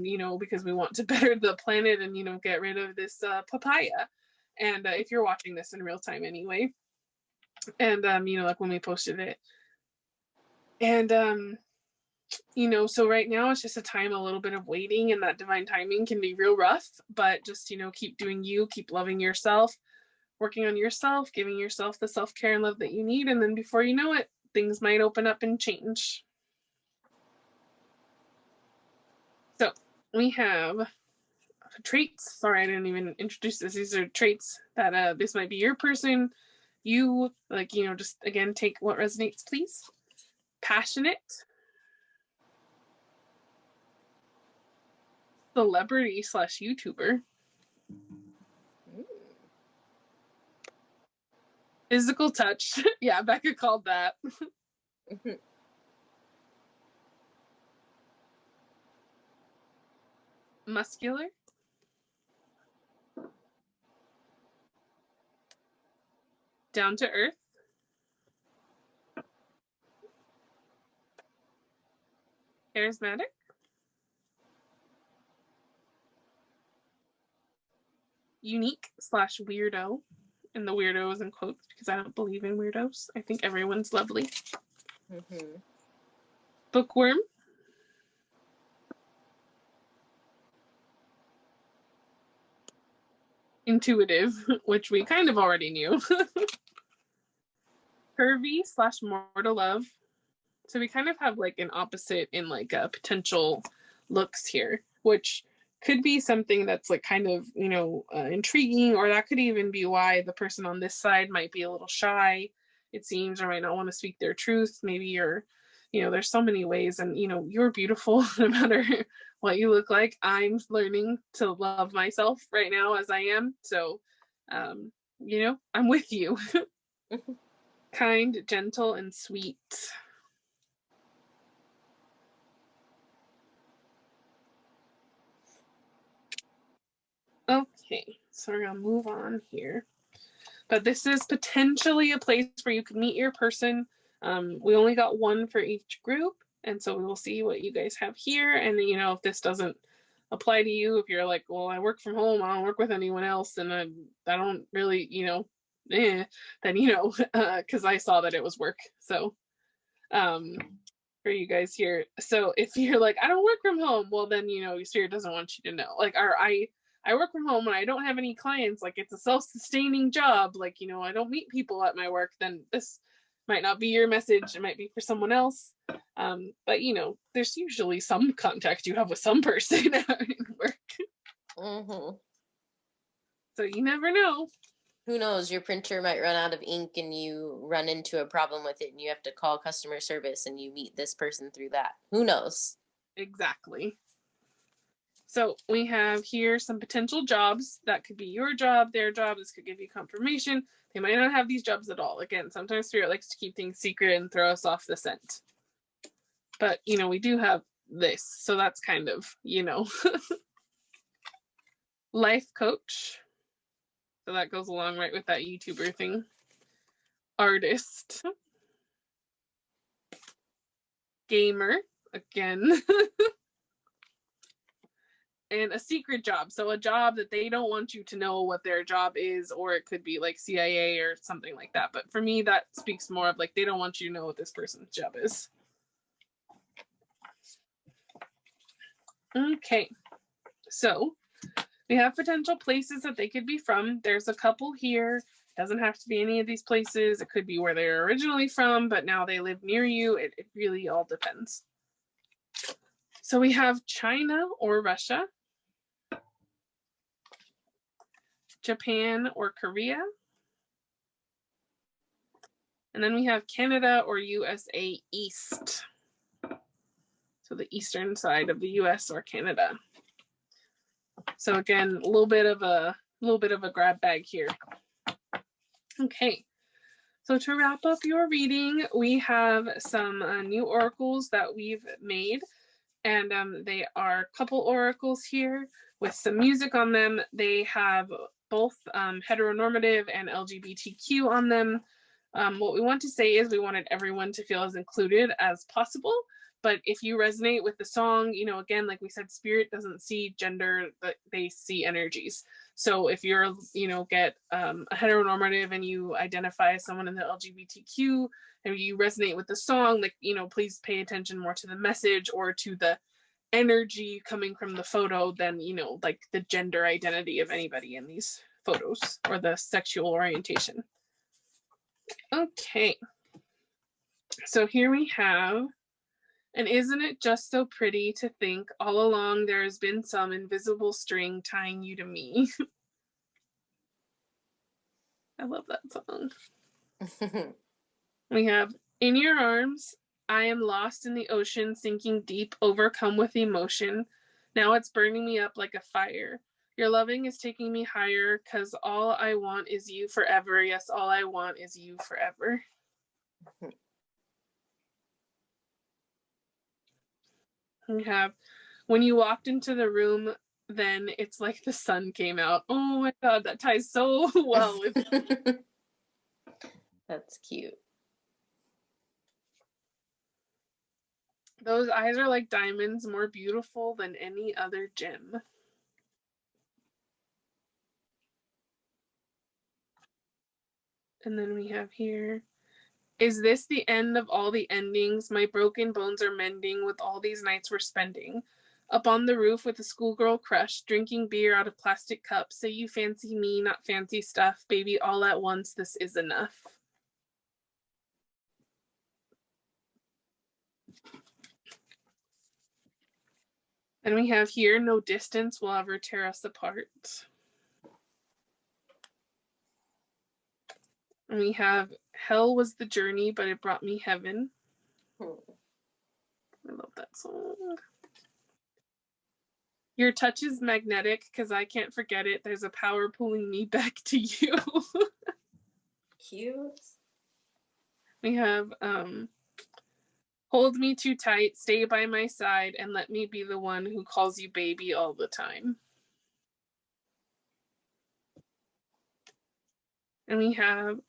you know, because we want to better the planet and, you know, get rid of this papaya. And if you're watching this in real time anyway, and you know, like when we posted it, and you know, so right now it's just a time, a little bit of waiting, and that divine timing can be real rough, but just, you know, keep doing you, keep loving yourself, working on yourself, giving yourself the self-care and love that you need, and then before you know it, things might open up and change. So we have traits. Sorry, I didn't even introduce this. These are traits that this might be your person. You, like, you know, just again, take what resonates, please. Passionate. Celebrity / YouTuber. Physical touch. Yeah, Becca called that. Muscular. Down to earth. Charismatic. Unique / weirdo. And the weirdo is in quotes because I don't believe in weirdos. I think everyone's lovely. Bookworm. Intuitive, which we kind of already knew. Curvy / more to love. So we kind of have like an opposite in like potential looks here, which could be something that's like kind of, you know, intriguing, or that could even be why the person on this side might be a little shy, it seems, or might not want to speak their truth. Maybe you're, you know, there's so many ways, and, you know, you're beautiful no matter what you look like. I'm learning to love myself right now as I am. So, you know, I'm with you. Kind, gentle, and sweet. Okay, so we're gonna move on here. But this is potentially a place where you could meet your person. We only got one for each group, and so we will see what you guys have here. And, you know, if this doesn't apply to you, if you're like, well, I work from home, I don't work with anyone else, and I don't really, you know, then, you know, because I saw that it was work. So for you guys here. So if you're like, I don't work from home, well, then, you know, your spirit doesn't want you to know. Like, I work from home and I don't have any clients, like it's a self-sustaining job, like, you know, I don't meet people at my work, then this might not be your message. It might be for someone else. But, you know, there's usually some contact you have with some person at work. So you never know. Who knows? Your printer might run out of ink and you run into a problem with it and you have to call customer service and you meet this person through that. Who knows? Exactly. So we have here some potential jobs. That could be your job, their job. This could give you confirmation. They might not have these jobs at all. Again, sometimes Spirit likes to keep things secret and throw us off the scent. But, you know, we do have this. So that's kind of, you know. Life coach. So that goes along right with that YouTuber thing. Artist. Gamer. Again. And a secret job. So a job that they don't want you to know what their job is, or it could be like CIA or something like that. But for me, that speaks more of like, they don't want you to know what this person's job is. Okay. So we have potential places that they could be from. There's a couple here. Doesn't have to be any of these places. It could be where they're originally from, but now they live near you. It really all depends. So we have China or Russia, Japan or Korea, and then we have Canada or USA East. So the eastern side of the US or Canada. So again, a little bit of a grab bag here. Okay. So to wrap up your reading, we have some new oracles that we've made, and they are couple oracles here with some music on them. They have both heteronormative and LGBTQ on them. What we want to say is we wanted everyone to feel as included as possible. But if you resonate with the song, you know, again, like we said, Spirit doesn't see gender, but they see energies. So if you're, you know, get a heteronormative and you identify as someone in the LGBTQ and you resonate with the song, like, you know, please pay attention more to the message or to the energy coming from the photo than, you know, like the gender identity of anybody in these photos or the sexual orientation. Okay. So here we have And isn't it just so pretty to think all along there has been some invisible string tying you to me? I love that song. We have, in your arms, I am lost in the ocean, sinking deep, overcome with emotion. Now it's burning me up like a fire. Your loving is taking me higher, 'cause all I want is you forever. Yes, all I want is you forever. We have, when you walked into the room, then it's like the sun came out. Oh my god, that ties so well with. That's cute. Those eyes are like diamonds, more beautiful than any other gem. And then we have here, is this the end of all the endings? My broken bones are mending with all these nights we're spending. Up on the roof with a schoolgirl crush, drinking beer out of plastic cups. Say you fancy me, not fancy stuff. Baby, all at once, this is enough. And we have here, no distance will ever tear us apart. And we have, hell was the journey, but it brought me heaven. I love that song. Your touch is magnetic, because I can't forget it. There's a power pulling me back to you. Cute. We have, hold me too tight, stay by my side, and let me be the one who calls you baby all the time. And we have,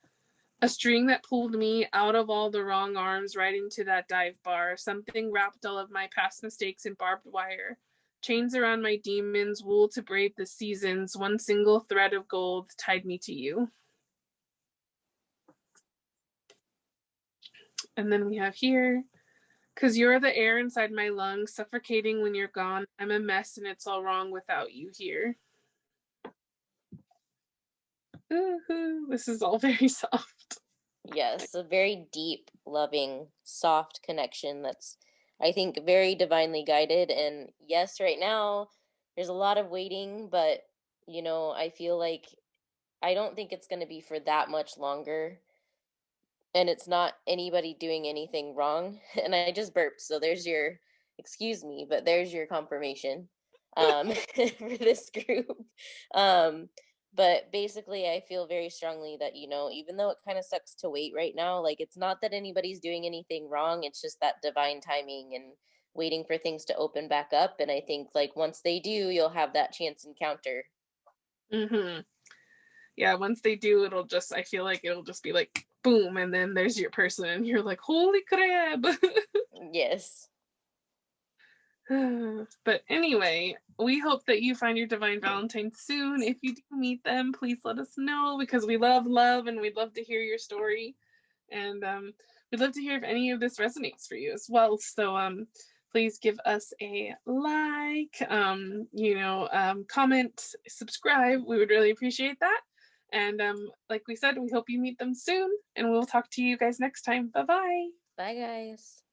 a string that pulled me out of all the wrong arms right into that dive bar. Something wrapped all of my past mistakes in barbed wire. Chains around my demons, wool to brave the seasons. One single thread of gold tied me to you. And then we have here, 'cause you're the air inside my lungs, suffocating when you're gone. I'm a mess and it's all wrong without you here. Ooh, this is all very soft. Yes, a very deep, loving, soft connection that's, I think, very divinely guided. And yes, right now, there's a lot of waiting, but, I feel like I don't think it's going to be for that much longer. And it's not anybody doing anything wrong. And I just burped. So there's your, excuse me, but there's your confirmation for this group. Um, but basically, I feel very strongly that, even though it kind of sucks to wait right now, like it's not that anybody's doing anything wrong. It's just that divine timing and waiting for things to open back up. And I think like once they do, you'll have that chance encounter. Mm-hmm. Yeah, once they do, I feel like it'll just be like, boom, and then there's your person, and you're like, holy crap. Yes. But anyway, we hope that you find your divine Valentine soon. If you do meet them, please let us know, because we love love and we'd love to hear your story. And we'd love to hear if any of this resonates for you as well. So please give us a like, comment, subscribe. We would really appreciate that. And like we said, we hope you meet them soon, and we'll talk to you guys next time. Bye-bye. Bye, guys.